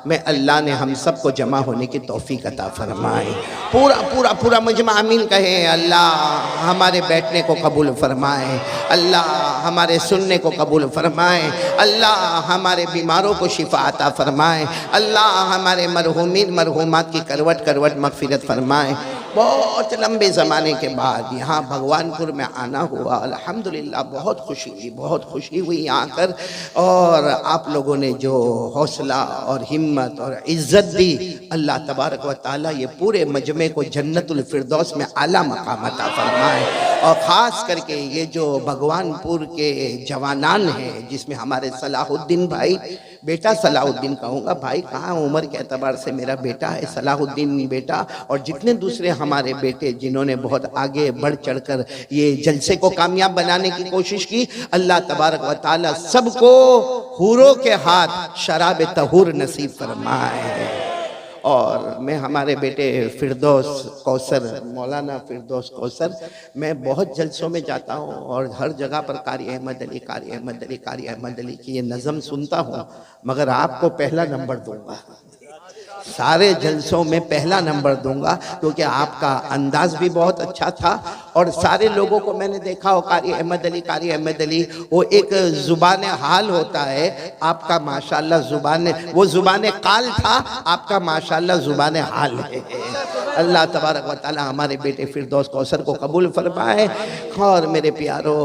मैं अल्लाह ने हम सबको जमा होने की तौफीक अता फरमाए। पूरा पूरा पूरा मुजमा आमीन कहे। अल्लाह हमारे बैठने को कबूल फरमाए, अल्लाह हमारे सुनने को कबूल फरमाए, अल्लाह हमारे बीमारों को शिफा अता फरमाए, अल्लाह हमारे मरहूमीन मरहूमात की करवट करवट मगफिरत फरमाए। बहुत लंबे ज़माने के बाद यहाँ भगवानपुर में आना हुआ, अल्हम्दुलिल्लाह बहुत खुशी हुई यहाँ आकर। और आप लोगों ने जो हौसला और हिम्मत और इज़्ज़त दी, अल्लाह तबारक व तआला ये पूरे मजमे को जन्नतुल फिरदौस में आला मकाम अता फरमाए। और ख़ास करके ये जो भगवानपुर के जवानान हैं, जिसमें हमारे सलाहुद्दीन भाई, बेटा सलाहुद्दीन कहूँगा, भाई कहाँ उम्र के एतबार से मेरा बेटा है सलाहुद्दीन बेटा, और जितने दूसरे हमारे बेटे जिन्होंने बहुत आगे बढ़ चढ़कर ये जलसे को कामयाब बनाने की कोशिश की, अल्लाह तबारक व तआला सबको हूरों के हाथ शराब तहूर नसीब फरमाए। और मैं हमारे बेटे फिरदौस कौसर, मौलाना फिरदौस कौसर, मैं बहुत जलसों में जाता हूँ और हर जगह पर कारी अहमद अली, कारी अहमद अली, कारी अहमद अली की ये नज़म सुनता हूँ, मगर आपको पहला नंबर दूंगा, सारे जलसों में पहला नंबर दूंगा, क्योंकि आपका अंदाज भी बहुत अच्छा था। और सारे लोगों को मैंने देखा हो, कारी अहमद अली, कारी अहमद अली, वो एक ज़ुबान हाल होता है, आपका माशाल्लाह वो ज़ुबान काल था, आपका माशाल्लाह ज़ुबान हाल है। अल्लाह तबारक व तआला हमारे बेटे फिरदौस कौसर को कबूल फरमाए। और मेरे प्यारो,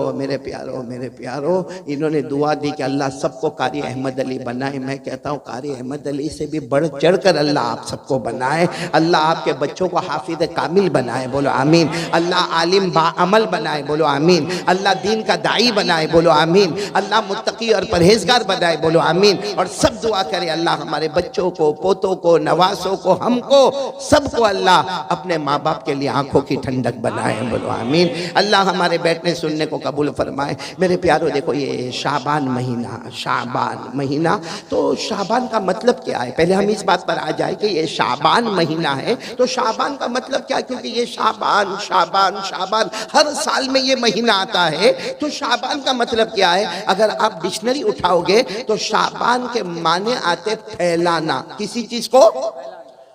इन्होंने दुआ दी कि अल्लाह सबको कारी अहमद अली बनाए। मैं कहता हूँ कारी अहमद अली से भी बढ़ चढ़ कर अल्लाह आप सबको बनाए। अल्लाह आपके बच्चों को हाफिज कामिल बनाए, बोलो आमीन। अल्लाह आलिम बाअमल बनाए, बोलो आमीन। अल्लाह दीन का दाई बनाए, बोलो आमीन। अल्लाह मुत्तकी और परहेजगार बनाए, बोलो आमीन। और सब दुआ करे अल्लाह हमारे बच्चों को, पोतों को, नवासों को, हमको सबको अल्लाह अपने माँ बाप के लिए आंखों की ठंडक बनाए, बोलो आमीन। अल्लाह हमारे बैठने सुनने को कबूल फरमाए। मेरे प्यारो देखो, ये शाबान महीना, तो शाबान का मतलब क्या है? पहले हम इस बात पर आ जाए कि ये शाबान महीना है, तो शाबान का मतलब क्या? क्योंकि ये शाबान हर साल में ये महीना आता है, तो शाबान का मतलब क्या है? अगर आप डिक्शनरी उठाओगे तो शाबान के माने आते फैलाना, किसी चीज को,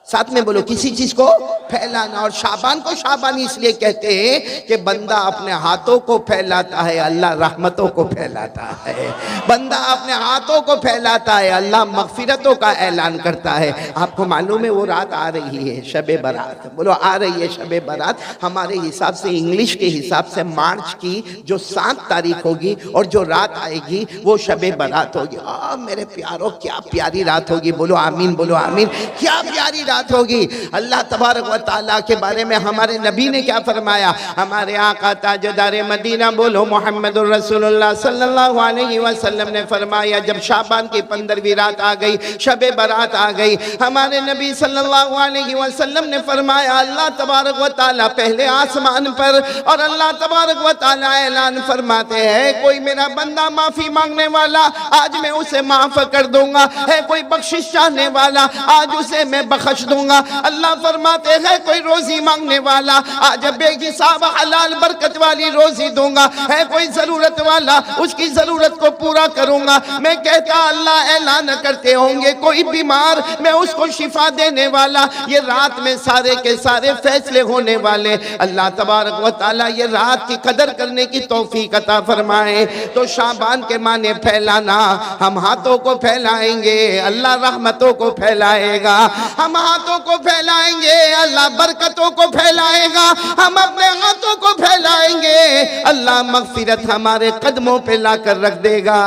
साथ में बोलो, किसी चीज को फैलाना। और शाबान को शाबान इसलिए कहते हैं कि बंदा अपने हाथों को फैलाता है, अल्लाह रहमतों को फैलाता है। बंदा अपने हाथों को फैलाता है, अल्लाह मगफिरतों का ऐलान करता है। आपको मालूम है वो रात आ रही है, शबे बारात, बोलो आ रही है शबे बारात। हमारे हिसाब से, इंग्लिश के हिसाब से मार्च की जो 7 तारीख होगी और जो रात आएगी वो शबे बारात होगी। मेरे प्यारो, क्या प्यारी रात होगी, बोलो आमीन, बोलो आमीन। क्या प्यारी रात होगी। अल्लाह तबारक व तआला के बारे में हमारे नबी ने क्या फरमाया? हमारे आका ताजदार मदीना, बोलो मोहम्मदुर रसूलुल्लाह सल्लल्लाहु अलैहि वसल्लम ने फरमाया, जब शाबान की 15वीं रात आ गई, शबे बारात आ गई, हमारे नबी सल्लल्लाहु अलैहि वसल्लम ने फरमाया, अल्लाह तबारक व तआला पहले आसमान पर, और अल्लाह तबारक व तआला ऐलान फरमाते हैं, कोई मेरा बंदा माफी मांगने वाला, आज मैं उसे माफ कर दूंगा। है कोई बख्शिश चाहने वाला, आज उसे मैं बख्श दूंगा। अल्लाह फरमाते हैं, कोई रोजी मांगने वाला, आज बेहिसाब हलाल बरकत वाली रोजी दूंगा। है कोई जरूरत वाला, उसकी जरूरत को पूरा करूंगा। मैं कहता अल्लाह ऐलान करते होंगे, कोई बीमार, मैं उसको शिफा देने वाला। ये रात में सारे के सारे फैसले होने वाले। अल्लाह तबारक व तआला ये रात की कदर करने की तौफीक अता फरमाए। तो शाबान के माने फैलाना, हम हाथों को फैलाएंगे, अल्लाह रहमतों को फैलाएगा। हम हाथों को फैलाएंगे, अल्लाह बरकतों को फैलाएगा। हम अपने हाथों को फैलाएंगे, अल्लाह मगफिरत हमारे कदमों पे लाकर रख देगा।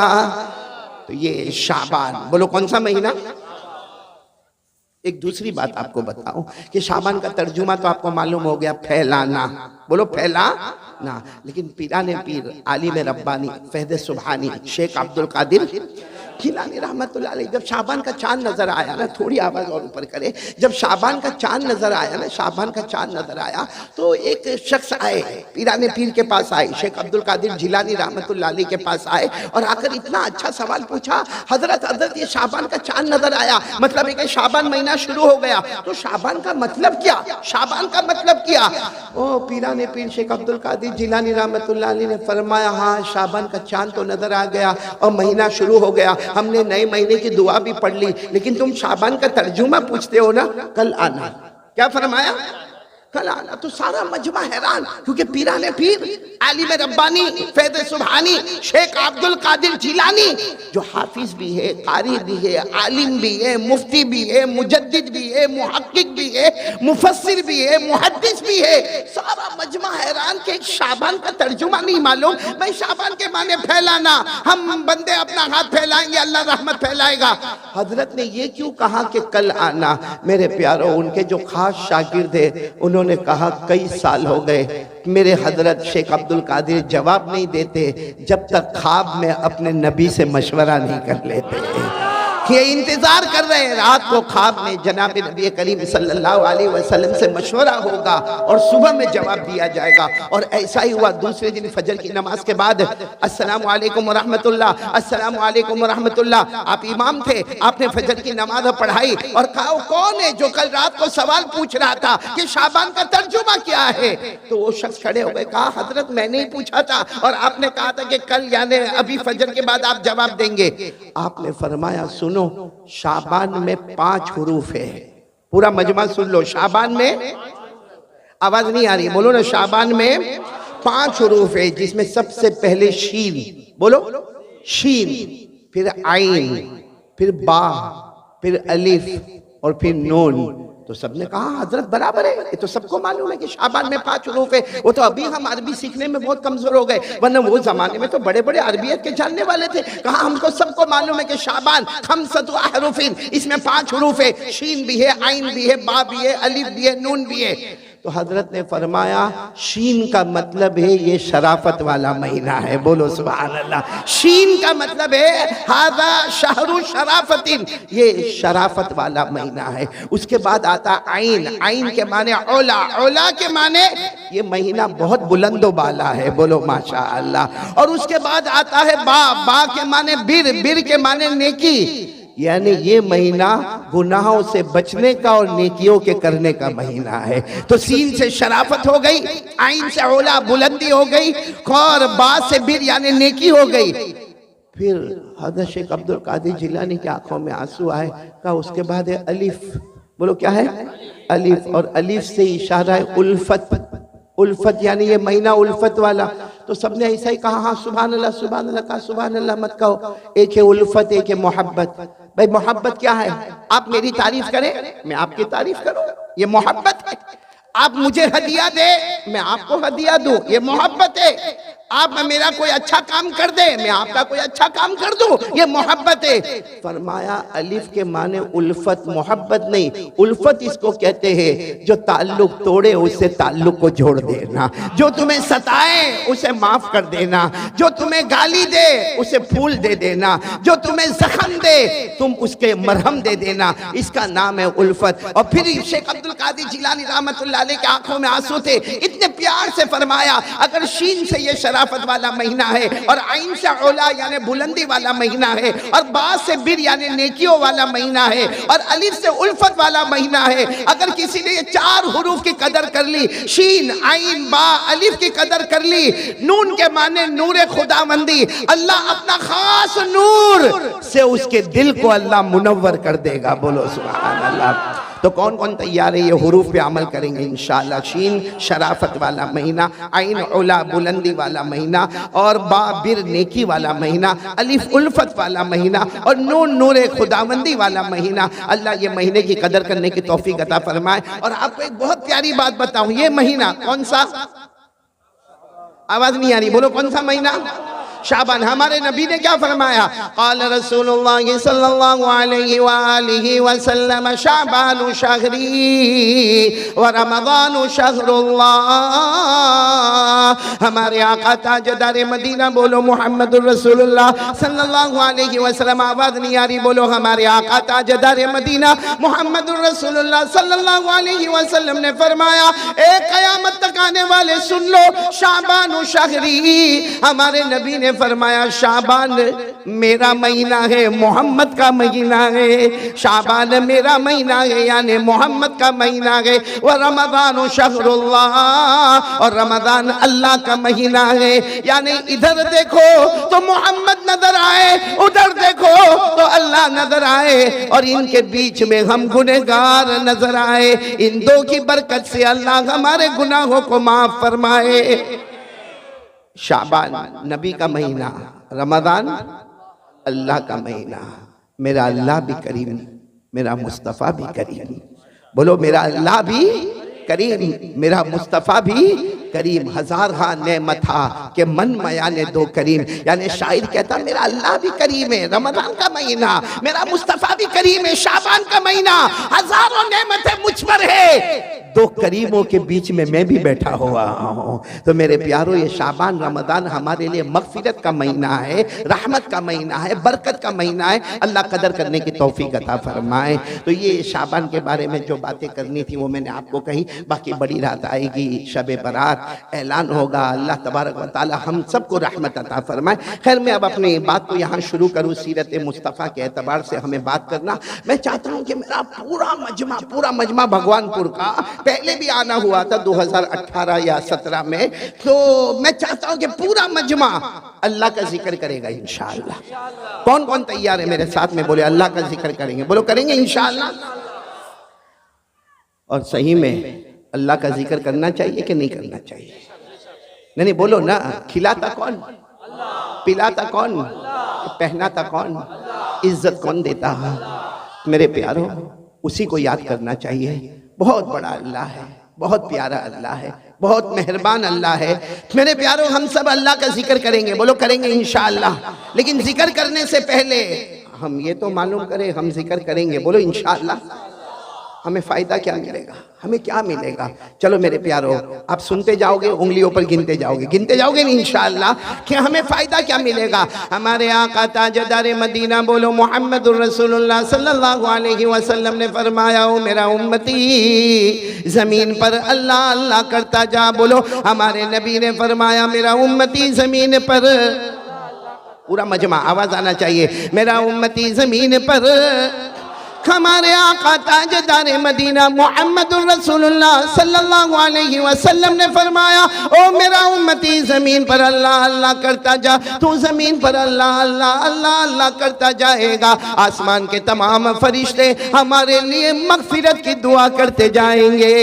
तो ये शाबान, बोलो कौन सा महीना? एक दूसरी बात आपको बताऊं कि शाबान का तर्जुमा तो आपको मालूम हो गया, फैलाना, बोलो फैलाना। लेकिन पीराने पीर आलिम रब्बानी फैज़ सुबहानी शेख अब्दुल कादिर जिलानी रहमतुल्लाह अलैह, जब शाबान का चांद नजर आया ना, थोड़ी आवाज और ऊपर करे, जब शाबान का चांद नजर आया ना, शाबान का चांद नजर आया, तो एक शख्स आए, पीराने पीर के पास आए, शेख अब्दुल कादिर जिलानी रहमतुल्लाह अलैह के पास आए, और आकर इतना अच्छा सवाल पूछा, हजरत ये शाबान का चांद नजर आया, मतलब एक शाबान महीना शुरू हो गया, तो शाबान का मतलब क्या? शाबान का मतलब क्या? ओ पीराने पीर शेख अब्दुल कादिर जिलानी रहमतुल्लाह अलैह ने फरमाया, हाँ शाबान का चांद तो नजर आ गया और महीना शुरू हो गया, हमने नए महीने की दुआ भी पढ़ ली, लेकिन तुम शाबान का तर्जुमा पूछते हो ना, कल आना। क्या फरमाया? कल आना। तो सारा मजमा हैरान, क्योंकि पीराने पीर आलिम रब्बानी फैज़ सुबहानी शेख अब्दुल कादिर जिलानी जो हाफिज भी है, कारी भी है, आलिम भी है, मुफ्ती भी है, मुजद्दिद भी है, मुहक्किक भी है, मुफस्सिर भी है, मुहद्दिस भी है, सारा मजमा हैरान कि शाबान का तर्जुमा नहीं मालूम। भाई शाबान के माने फैलाना, हम बंदे अपना हाथ फैलाएंगे अल्लाह रहमत फैलाएगा। हजरत ने ये क्यों कहा कि कल आना? मेरे प्यारों, उनके जो खास शागिर्द थे उन्होंने कहा कई साल हो गए मेरे हजरत शेख अब्दुल कादिर जवाब नहीं देते जब तक ख्वाब में अपने नबी से मशवरा नहीं कर लेते। ये इंतजार कर रहे हैं रात को ख्वाब में जनाब नबी करीम सल्लल्लाहु अलैहि वसल्लम से मशवरा होगा और सुबह में जवाब दिया जाएगा। और ऐसा ही हुआ। दूसरे दिन फजर की नमाज के बाद अस्सलामु अलैकुम व रहमतुल्लाह, अस्सलामु अलैकुम व रहमतुल्लाह। आप इमाम थे, आपने फजर की नमाज पढ़ाई और कहा कौन है जो कल रात को सवाल पूछ रहा था कि शाबान का तर्जुमा क्या है? तो वो शख्स खड़े हो गए, कहा हजरत मैंने ही पूछा था और आपने कहा था कि कल यानी अभी फजर के बाद आप जवाब देंगे। आपने फरमाया सुनो, शाबान में 5 हुरूफ है। पूरा मजमा सुन लो। शाबान में, आवाज नहीं आ रही, बोलो ना। शाबान में 5 हुरूफ है, जिसमें सबसे पहले शीन, बोलो शीन, फिर आइन, फिर बा, फिर अलिफ और फिर नून। तो सबने कहा हजरत बराबर है, ये तो सबको मालूम है कि शाबान में 5 हुरूफ है। वो तो अभी हम अरबी सीखने में बहुत कमजोर हो गए, वरना वो जमाने में तो बड़े बड़े अरबियत के जानने वाले थे। कहा हमको सबको मालूम है कि शाबान खमसतु अहरूफिन, इसमें 5 हुरूफ है, शीन भी है, आइन भी है, बा भी है, अलिफ भी है, नून भी है। तो हजरत ने फरमाया शीन का मतलब है ये शराफत वाला महीना है। बोलो सुभान अल्लाह। शीन का मतलब है हादा शहरु शराफतिन, ये शराफत वाला महीना है। उसके बाद आता आइन, आइन के माने औला, औला के माने ये महीना बहुत बुलंदो बाला है। बोलो माशा अल्लाह। और उसके बाद आता है बा, बा के माने बिर, बिर के माने नेकी, यानी ये महीना गुनाहों से बचने का और नेकियों के करने का महीना है। तो सीन से शराफत हो गई, आइन से औला बुलंदी हो गई, और बा से बिर यानी नेकी हो गई। फिर हज़रत शेख अब्दुल कादिर जिलानी की आंखों में आंसू आए। कहा उसके बाद है अलिफ। बोलो क्या है? अलिफ। और अलिफ से इशारा है उल्फत, उल्फत यानी ये महीना उल्फत वाला। तो सबने ऐसा ही कहा हाँ सुभान अल्लाह, सुभान अल्लाह। कहा सुभान अल्लाह मत कहो, एक है उल्फत, एक है मोहब्बत। भाई मोहब्बत क्या है? आप मेरी तारीफ करें, मैं आपकी तारीफ करूं, ये मोहब्बत है। आप मुझे हदिया दे, मैं आपको हदिया दूं, ये मोहब्बत है। आप मेरा कोई अच्छा काम कर दे, मैं आपका कोई अच्छा काम कर दूं, ये मोहब्बत है। फरमाया अलिफ के माने उल्फत, मोहब्बत नहीं। उल्फत इसको कहते हैं जो ताल्लुक तोड़े उससे ताल्लुक को जोड़ देना, जो तुम्हें सताए उसे माफ कर देना, जो तुम्हें गाली दे उसे फूल दे देना, जो तुम्हें जख्म दे तुम उसके मरहम दे देना, इसका नाम है उल्फत। और फिर शेख अब्दुल कादिर जिलानी रहमतुल्लाह अलैह के आंखों में आंसू थे, इतने प्यार से फरमाया अगर शीन से ये शराफत वाला महीना है, और आइन से औला यानी बुलंदी वाला महीना है, और बा से बिर यानी नेकियों वाला महीना है, और अलिफ से उल्फत वाला महीना है। अगर किसी ने ये 4 हुरूफ की कदर कर ली, शीन आइन बा अलिफ की कदर कर ली, नून के माने नूर खुदावंदी, अल्लाह अपना खास नूर से उसके दिल को अल्लाह मुनव्वर कर देगा। बोलो सुभान अल्लाह। तो कौन कौन तैयार है ये हुरूफ पे अमल करेंगे इंशाअल्लाह? शीन शराफत वाला महीना, आइन औला बुलंदी वाला महीना, और बा बिर नेकी वाला महीना, अलिफ उल्फत वाला महीना, और नून नूरे खुदावंदी वाला महीना। अल्लाह ये महीने की कदर करने की तौफीक अता फरमाए। और आपको एक बहुत प्यारी बात बताऊं, ये महीना कौन सा? आवाज नहीं आ रही, बोलो कौन सा महीना? शाबान। हमारे नबी ने क्या फरमाया? क़ाल रसूलुल्लाह सल्लल्लाहु अलैहि वसल्लम शाबानु शहरी व रमज़ानु शहरुल्लाह। हमारे आका ताजदार मदीना, बोलो मुहम्मदुर रसूलुल्लाह सल्लल्लाहु अलैहि वसल्लम। आवाज नहीं आ रही, बोलो हमारे आका ताजदार मदीना मुहम्मदुर रसूलुल्लाह सल्लल्लाहु अलैहि वसल्लम ने फरमाया, एक क़यामत तक आने वाले सुन लो, शाबानु शहरी। हमारे नबी ने ने फरमाया शाबान मेरा महीना है, मोहम्मद का महीना है। शाबान मेरा महीना है यानी मोहम्मद का महीना है। वह रमज़ान शहरुल्लाह, और रमज़ान अल्लाह का महीना है। यानी इधर देखो तो मोहम्मद नजर आए, उधर देखो तो अल्लाह नजर आए, और इनके बीच में हम गुनहगार नजर आए। इन दो की बरकत से अल्लाह हमारे गुनाहों को माफ फरमाए। शाबान नबी का महीना, रमज़ान अल्लाह का महीना। मेरा अल्लाह भी करीम, मेरा मुस्तफ़ा भी करीम। बोलो मेरा अल्लाह भी करीम, मेरा मुस्तफ़ा भी करीम। हजार हाँ नेमत था कि मन मया ने दो करीम। यानी शायर कहता मेरा अल्लाह भी करीम है, रमज़ान का महीना, मेरा मुस्तफ़ा भी करीम है, शाबान का महीना, हजारों नेमतें मुझ पर है, दो करीमों के बीच में मैं भी बैठा हुआ हूँ। तो मेरे प्यारों ये शाबान रमज़ान हमारे लिए मग़फ़िरत का महीना है, रहमत का महीना है, बरकत का महीना है। अल्लाह कदर करने की तौफीक अता फरमाए। तो ये शाबान के बारे में जो बातें करनी थी वो मैंने आपको कही। बाकी बड़ी रात आएगी, शब बारात ऐलान होगा। अल्लाह तबारक व तआला हम सबको रहमत अता फरमाए। खैर मैं अब अपनी बात को यहाँ शुरू करूँ। सीरत मुस्तफ़ा के एतबार से हमें बात करना, मैं चाहता हूँ कि मेरा पूरा मजमा भगवानपुर का पहले भी आना हुआ था 2018 या 17 में, तो मैं चाहता हूं कि पूरा मजमा अल्लाह का जिक्र करेगा इंशाअल्लाह। कौन कौन तैयार है मेरे साथ में? बोले अल्लाह का जिक्र करेंगे, बोलो करेंगे इंशाअल्लाह। और सही में अल्लाह का जिक्र करना चाहिए कि नहीं करना चाहिए? नहीं बोलो ना। खिलाता कौन, पिलाता कौन, पहनाता कौन, इज्जत कौन देता है? मेरे प्यारों उसी को याद करना चाहिए। बहुत बड़ा अल्लाह है, बहुत प्यारा अल्लाह है, बहुत मेहरबान अल्लाह है। मेरे प्यारों हम सब अल्लाह का जिक्र करेंगे, बोलो करेंगे इंशाअल्लाह। लेकिन जिक्र करने से पहले हम ये तो मालूम करें हम जिक्र करेंगे, बोलो इंशाअल्लाह। हमें फ़ायदा क्या मिलेगा, हमें क्या मिलेगा? चलो मेरे प्यारो आप सुनते जाओगे, उंगलियों पर गिनते जाओगे नहीं इंशाअल्लाह कि हमें फ़ायदा क्या मिलेगा। हमारे आका ताजदार मदीना बोलो मुहम्मदुर रसूलुल्लाह सल्लल्लाहु अलैहि वसल्लम ने फरमाया, ओ मेरा उम्मती ज़मीन पर अल्लाह अल्लाह करता जा। बोलो हमारे नबी ने फरमाया मेरा उम्मती ज़मीन पर, पूरा मजमा आवाज़ आना चाहिए, मेरा उम्मती ज़मीन पर। हमारे आका ताजदार मदीना मुहम्मदुर रसूलुल्लाह सल्लल्लाहु अलैहि वसल्लम ने फरमाया, ओ मेरा उम्मती ज़मीन पर अल्लाह अल्लाह करता जा। तू ज़मीन पर अल्लाह अल्लाह अल्लाह अल्लाह करता जाएगा, आसमान के तमाम फरिश्ते हमारे लिए मग़फ़िरत की दुआ करते जाएंगे।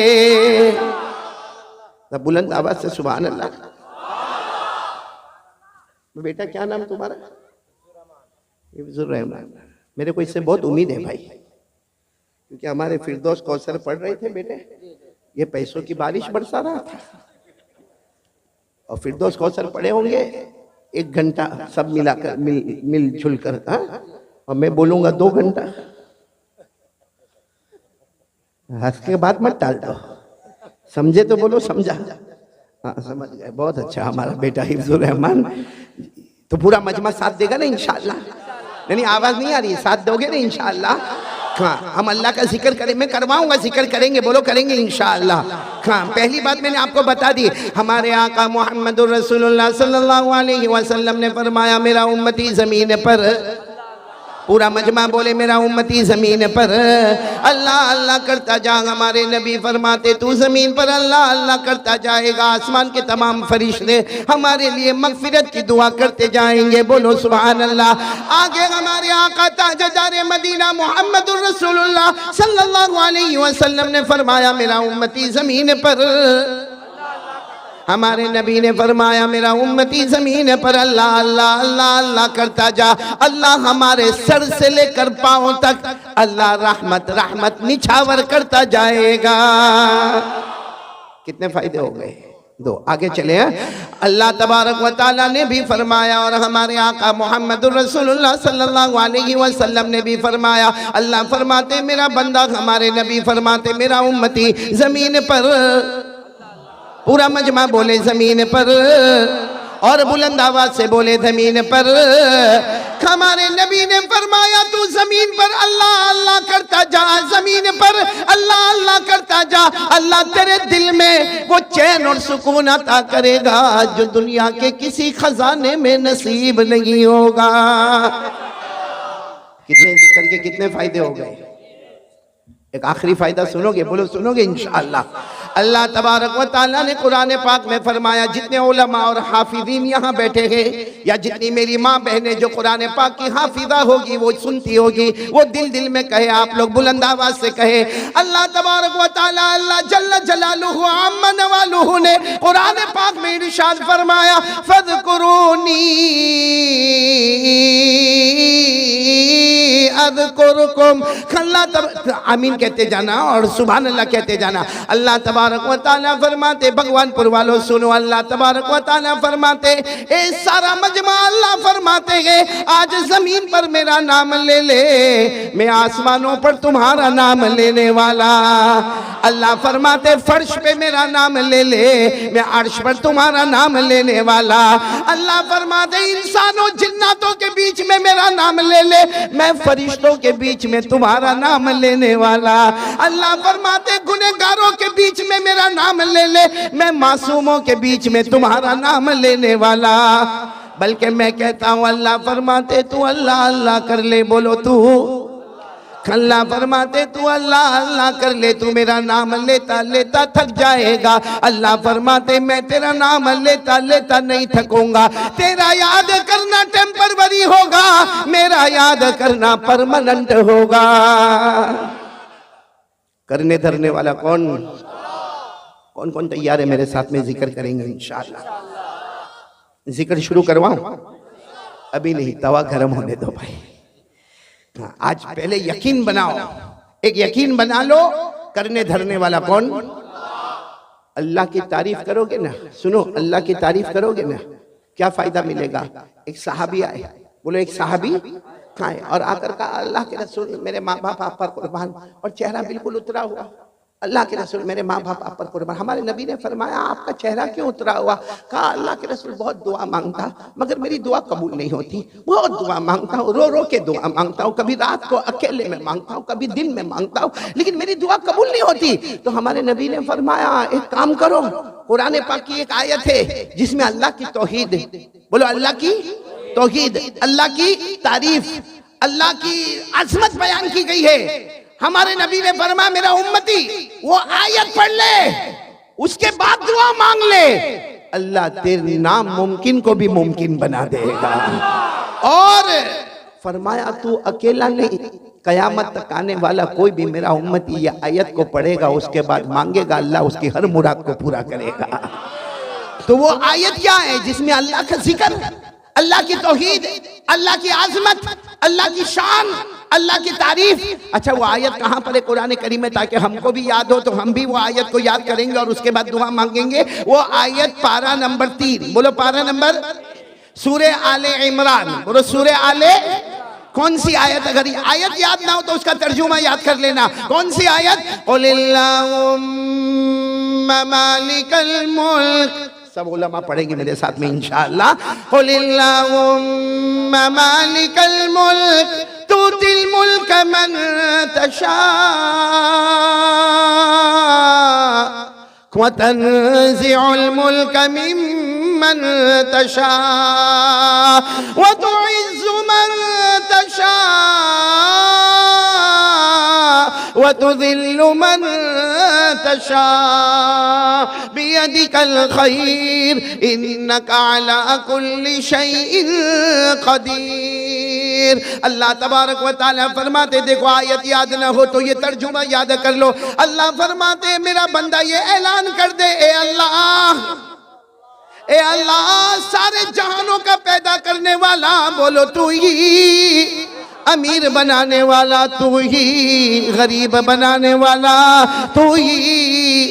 बुलंद आवाज़ से सुभान अल्लाह। बेटा क्या नाम तुम्हारा? हिफ्ज़ुर रहमान। मेरे को इससे बहुत उम्मीद है भाई, क्योंकि हमारे फिरदौस कौसर पढ़ रहे थे बेटे, ये पैसों की बारिश बरसा रहा था, और फिरदौस कौसर पढ़े होंगे 1 घंटा सब मिलाकर मिलजुल कर, और मैं बोलूँगा 2 घंटा। हंस के बाद मत टाल दो, समझे तो बोलो समझा। हाँ समझ गए, बहुत अच्छा हमारा बेटा हिफ्ज़ुर रहमान। तो पूरा मजमा साथ देगा ना इंशाअल्लाह? नहीं आवाज़ नहीं आ रही, साथ दोगे ना इंशाअल्लाह? हाँ हम अल्लाह का जिक्र करें, मैं करवाऊंगा, जिक्र करेंगे, बोलो करेंगे इंशाअल्लाह। हाँ पहली बात मैंने आपको बता दी, हमारे आका मुहम्मदुर रसूलुल्लाह सल्लल्लाहु अलैहि वसल्लम ने फरमाया मेरा उम्मती ज़मीन पर, पूरा मजमा बोले मेरा उम्मती ज़मीन पर अल्लाह अल्लाह करता जा। हमारे नबी फरमाते तू ज़मीन पर अल्लाह अल्लाह करता जाएगा, आसमान के तमाम फरिश्ते हमारे लिए मग़फ़िरत की दुआ करते जाएंगे, बोलो सुभान अल्लाह। आगे हमारे आका ताजदार मदीना मुहम्मदुर रसूलुल्लाह सल्लल्लाहु अलैहि वसल्लम ने फरमाया मेरा उम्मती ज़मीन पर, हमारे नबी ने फरमाया मेरा उम्मती ज़मीन पर अल्लाह अल्लाह अल्लाह अल्लाह करता जा। अल्लाह हमारे सर से लेकर पाँव तक अल्लाह रहमत रहमत निछावर करता जाएगा। कितने फायदे हो गए? 2। आगे चले अल्लाह तबारक व तआला ने भी फरमाया, और हमारे आका मुहम्मदुर रसूलुल्लाह सल्लल्लाहु अलैहि वसल्लम ने भी फरमाया। अल्लाह फरमाते मेरा बंदा, हमारे नबी फरमाते मेरा उम्मती ज़मीन पर, पूरा मजमा बोले ज़मीन पर, और बुलंद आवाज से बोले ज़मीन पर। हमारे नबी ने फरमाया तू ज़मीन पर अल्लाह अल्लाह करता जा, ज़मीन पर अल्लाह अल्लाह करता बढ़ता जा, अल्लाह तेरे दिल में वो चैन और सुकून अता करेगा जो दुनिया के किसी खजाने में नसीब नहीं होगा। कितने करके कितने फायदे हो गए? एक आखिरी फायदा सुनोगे? बोलो सुनोगे इंशाअल्लाह। अल्लाह तबारक व तआला ने कुरान पाक में फरमाया, जितने उलमा और हाफिजीन यहाँ बैठे हैं या जितनी मेरी माँ बहनें जो कुरान पाक की हाफिजा होगी वो सुनती होगी, वो दिल दिल में कहे, आप लोग बुलंद आवाज से कहे, अल्लाह तबारक व तआला अल्लाह जल्ल जलालुहु अम्मा नवालुहु ने कुरान पाक में इरशाद फरमाया, फज़कुरूनी अज़कुरुकुम। आमीन कहते जाना और सुभान अल्लाह कहते जाना। अल्लाह तबारक व तआला फरमाते, भगवानपुर वालों सुनो, अल्लाह तबारक व तआला फरमाते, ए सारा मजमा अल्लाह फरमाते हैं, आज जमीन पर मेरा नाम ले ले, मैं आसमानों पर तुम्हारा नाम लेने वाला। अल्लाह फरमाते, फर्श पे मेरा नाम ले ले, मैं अर्श पर तुम्हारा नाम लेने वाला। अल्लाह फरमाते, इंसानों जिन्नातों के बीच में मेरा नाम ले ले, मैं फरिश्तों के बीच में तुम्हारा नाम लेने वाला। अल्लाह फरमाते, गुनहगारों के बीच में मेरा नाम ले ले, मैं मासूमों के बीच में तुम्हारा नाम लेने वाला। बल्कि मैं कहता हूँ, अल्लाह फरमाते तू अल्लाह अल्लाह कर ले, बोलो तू। अल्लाह फरमाते तू अल्लाह अल्लाह कर ले, तू मेरा नाम लेता लेता थक जाएगा। अल्लाह फरमाते, मैं तेरा नाम लेता लेता नहीं थकूंगा। तेरा याद करना टेम्परवरी होगा, मेरा याद करना परमानेंट होगा। करने धरने वाला कौन? कौन कौन तैयार है मेरे साथ में जिक्र करेंगे इंशाअल्लाह। जिक्र शुरू करवाऊं? अभी नहीं, तवा गर्म होने दो भाई। आज पहले यकीन बनाओ, एक यकीन बना लो, करने धरने वाला कौन? अल्लाह की तारीफ करोगे ना, सुनो, अल्लाह की तारीफ करोगे ना, क्या फायदा मिलेगा? एक सहाबी आए, बोलो एक सहाबी खाए और आकर कहा, अल्लाह के रसूल मेरे माँ बाप आप पर कुर्बान, और चेहरा बिल्कुल उतरा हुआ। अल्लाह के रसूल मेरे माँ बाप आप पर कुर्बान। हमारे नबी ने फरमाया, आपका चेहरा क्यों उतरा हुआ? कहा, अल्लाह के रसूल बहुत दुआ मांगता मगर मेरी दुआ कबूल नहीं होती, बहुत दुआ मांगता हूँ, रो रो के दुआ मांगता हूँ, कभी रात को अकेले में मांगता हूँ, कभी दिन में मांगता हूँ, लेकिन मेरी दुआ कबूल नहीं होती। तो हमारे नबी ने फरमाया, एक काम करो, कुरान पाक की एक आयत है जिसमें अल्लाह की तौहीद, बोलो अल्लाह की तौहीद, अल्लाह की तारीफ, अल्लाह की अजमत बयान की गई है। हमारे नबी ने फरमाया, मेरा उम्मती वो आयत पढ़ ले, उसके बाद दुआ मांग ले, अल्लाह तेरे नाम मुमकिन को भी मुमकिन बना देगा। और फरमाया, तू अकेला नहीं, कयामत तक आने वाला कोई भी मेरा उम्मती ये आयत को पढ़ेगा, उसके बाद मांगेगा, अल्लाह उसकी हर मुराद को पूरा करेगा। तो वो आयत क्या है? जिसमें अल्लाह का जिक्र, अल्लाह की तौहीद, अल्लाह की आजमत, अल्लाह की शान, अल्लाह की तारीफ। अच्छा, वो आयत कहाँ पर है कुरान करीम में, ताकि हमको भी याद हो तो हम भी वो आयत को याद करेंगे और उसके बाद दुआ मांगेंगे। वो आयत पारा नंबर 3, बोलो पारा नंबर, सूरे आले इमरान, बोलो सूरे आले। कौन सी आयत? अगर आयत याद ना हो तो उसका तर्जुमा याद कर लेना। कौन सी आयत? कुलिल्लाहुम्मा मालिकल मुल्क, सब उलमा पढ़ेंगे मेरे साथ में इंशाअल्लाह। कुलिल्लाहुम्मा मालिकल मुल्क तुतिल मुल्क मन तशा व तंज़िउल मुल्क मिम्मन तशा व तुइज़्ज़ु मन तशा व तुज़िल्लु मन तशा बियदिकल खैर इन्नका अला कुल्लि शैइन कदीर। अल्लाह तबारक व तआला फरमाते, देखो आयत याद न हो तो ये तर्जुमा याद कर लो। अल्लाह फरमाते, मेरा बंदा ये ऐलान कर दे, ए अल्लाह सारे जहानों का पैदा करने वाला, बोलो तू ही, अमीर बनाने वाला तू ही, गरीब बनाने वाला तू ही,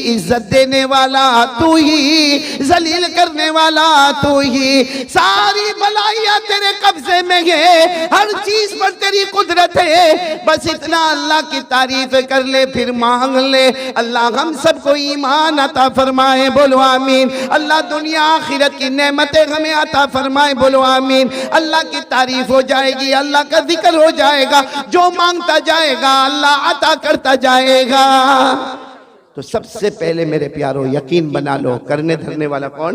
इज्जत देने वाला तू ही, जलील करने वाला तू ही, सारी भलाइयाँ तेरे कब्जे में है, हर चीज पर तेरी कुदरत है। बस इतना अल्लाह की तारीफ कर ले, फिर मांग ले। अल्लाह हम सबको ईमान अता फरमाए, बोलो आमीन। अल्लाह दुनिया आखिरत की नेमतें हमें अता फरमाए, बोलो आमीन। अल्लाह की तारीफ हो जाएगी, अल्लाह का जिक्र हो जाएगा, जो मांगता जाएगा अल्लाह अता करता जाएगा। तो सबसे पहले मेरे प्यारो यकीन बना लो, करने धरने वाला कौन?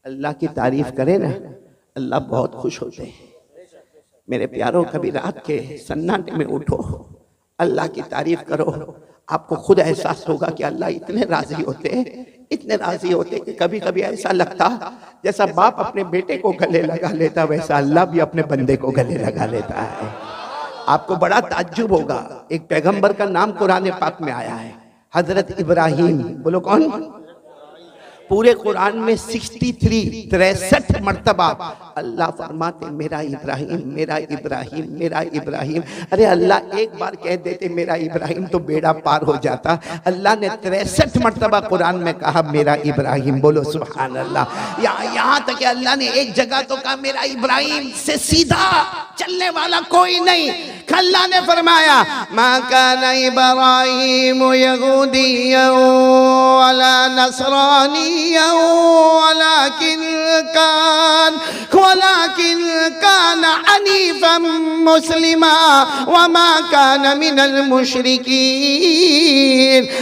अल्लाह की तारीफ करे ना, अल्लाह बहुत खुश होते हैं। मेरे प्यारो, कभी रात के सन्नाटे में उठो, अल्लाह की तारीफ करो, आपको खुद एहसास होगा कि अल्लाह इतने राजी होते हैं, इतने राजी होते हैं कि कभी कभी ऐसा लगता जैसा बाप अपने बेटे को गले लगा लेता, वैसा अल्लाह भी अपने बंदे को गले लगा लेता है। आपको बड़ा ताज्जुब होगा, एक पैगंबर का नाम कुरान पाक में आया है, हजरत इब्राहिम। बोलो कौन? पूरे कुरान में 63 मर्तबा अल्लाह फरमाते मेरा इब्राहिम, मेरा इब्राहिम, मेरा इब्राहिम। अरे अल्लाह एक बार कह देते मेरा इब्राहिम तो बेड़ा पार हो जाता। अल्लाह ने 63 मर्तबा कुरान में कहा मेरा इब्राहिम। बोलो सुभान अल्लाह। यहाँ तक कि अल्लाह ने एक जगह तो कहा मेरा इब्राहिम से सीधा चलने वाला कोई नहीं। अल्लाह ने फरमाया मा काना इब्राहिम यहूदिय्या वला नसरानिय्या वलाकिन कान हनीफन मुस्लिमा वमा कान मिनल मुशरिकीन।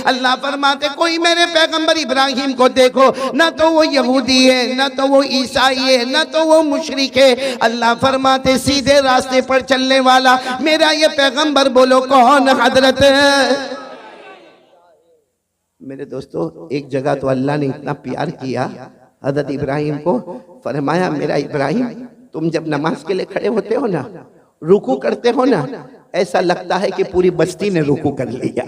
अल्लाह फरमाते कोई मेरे पैगंबर इब्राहिम को देखो, न तो वो यहूदी है, न तो वो ईसाई है, न तो वो मुशरिक है। अल्लाह फरमाते सीधे रास्ते पर चलने वाला मेरा ये पैगंबर। बोलो कौन? हजरत। मेरे दोस्तों, एक जगह तो अल्लाह ने इतना प्यार किया हजरत इब्राहिम को, फरमाया मेरा इब्राहिम तुम जब नमाज के लिए खड़े होते हो ना, रुकू करते हो ना, ऐसा लगता है कि पूरी बस्ती ने रुकू कर लिया।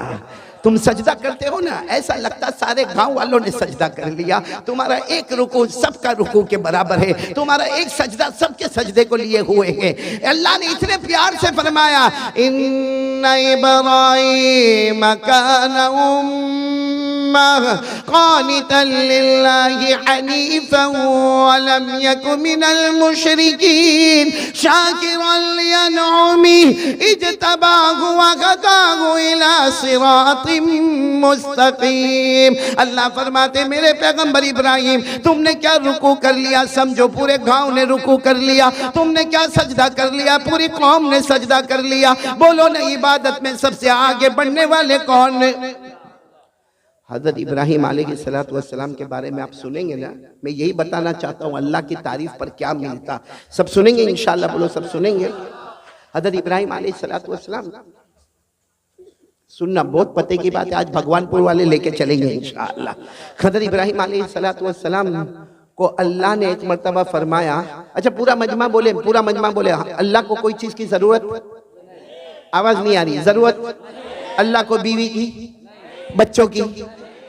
तुम सजदा करते हो ना, ऐसा लगता सारे गांव वालों ने सजदा कर लिया। तुम्हारा एक रुकू सबका रुकू के बराबर है, तुम्हारा एक सजदा सबके सजदे को लिए हुए है। अल्लाह ने इतने प्यार से फरमाया इन्ना इब्राहीम काना क़ानितन लिल्लाहि हनीफ़न वलम यकु मिनल मुशरिकीन शाकिरन लिअनउमिहि इज्तबाहु वहदाहु इला सिरातिम मुस्तकीम। अल्लाह फरमाते मेरे पैगंबर इब्राहिम तुमने क्या रुकू कर लिया, समझो पूरे गांव ने रुकू कर लिया। तुमने क्या सजदा कर लिया, पूरी कौम ने सजदा कर लिया। बोलो ना, इबादत में सबसे आगे बढ़ने वाले कौन? हज़रत इब्राहिम अलैहिस्सलातु वस्सलाम के बारे में आप सुनेंगे ना, मैं यही बताना चाहता हूँ अल्लाह की तारीफ पर क्या मिलता। सब सुनेंगे इंशाअल्लाह। बोलो सब सुनेंगे। हज़रत इब्राहिम अलैहिस्सलातु वस्सलाम, सुनना बहुत पते की बात है, आज भगवानपुर वाले लेके चलेंगे इंशाअल्लाह। हज़रत इब्राहिम अलैहिस्सलातु वस्सलाम को अल्लाह ने एक मर्तबा फरमाया, अच्छा पूरा मजमा बोले, पूरा मजमा बोले, अल्लाह को कोई चीज़ की ज़रूरत, आवाज़ नहीं आ रही, ज़रूरत अल्लाह को बीवी की, बच्चों की,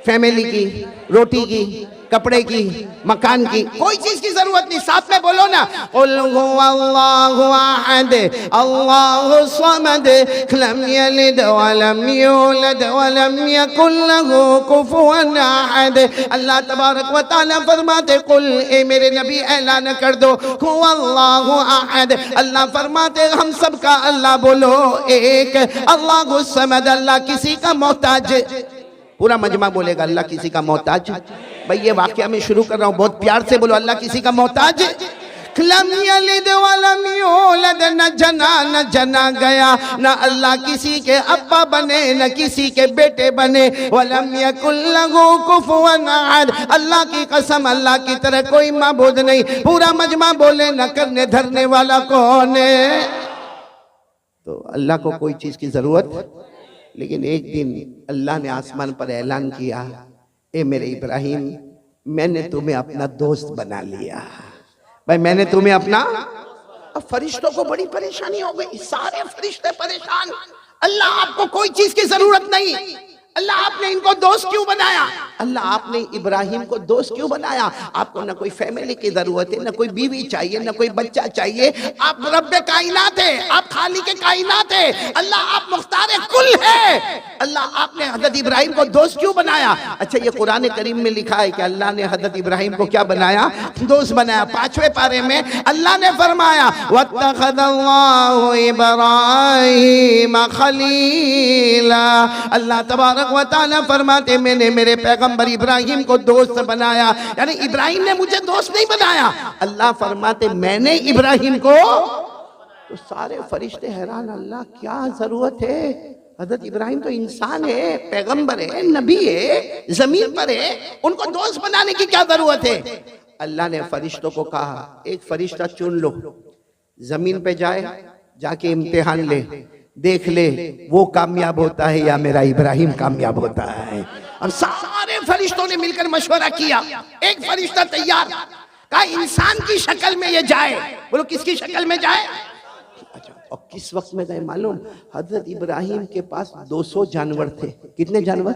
फैमिली की, रोटी की, कपड़े की, मकान की, कोई चीज की जरूरत नहीं। साथ में बोलो ना, कुल हुवल्लाहु अहद अल्लाहु समद लम यलिद वलम यूलद वलम यकुल लहू कुफुवन अहद। अल्लाह तबारक व तआला फरमाते कुल, ए मेरे नबी ऐलान कर दो, हुवल्लाहु अहद। अल्लाह फरमाते हम सब का अल्लाह बोलो एक, अल्लाहु समद, अल्लाह किसी का मोहताज। पूरा मजमा बोलेगा अल्लाह किसी का मोहताज। भाई ये वाकया मैं शुरू कर रहा हूँ, बहुत प्यार से बोलो अल्लाह किसी का मोहताज। लम यलिद वलम यूलद, न जना न जना गया, न अल्लाह किसी के अब्बा बने न किसी के बेटे बने। वलम यकुल लहू कुफुवन अहद, अल्लाह की कसम अल्लाह की तरह कोई माबूद नहीं। पूरा मजमा बोले न करने धरने वाला कौन है? तो अल्लाह को कोई चीज की जरूरत। लेकिन एक दिन अल्लाह ने आसमान पर ऐलान किया, ए मेरे इब्राहिम मैंने तुम्हें अपना दोस्त बना लिया। भाई मैंने तुम्हें अपना। अब फरिश्तों को बड़ी परेशानी हो गई, सारे फरिश्ते परेशान। अल्लाह आपको कोई चीज की जरूरत नहीं, अल्लाह आपने इनको दोस्त क्यों बनाया? अल्लाह आपने इब्राहिम को दोस्त क्यों बनाया? आपको न कोई फैमिली की जरूरत है, न कोई बीवी चाहिए, न कोई बच्चा चाहिए। आप रब्बे कायनात है, आप खालिक के कायनात है, अल्लाह आप मुख्तार कुल है। अल्लाह आपने हजरत इब्राहिम को दोस्त क्यों बनाया? अच्छा ये कुरान करीम में लिखा है कि अल्लाह ने हजरत इब्राहिम को क्या बनाया? दोस्त बनाया। 5वें पारे में अल्लाह ने फरमाया वत्तखज़ल्लाहु इब्राहीम खलीला। अल्लाह तबारक व तआला फरमाते मैंने मेरे पैगंबर इब्राहिम को दोस्त बनाया। यानी इब्राहिम ने मुझे दोस्त नहीं बनाया, अल्लाह फरमाते मैंने इब्राहिम को। तो सारे फरिश्ते हैरान, अल्लाह क्या जरूरत है? हजरत इब्राहिम तो इंसान है, पैगंबर है, नबी है, जमीन पर है, उनको दोस्त बनाने की क्या जरूरत है? अल्लाह ने फरिश्तों को कहा एक फरिश्ता चुन लो, जमीन पे जाए, जाके इम्तिहान ले, देख ले वो कामयाब होता है या मेरा इब्राहिम कामयाब होता है। अब सारे फरिश्तों ने मिलकर मशवरा किया, एक फरिश्ता तैयार, कहा इंसान की शक्ल में ये जाए। बोलो किसकी शक्ल में जाए? अच्छा, और किस वक्त में गए मालूम? हजरत इब्राहिम के पास 200 जानवर थे। कितने जानवर?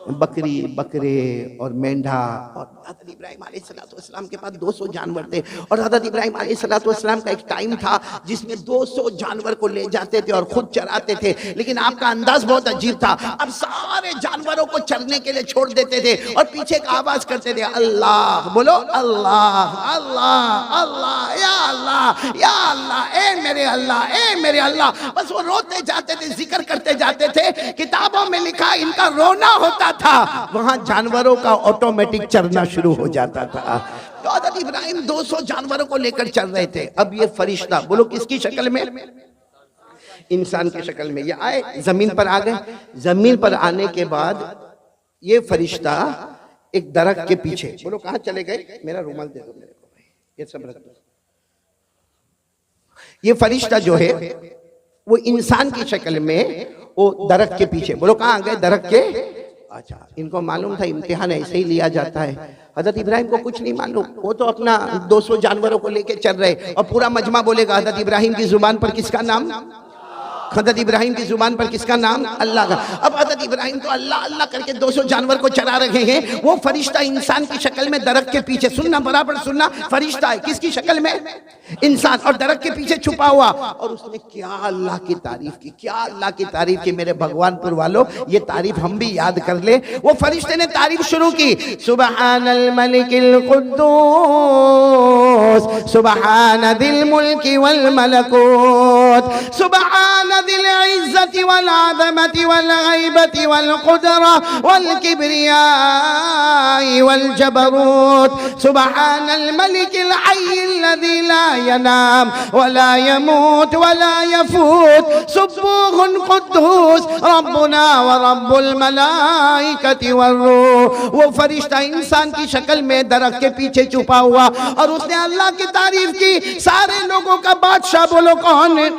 बकरी, बकरे और मेंढा। और हजरत इब्राहिम अलैहिस्सलाम के पास 200 जानवर थे। और हजरत इब्राहिम अलैहिस्सलाम का एक टाइम था जिसमें 200 जानवर को ले जाते थे और खुद चराते थे। लेकिन आपका अंदाज बहुत अजीब था। अब सारे जानवरों को चरने के लिए छोड़ देते थे और पीछे का आवाज करते थे अल्लाह। बोलो अल्लाह अल्लाह अल्लाह, या अल्लाह या अल्लाह, ए मेरे अल्लाह, ए मेरे अल्लाह। बस वो रोते जाते थे, जिक्र करते जाते थे। किताबों में लिखा इनका रोना होता था, वहां जानवरों का ऑटोमेटिक चरना शुरू हो जाता था। तो हज़रत इब्राहिम 200 जानवरों को लेकर चल रहे थे। अब ये फरिश्ता, बोलो किसकी शक्ल में? इंसान की शक्ल में। ये आए, जमीन पर आ गए। जमीन पर आने के बाद ये फरिश्ता एक दरख्त के पीछे, बोलो कहां चले गए? मेरा रुमाल दे दो मेरे को भाई, ये सब रख दो। ये फरिश्ता जो है वो इंसान की शक्ल में वो दरख्त के पीछे, बोलो कहां गए? दरख्त के। अच्छा, इनको मालूम था इम्तिहान ऐसे ही लिया जाता है। हजरत इब्राहिम को कुछ नहीं मालूम, वो तो अपना 200 जानवरों को लेके चल रहे। और पूरा मजमा बोलेगा हजरत इब्राहिम की जुबान पर किसका नाम? हजरत इब्राहिम की जुबान पर किसका नाम? अल्लाह का। अब हजरत इब्राहिम तो अल्लाह अल्लाह करके 200 जानवर को चरा रहे हैं। वो फरिश्ता इंसान की शक्ल में दरख्त के पीछे, सुनना बराबर सुनना, फरिश्ता है किसकी शक्ल में? इंसान, और दरख्त के पीछे छुपा हुआ। और उसने क्या अल्लाह की तारीफ की, क्या अल्लाह की तारीफ की। मेरे भगवानपुर वालों, ये तारीफ हम भी याद कर ले। वो फरिश्ते ने तारीफ शुरू की, सुबहानल मलिकिल कुद्दूस, सुबहान दिल मुल्की वल मलकूत, सुबहान दिल इज्जति वल आज़मति वल गैबति वल कुदरा वल किब्रियाई वल जबरूत, सुबहानल मलिकिल हय्यिल लज़ी ला यनाम वला यमूत वला यफूत, सुब्बूहुन कुद्दूस रब्बुना व रब्बुल मलाइकति वर्रूह। वो फरिश्ता इंसान की शक्ल में दरख्त के पीछे छुपा हुआ और उसने अल्लाह की तारीफ की। सारे लोगों का बादशाह, बोलो कौन है?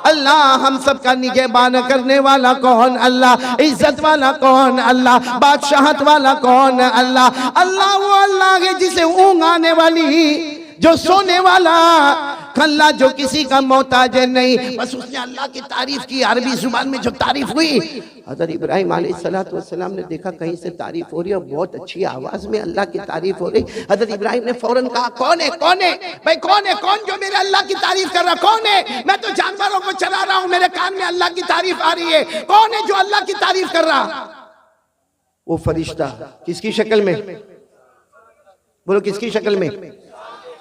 अल्लाह। हम सबका निगहबान करने वाला कौन? अल्लाह। इज्जत वाला कौन? अल्लाह। बादशाहत वाला कौन? अल्लाह। अल्लाह वो अल्लाह है जिसे ऊँघ आने वाली, जो सोने वाला, अल्लाह जो किसी का मोहताज नहीं। बस उसने अल्लाह की तारीफ की। अरबी जुबान में जो तारीफ हुई, हज़रत इब्राहिम अलैहिस्सलाम ने देखा कहीं से तारीफ हो रही है और बहुत अच्छी आवाज में अल्लाह की तारीफ हो रही। हज़रत इब्राहिम ने फौरन कहा कौन है? कौन है भाई? कौन है? कौन जो मेरे अल्लाह की तारीफ कर रहा? कौन है? मैं तो जानवरों को चरा रहा हूं, मेरे कान में अल्लाह की तारीफ आ रही है। कौन है जो अल्लाह की तारीफ कर रहा? वो फरिश्ता किसकी शक्ल में? बोलो किसकी शक्ल में?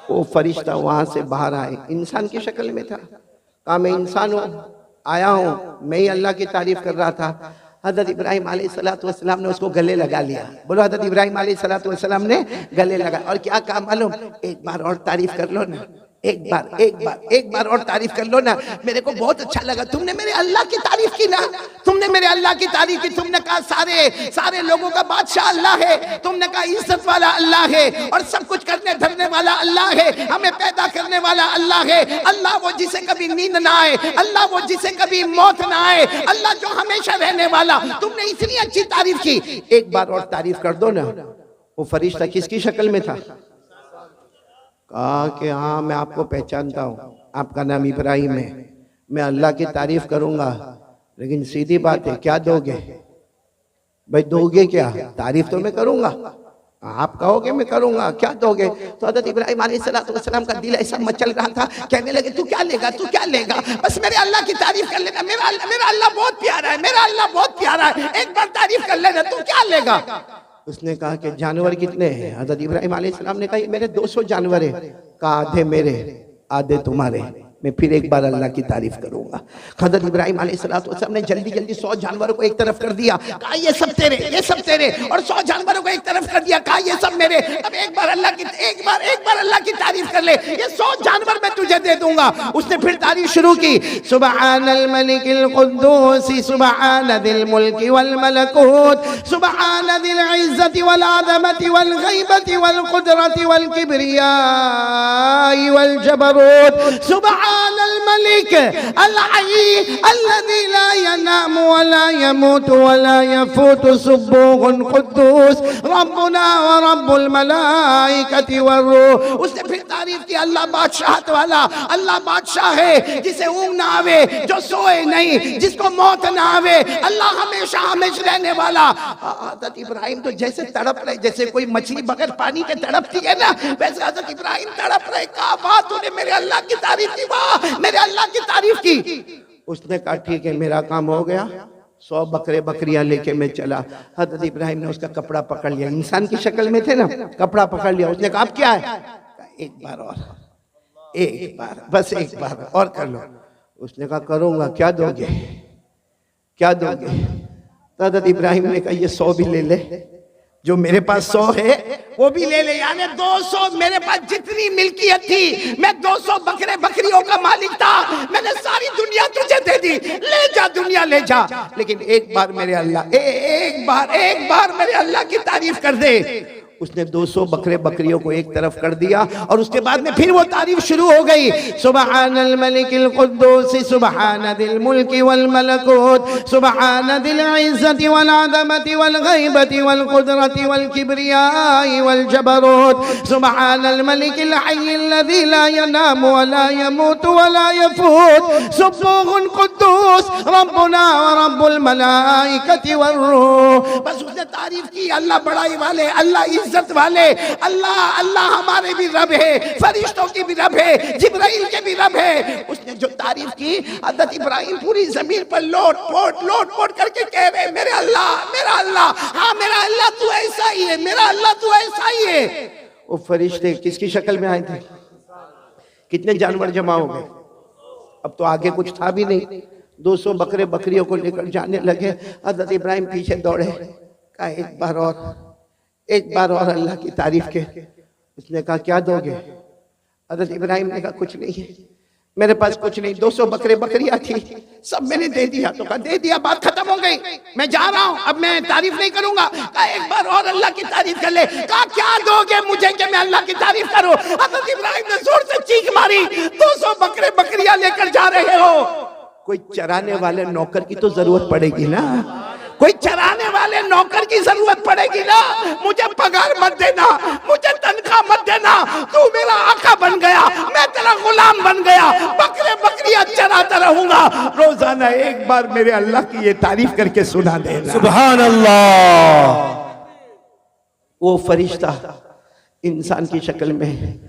वो फरिश्ता वहां से बाहर आए, इंसान की शक्ल में था। कहा मैं इंसान हूँ, आया हूँ, मैं ही अल्लाह की तारीफ कर रहा था। हजरत इब्राहिम अलैहिस्सलाम ने उसको गले लगा लिया। बोलो हजरत इब्राहिम अलैहिस्सलाम ने गले लगा और क्या कहा मालूम? एक बार और तारीफ कर लो ना, एक बार और तारीफ कर लो ना। मेरे को बहुत अच्छा लगा, तुमने मेरे अल्लाह की तारीफ की ना, तुमने मेरे अल्लाह की तारीफ की। तुमने कहा सारे लोगों का बादशाह अल्लाह है, तुमने कहा इज्जत वाला अल्लाह है और सब कुछ करने धरने वाला अल्लाह है, हमें पैदा करने वाला अल्लाह है। अल्लाह वो जिसे कभी नींद ना आए, अल्लाह वो जिसे कभी मौत ना आए, अल्लाह जो हमेशा रहने वाला। तुमने इतनी अच्छी तारीफ की, एक बार और तारीफ कर दो ना। वो फरिश्ता किसकी शक्ल में था? कहा कि हाँ मैं आपको पहचानता हूँ, आपका नाम इब्राहिम है, मैं अल्लाह की तारीफ करूंगा, लेकिन सीधी बात है क्या दोगे? भाई दोगे क्या? तारीफ तो मैं करूंगा, आप कहोगे मैं करूंगा, क्या दोगे? तो हज़रत इब्राहिम अलैहिस्सलाम का दिल ऐसा मचल रहा था, कहने लगे तू क्या लेगा, तू क्या लेगा? बस मेरे अल्लाह की तारीफ कर लेना, मेरा अल्लाह बहुत प्यारा है, मेरा अल्लाह बहुत प्यारा है, एक बार तारीफ कर लेना, तू क्या लेगा? उसने कहा कि जानवर कितने हैं? हज़रत इब्राहिम अलैहिस्सलाम ने कहा मेरे 200 जानवर है। कहा आधे मेरे आधे तुम्हारे। मैं फिर एक बार अल्लाह की तारीफ करूंगा। हज़रत इब्राहिम अलैहिस्सलाम ने जल्दी जल्दी 100 जानवरों को एक तरफ कर दिया, कहा ये सब तेरे, ये सब तेरे, और 100 जानवरों को एक तरफ कर दिया, कहा ये सब मेरे। अब एक बार अल्लाह की तारीफ कर ले, ये 100 जानवर मैं तुझे दे दूंगा। उसने फिर तारीफ शुरू की, सुब्हानल मलिकिल कुद्दूस सुब्हान दिल मुल्क वल मलकूत सुब्हान दिल इज्जति वल आज़मति वल गैबति वल कुदरति वल किब्रिया वल जबरूत सुब्हानल मलिक अल हय्य अल्लज़ी ला यनामु व ला यमूतु व ला यफूतु सुब्बूहुन कुद्दूस रब्बुना व रब्बुल मलाइकति वर्रूह। उसने फिर तारीफ की, अल्लाह बादशाहत वाला, अल्लाह बादशाह है जिसे ऊँघ ना आवे, जो सोए नहीं, जिसको मौत ना आवे, अल्लाह हमेशा हमेशा रहने वाला। हज़रत इब्राहिम तो जैसे तड़प रहे, जैसे कोई मछली बगैर पानी के तड़पती है ना, वैसे हज़रत इब्राहिम तड़प रहे। कहा बात तूने मेरे अल्लाह की तारीफ की, वाह मेरे अल्लाह की तारीफ की। उसने कहा ठीक है मेरा काम हो गया, 100 बकरे बकरियां लेके मैं चला। हज़रत इब्राहिम ने उसका कपड़ा पकड़ लिया, इंसान की शक्ल में थे ना, कपड़ा पकड़ लिया। उसने कहा अब क्या है? एक बार और, एक बार, बस एक बार और कर लो। उसने कहा करूंगा। क्या दोगे, क्या दोगे? तो हज़रत इब्राहिम ने कहा ये 100 भी ले ले, जो मेरे पास 100 है वो भी ले ले, यानी 200। मेरे पास जितनी मिल्कियत थी, मैं 200 बकरे बकरियों का मालिक था, मैंने सारी दुनिया तुझे दे दी, ले जा दुनिया ले जा। लेकिन एक बार मेरे अल्लाह, एक बार मेरे अल्लाह की तारीफ कर दे। उसने 200 बकरे बकरियों को एक तरफ कर दिया और उसके बाद में फिर वो तारीफ शुरू हो गई, सुब्हानल मलिकिल कुद्दूस सुब्हान दिल मुल्क वल मलकूत सुब्हान दिल इज्जति वल आज़मति वल गैबति वल कुदरति वल किब्रिया वल जबरूत सुब्हानल मलिकिल हय्य अल्लज़ी ला यनामु व ला यमूतु व ला यफूत सुब्बूहुन कुद्दूस रब्बुना व रब्बुल मलाइकति वर्रूह। बस उसने तारीफ की, अल्लाह बड़ाई वाले, अल्लाह इज्जत वाले, अल्लाह हमारे भी रब है, फरिश्तों की भी रब है, जिब्राइल के भी रब है। उसने जो तारीफ की, हज़रत इब्राहिम पूरी जमीन पर लोट पोट करके कह रहे मेरे अल्लाह, हाँ मेरा अल्लाह तू ऐसा ही है, मेरा अल्लाह तू ऐसा ही है। वो फरिश्ते किसकी शक्ल में आए थे? कितने जानवर जमा हो गए? अब तो आगे कुछ था भी नहीं, 200 बकरे बकरियों को लेकर जाने लगे। हज़रत इब्राहिम पीछे दौड़े, कहा एक बार और अल्लाह की तारीफ के। उसने कहा क्या दोगे? हज़रत इब्राहिम ने कहा कुछ नहीं है, मेरे पास कुछ नहीं, 200 बकरे बकरियां थी, सब मैंने दे दिया। तो कहा दे दिया, बात खत्म हो गई, मैं जा रहा हूं, अब मैं तारीफ नहीं करूंगा। कहा एक बार और अल्लाह की तारीफ कर ले। कहा क्या दोगे मुझे कि मैं अल्लाह की तारीफ करूं? हज़रत इब्राहिम ने जोर से चीख मारी, 200 बकरे बकरियां लेकर जा रहे हो, कोई चराने वाले नौकर की तो जरूरत पड़ेगी ना, कोई चराने वाले नौकर की जरूरत पड़ेगी ना। मुझे पगार मत देना, मुझे तनख्वाह मत देना, तू मेरा आका बन गया, मैं तेरा गुलाम बन गया, बकरे बकरियां चराता रहूंगा। रोजाना एक बार मेरे अल्लाह की ये तारीफ करके सुना देना, सुभान अल्लाह। वो फरिश्ता इंसान की शक्ल में,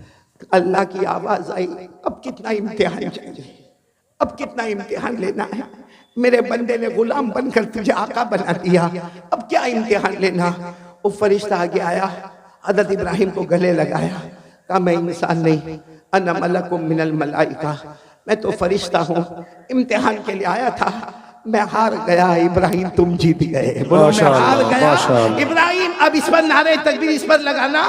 अल्लाह की आवाज आई, अब कितना इम्तिहान चाहिए, अब कितना इम्तिहान लेना है? मेरे बंदे ने गुलाम बनकर तुझे आका बना दिया, अब क्या इम्तिहान लेना? वो फरिश्ता आगे आया, हज़रत इब्राहिम को गले लगाया, कहा मैं इंसान नहीं, अना मलकुम मिनल मलाइका, मैं तो फरिश्ता हूँ, इम्तिहान के लिए आया था, मैं हार गया। इब्राहिम तुम जीत गए, बोलो मैं हार गया। इब्राहिम, अब इस पर नारे तकबीर, इस पर लगाना,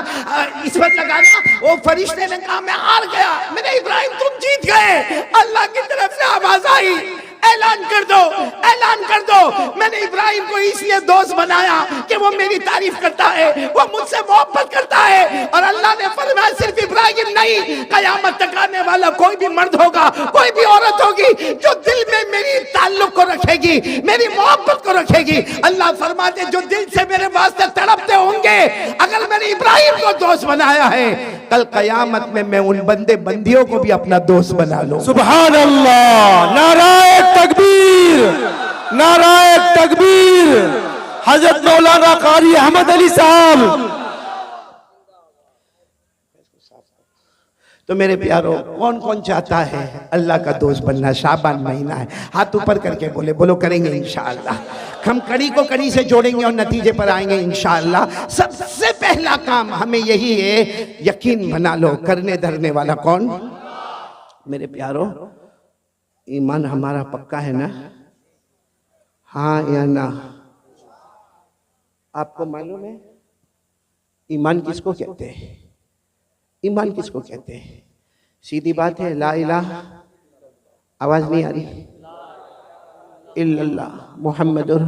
इस पर लगाना। वो फरिश्ते ने कहा मैं हार गया, मेरे इब्राहिम तुम जीत गए। अल्लाह की तरफ से आवाज आई, ऐलान कर दो, ऐलान कर दो, मैंने इब्राहिम को इसलिए दोस्त बनाया कि वो मेरी तारीफ करता है, वो मुझसे मोहब्बत करता है। और अल्लाह ने फरमाया सिर्फ इब्राहिम नहीं, कयामत तक आने वाला कोई भी मर्द होगा, कोई भी औरत होगी जो दिल में मेरी ताल्लुक को रखेगी, मेरी मोहब्बत को रखेगी। अल्लाह फरमाते जो दिल से मेरे वास्ते तड़पते होंगे, अगर मैंने इब्राहिम को दोस्त बनाया है, कल कयामत में मैं उन बंदे बंदियों को भी अपना दोस्त बना लूं। सुभान अल्लाह, नाराए तकबीर, नाराए तकबीर। हजरत मौलाना कारी अहमद अली साहब। तो मेरे प्यारों, कौन कौन चाहता है अल्लाह का दोस्त बनना? शाबान महीना है, हाथ ऊपर करके बोले, बोलो करेंगे इंशाअल्लाह। हम कड़ी को कड़ी से जोड़ेंगे और नतीजे पर आएंगे इंशाअल्लाह। सबसे पहला काम हमें यही है, यकीन बना लो, करने धरने वाला कौन? मेरे प्यारों, ईमान हमारा पक्का है ना? हाँ या ना? आपको मालूम है ईमान किसको कहते हैं? ईमान किसको कहते हैं? सीधी बात है, ला इलाहा, आवाज नहीं आ रही, इल्लल्लाह मुहम्मदुर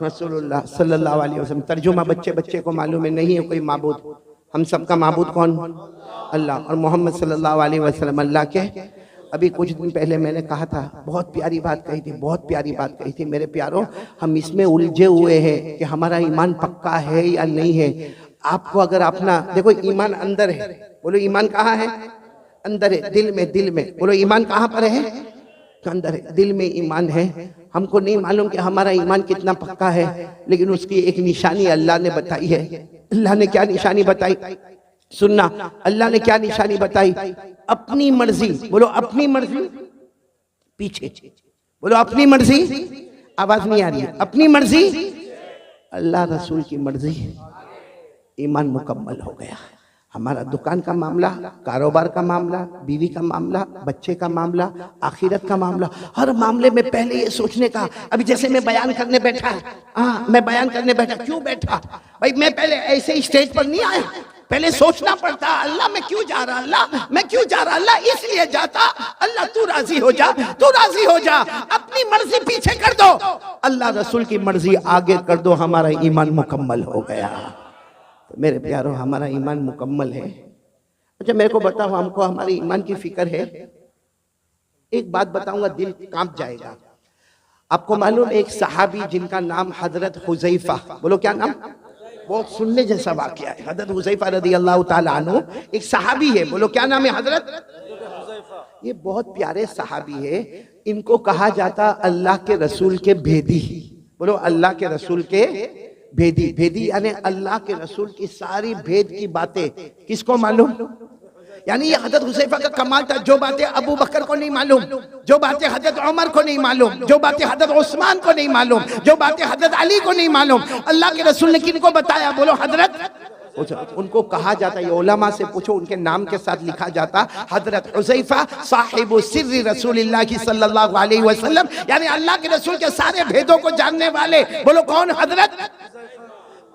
रसूलुल्लाह सल्लल्लाहु अलैहि वसल्लम। तर्जुमा बच्चे को मालूम है, नहीं है कोई माबूद, हम सबका माबूद कौन? अल्लाह, और मोहम्मद सल्लल्लाहु अलैहि वसल्लम अल्लाह के। अभी कुछ दिन पहले मैंने कहा था, बहुत प्यारी बात कही थी, बहुत प्यारी बात कही थी मेरे प्यारों। हम इसमें उलझे हुए हैं कि हमारा ईमान पक्का है या नहीं है। आपको अगर अपना देखो, ईमान अंदर है, बोलो ईमान कहाँ है? अंदर है, दिल में, दिल में। बोलो ईमान कहाँ पर है? अंदर है, दिल में ईमान है। हमको नहीं मालूम कि हमारा ईमान कितना पक्का है, लेकिन उसकी एक निशानी अल्लाह ने बताई है। अल्लाह ने क्या निशानी बताई? सुनना, अल्लाह ने क्या निशानी बताई? अपनी मर्जी, बोलो अपनी मर्जी, पीछे बोलो अपनी मर्जी, आवाज नहीं आ रही है, अपनी मर्जी, अल्लाह रसूल की मर्जी, ईमान मुकम्मल हो गया। हमारा दुकान का मामला, कारोबार का मामला, बीवी का मामला, बच्चे का मामला, आखिरत का मामला, हर मामले में पहले ये सोचने का। अभी जैसे मैं बयान करने बैठा, हाँ मैं बयान करने बैठा, क्यों बैठा भाई? मैं पहले ऐसे ही स्टेज पर नहीं आया, पहले सोचना पड़ता, अल्लाह मैं क्यों जा रहा, अल्लाह मैं क्यों जा रहा, अल्लाह इसलिए जाता, अल्लाह तू राजी हो जा, तू राजी हो जा, अपनी मर्जी पीछे कर दो, अल्लाह रसूल की मर्जी आगे कर दो, हमारा ईमान मुकम्मल हो गया। तो मेरे प्यारों, हमारा ईमान मुकम्मल है। अच्छा मेरे को बताओ, हमको हमारे ईमान की फिक्र है? एक बात बताऊंगा, दिल कांप जाएगा। आपको मालूम एक सहाबी जिनका नाम हजरत हुज़ैफा, बोलो क्या नाम? बहुत सुनने जैसा वाकया है। हजरत हुज़ैफा रदी अल्लाह ताला अन्हु एक सहाबी है, बोलो क्या नाम है? हजरत। ये बहुत प्यारे सहाबी है, इनको कहा जाता अल्लाह के रसूल के भेदी। बोलो अल्लाह के रसूल के भेदी। भेदी यानी अल्लाह के रसूल की सारी भेद की बातें किसको मालूम? यानी ये हजरत हुज़ैफा का कमाल था, जो बातें अबू बकर को नहीं मालूम, जो बातें हजरत उमर को नहीं मालूम, जो बातें हजरत उस्मान को नहीं मालूम, जो बातें हजरत अली को नहीं मालूम, अल्लाह के रसूल ने किनको बताया? बोलो हजरत। उनको कहा जाता, ये उलमा से पूछो, उनके नाम के साथ लिखा जाता हजरत हुज़ैफा साहिबु सिर्री रसूलिल्लाह सल्लल्लाहु अलैहि वसल्लम, यानी अल्लाह के रसूल के सारे भेदों को जानने वाले। बोलो कौन? हजरत।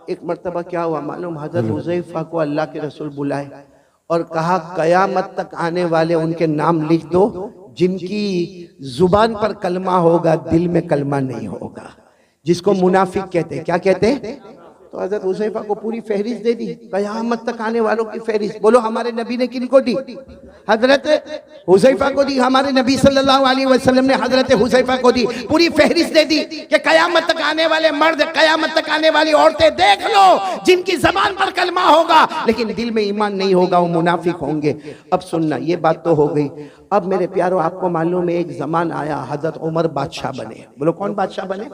एक मर्तबा क्या हुआ मालूम? हजरत हुज़ैफा को अल्लाह के रसूल बुलाए और कहा कयामत तक आने वाले उनके नाम लिख दो जिनकी जुबान पर कलमा होगा, दिल में कलमा नहीं होगा, जिसको मुनाफिक कहते हैं। क्या कहते हैं? तो हजरत हुज़ैफा को पूरी फहरिस्त दे दी, कयामत तक आने वालों की फहरिस्त। बोलो हमारे नबी ने किनको दी? हजरत हुज़ैफा को दी। हमारे नबी सल्लल्लाहु अलैहि वसल्लम ने हजरत हुज़ैफा को दी, पूरी फहरिस्त दे दी कि कयामत तक आने वाले मर्द, कयामत तक आने वाली औरतें देख लो, जिनकी जबान पर कलमा होगा लेकिन दिल में ईमान नहीं होगा, वो मुनाफिक होंगे। अब सुनना, ये बात तो हो गई। अब मेरे प्यारों, आपको मालूम है एक जमान आया, हजरत उमर बादशाह बने। बोलो कौन बादशाह बने?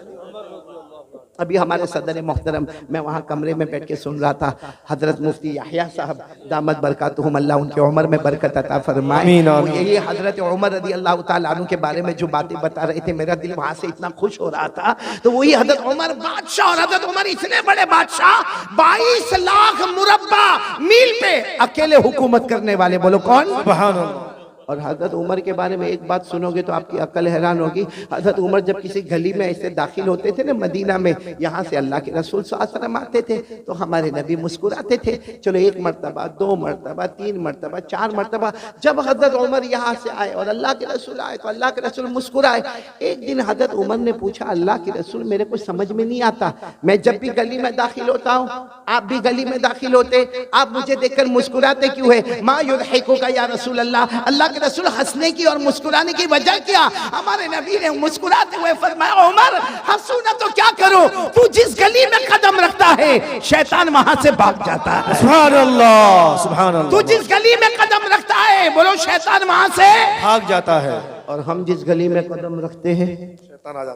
अभी हमारे सदर मोहतरम, मैं वहाँ कमरे में बैठ के सुन रहा था, हजरत मुफ्ती याहिया साहब दामद बरकातुहुम, अल्लाह उनके उम्र में बरकत अता फरमाए। यही हजरत उमर रज़ी अल्लाह ताला अन्हु के बारे में जो बातें बता रहे थे, मेरा दिल वहाँ से इतना खुश हो रहा था। तो वही हजरत उमर बादशाह, और हजरत उमर इतने बड़े बादशाह, 22 लाख मुरब्बा मील पे अकेले हुकूमत करने वाले। बोलो कौन? सुभान अल्लाह। और हजरत उमर के बारे में एक बात सुनोगे तो आपकी अकल हैरान होगी। हजरत उमर जब किसी गली में ऐसे दाखिल होते थे ना मदीना में, यहाँ से अल्लाह के रसूल सल्लल्लाहु अलैहि वसल्लम आते थे तो हमारे नबी मुस्कुराते थे। चलो एक मरतबा, 2 मरतबा, 3 मरतबा, 4 मरतबा, जब हजरत उमर यहाँ से आए और अल्लाह के रसूल आए तो अल्लाह के रसूल मुस्कुराए। एक दिन हजरत उमर ने पूछा, अल्लाह के रसूल मेरे को समझ में नहीं आता, मैं जब भी गली में दाखिल होता हूँ, आप भी गली में दाखिल होते, आप मुझे देखकर मुस्कुराते क्यों है? मा युदहिकुका या रसूल अल्लाह, अल्लाह रसूल हंसने की और मुस्कुराने की वजह क्या? हमारे नबी ने मुस्कुराते हुए फरमाया, उमर हंसू ना तो क्या करो, तू जिस गली में कदम रखता है शैतान वहां से भाग जाता है। सुभान अल्लाह, सुभान अल्लाह। तू जिस गली में कदम रखता है, बोलो शैतान वहां से भाग जाता है। और हम जिस गली में कदम रखते हैं शैतान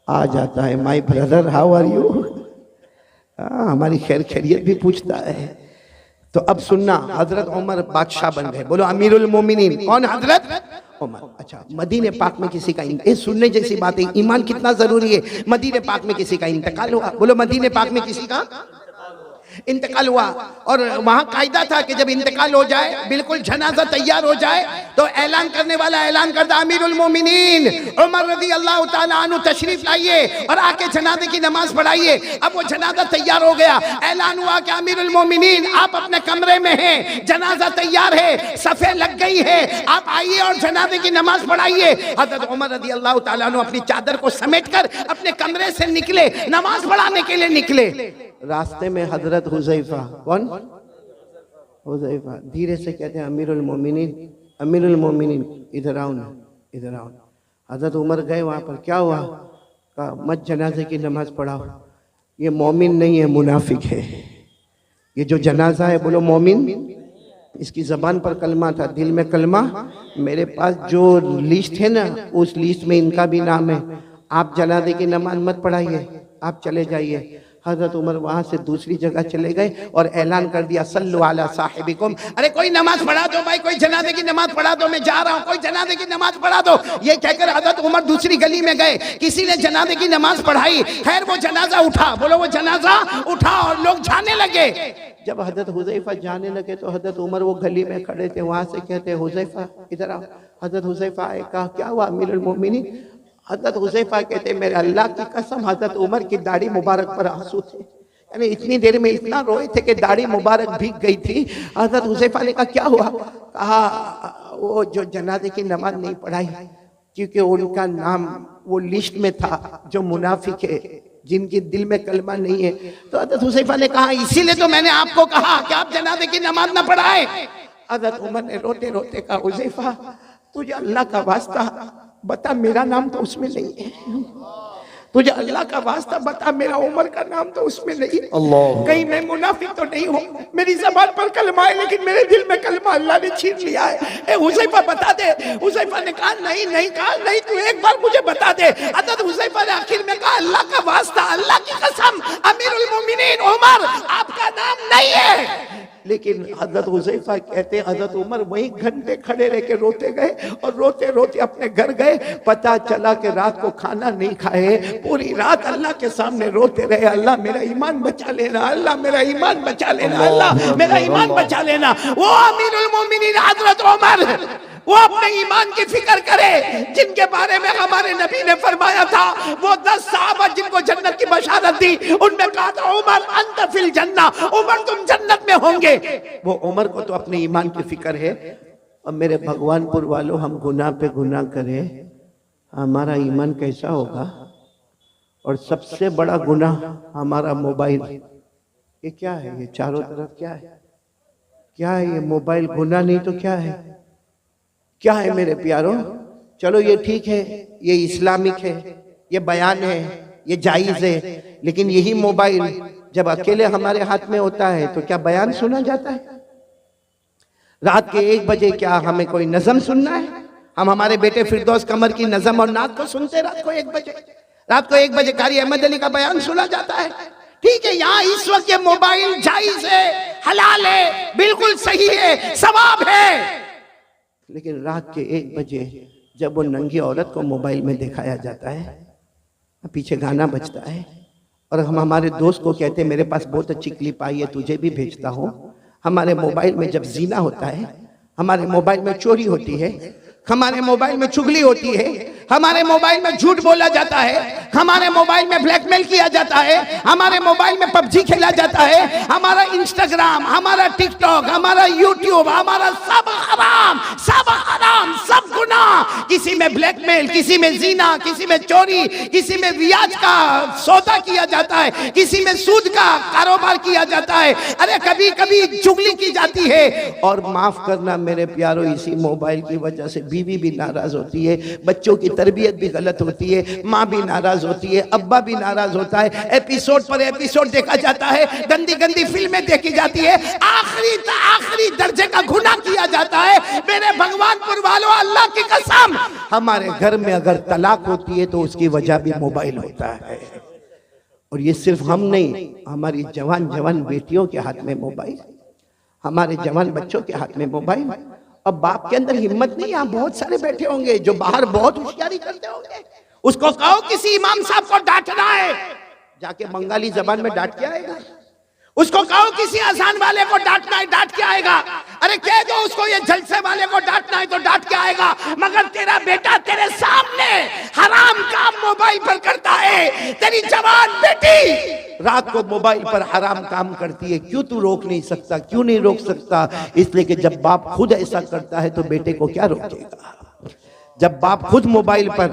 आ जाता है। My brother how are you? हमारी खैर खैरियत भी पूछता है। तो अब सुनना, हजरत उमर बादशाह बन गए। बोलो अमीरुल मोमिनीन। कौन? हजरत उमर। अच्छा, मदीने पाक में किसी का सुनने जैसी बात है, ईमान कितना जरूरी है। मदीने पाक में किसी का इंतकाल हुआ। बोलो मदीने पाक में किसी का, इंतकाल हुआ और वहां कायदा था कि जब इंतकाल हो जाए, बिल्कुल जनाजा तैयार हो जाए, तो ऐलान करने वाला ऐलान करता, अमीरुल मोमिनीन उमर रज़ी अल्लाह ताला अन्हु तशरीफ लाइए और आके जनाजे की नमाज पढ़ाइए। अब वो जनाजा तैयार हो गया, ऐलान हुआ कि अमीरुल मोमिनीन आप अपने कमरे में हैं, जनाजा तैयार है, सफे लग गई है, आप आइए और जनाजे की नमाज पढ़ाइए। हजरत उमर रज़ी अल्लाह ताला अन्हु अपनी चादर को समेटकर अपने कमरे से निकले, नमाज पढ़ाने के लिए निकले। रास्ते में हजरत हुज़ैफा, कौन? हुज़ैफा धीरे से कहते हैं, अमीरुल मोमिनीन, अमीरुल मोमिनीन इधर आओ ना, इधर आओ। हजरत उमर गए वहाँ पर, क्या हुआ? कहा मत जनाजे की नमाज पढ़ाओ, ये मोमिन नहीं है, मुनाफिक है। ये जो जनाजा है बोलो मोमिन, इसकी जबान पर कलमा था, दिल में कलमा। मेरे पास जो लिस्ट है ना, उस लिस्ट में इनका भी नाम है। आप जनाजे की नमाज मत पढ़ाइए, आप चले जाइए। हजरत उमर वहां से दूसरी जगह चले गए और ऐलान कर दिया, सल्लु अला साहिबिकुम, अरे कोई नमाज पढ़ा दो भाई, कोई जनाजे की नमाज पढ़ा दो, मैं जा रहा हूँ, कोई जनाजे की नमाज पढ़ा दो। ये कहकर हजरत उमर दूसरी गली में गए, किसी ने जनाजे की नमाज पढ़ाई। खैर वो जनाजा उठा, बोलो वो जनाजा उठा और लोग जाने लगे। जब हजरत हुज़ैफा जाने लगे तो हजरत उमर वो गली में खड़े थे, वहां से कहते हुज़ैफा इधर आओ। हजरत हुज़ैफा आए, कहा क्या हुआ अमीरुल मोमिनीन? हजरत हुज़ैफा कहते मेरे अल्लाह की कसम, हजरत उमर की दाढ़ी मुबारक पर आंसू थे, यानी इतनी देर में इतना रोए थे कि दाढ़ी मुबारक भीग गई थी। हजरत हुज़ैफा ने कहा क्या हुआ? कहा वो जो जनाजे की नमाज नहीं पढ़ाई, क्योंकि उनका नाम वो लिस्ट में था जो मुनाफिक है, जिनकी दिल में कलमा नहीं है। तो हजरत हुज़ैफा ने कहा इसीलिए तो मैंने आपको कहा कि आप जनाजे की नमाज ना पढ़ाए। हजरत उमर ने रोते रोते कहा हुज़ैफा तुझे अल्लाह का वास्ता बता, मेरा नाम तो उसमें नहीं है, तुझे अल्लाह का वास्ता बता, मेरा उमर का नाम तो उसमें नहीं है। कहीं मैं मुनाफिक तो नहीं हूँ, मेरी जबान पर कलमा है लेकिन मेरे दिल में कलमा अल्लाह ने छीन लिया है। हुज़ैफा बता दे। हुज़ैफा ने कहा नहीं नहीं, कहा नहीं, तू एक बार मुझे बता दे। हज़रत हुज़ैफा ने आखिर में कहा अल्लाह का वास्ता, अल्लाह की कसम, अमीरुल मोमिनीन उमर आपका नाम नहीं है। लेकिन हजरत हुज़ैफा कहते हैं हजरत उमर वहीं घंटे खड़े रह के रोते गए और रोते रोते अपने घर गए। पता चला कि रात को खाना नहीं खाए, पूरी रात अल्लाह के सामने रोते रहे, अल्लाह मेरा ईमान बचा लेना, अल्लाह मेरा ईमान बचा लेना, अल्लाह मेरा ईमान बचा लेना। वो अमीरुल मोमिनीन हजरत उमर, वो अपने ईमान की फिक्र करे, जिनके बारे में हमारे नबी ने फरमाया था, वो 10 सहाबा जिनको जन्नत की बशारत दी, उनमें कहा था उमर अंत फिल जन्ना, उमर तुम जन्नत में होंगे। वो उमर को तो अपने ईमान की फिक्र है। और मेरे भगवानपुर वालों, हम गुनाह पे गुनाह करें, हमारा ईमान कैसा होगा? और सबसे बड़ा गुनाह हमारा मोबाइल। ये क्या है? ये चारों तरफ क्या है? क्या है ये मोबाइल? गुनाह नहीं तो क्या है? क्या है मेरे प्यारों? चलो ये ठीक है, ये इस्लामिक है, ये बयान है, ये जायज है, लेकिन यही मोबाइल जब अकेले हमारे हाथ में होता है तो क्या बयान सुना जाता है? रात के 1 बजे क्या हमें कोई नज़म सुनना है? हम हमारे बेटे फिरदौस कमर की नज़म और नात को सुनते रात को 1 बजे। रात को 1 बजे कारी अहमद अली का बयान सुना जाता है। ठीक है, यहाँ इस वक्त ये मोबाइल जायज है, हलाल है, बिल्कुल सही है, सवाब है। लेकिन रात के 1 बजे जब वो नंगी औरत को मोबाइल में दिखाया जाता है, पीछे गाना बजता है, और हम हमारे दोस्त को कहते हैं मेरे पास बहुत अच्छी क्लिप आई है, तुझे भी भेजता हूँ। हमारे मोबाइल में जब जीना होता है, हमारे मोबाइल में चोरी होती है, हमारे मोबाइल में चुगली होती है, हमारे मोबाइल में झूठ बोला जाता है, हमारे मोबाइल में ब्लैकमेल किया जाता है, हमारे मोबाइल में पबजी खेला जाता है, हमारा इंस्टाग्राम, हमारा टिकटॉक, हमारा यूट्यूब, हमारा सब हराम, सब गुनाह। किसी में ब्लैकमेल, किसी में जीना, किसी में चोरी, किसी में ब्याज का सौदा किया जाता है, किसी में सूद का कारोबार किया जाता है, अरे कभी कभी चुगली की जाती है। और माफ करना मेरे प्यारों, इसी मोबाइल की वजह से बीवी भी नाराज होती है, बच्चों की तरबियत भी गलत होती है, माँ भी नाराज होती है, अब्बा भी नाराज होता है, एपिसोड पर एपिसोड देखा जाता है, गंदी गंदी फिल्में देखी जाती है, आखिरी दर्जे का गुनाह किया जाता है। मेरे भगवानपुर वालों, अल्लाह की कसम, हमारे घर में अगर तलाक होती है तो उसकी वजह भी मोबाइल होता है। और ये सिर्फ हम नहीं, हमारी जवान बेटियों के हाथ में मोबाइल, हमारे जवान बच्चों के हाथ में मोबाइल। अब बाप के अंदर हिम्मत नहीं, यहाँ बहुत सारे बैठे होंगे जो बाहर बहुत होशियारी करते होंगे, उसको कहो किसी इमाम साहब को डांटना है, जाके बंगाली जबान में डांट के आएगा। उसको कहो किसी अजान वाले को डांटना है, डांट के आएगा। अरे कह दो उसको ये जलसे वाले को डांटना है तो डांट के आएगा। मगर तेरा बेटा तेरे सामने हराम काम मोबाइल पर करता है, तेरी जवान बेटी रात को मोबाइल पर हराम काम करती है, क्यों तू रोक नहीं सकता? क्यों नहीं रोक सकता? इसलिए कि जब बाप खुद ऐसा करता है तो बेटे को क्या रोकेगा? जब बाप खुद मोबाइल पर,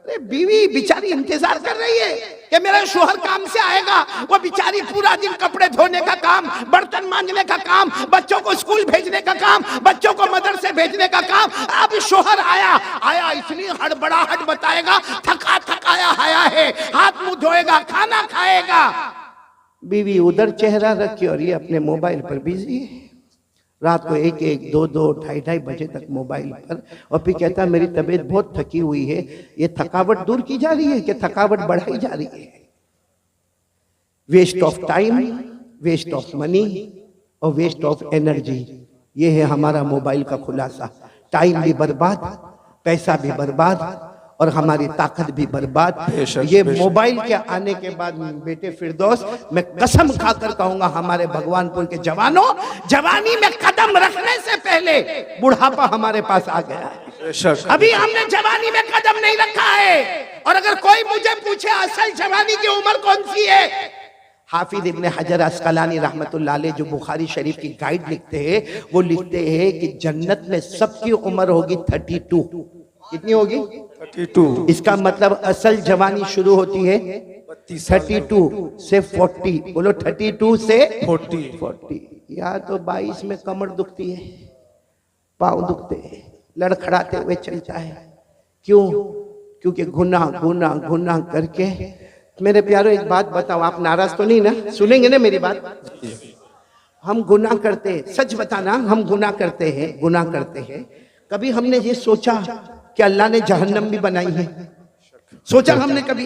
अरे बीवी बेचारी इंतजार कर रही है कि मेरा शोहर काम से आएगा, वो बेचारी पूरा दिन कपड़े धोने का काम, बर्तन मांजने का काम, बच्चों को स्कूल भेजने का काम, बच्चों को मदरसे भेजने का काम। अब शोहर आया इतनी हड़बड़ाहट बताएगा, थका थकाया आया है, हाथ मुंह धोएगा, खाना खाएगा। बीवी उधर चेहरा रखी और ये अपने मोबाइल पर बिजी है। रात को 1-1, 2-2, 2:30 बजे तक मोबाइल पर, और फिर कहता है मेरी तबीयत बहुत थकी हुई है। ये थकावट दूर की जा रही है कि थकावट बढ़ाई जा रही है? Waste of time, waste of money और वेस्ट ऑफ एनर्जी, ये है हमारा मोबाइल का खुलासा। टाइम भी बर्बाद, पैसा भी बर्बाद और हमारी ताकत भी बर्बाद। ये मोबाइल के आने के बाद बेटे फिरदौस, मैं कसम खाकर कहूंगा हमारे भगवानपुर के जवानों, जवानी में कदम रखने से पहले बुढ़ापा हमारे पास आ गया है। अभी हमने जवानी में कदम नहीं रखा है। और अगर कोई मुझे पूछे असल जवानी की उम्र कौन सी है, हाफिज इब्ने हजर अस्कलानी रहमतुल्लाह अलैह जो बुखारी शरीफ की गाइड लिखते हैं, वो लिखते हैं कि जन्नत में सबकी उम्र होगी 32। कितनी होगी? 32। इसका मतलब असल जवानी शुरू होती है 32 से 40। बोलो 32 से 40। या तो 22 में कमर दुखती है, पाँव दुखते हैं, लड़खड़ाते हुए चलता है। क्यों? क्योंकि गुनाह करके। मेरे प्यारो एक बात बताओ, आप नाराज तो नहीं ना? सुनेंगे ना मेरी बात? हम गुनाह करते हैं, सच बताना, हम गुनाह करते हैं। कभी हमने ये सोचा कि अल्लाह ने जहन्नम भी बनाई है? सोचा हमने कभी?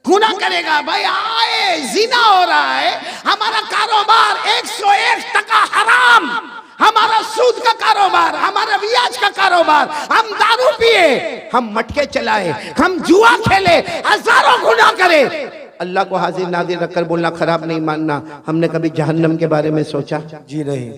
गुनाह करेगा भाई, आए जिना हो रहा है, हमारा कारोबार 101% हराम, हमारा सूद का कारोबार, हमारा ब्याज का कारोबार, हम दारू पिए, हम मटके चलाए, हम जुआ खेले, हजारों गुनाह करे। अल्लाह को हाजिर नाजिर रखकर बोलना खराब नहीं मानना। हमने कभी जहन्नम के बारे में सोचा? जी नहीं।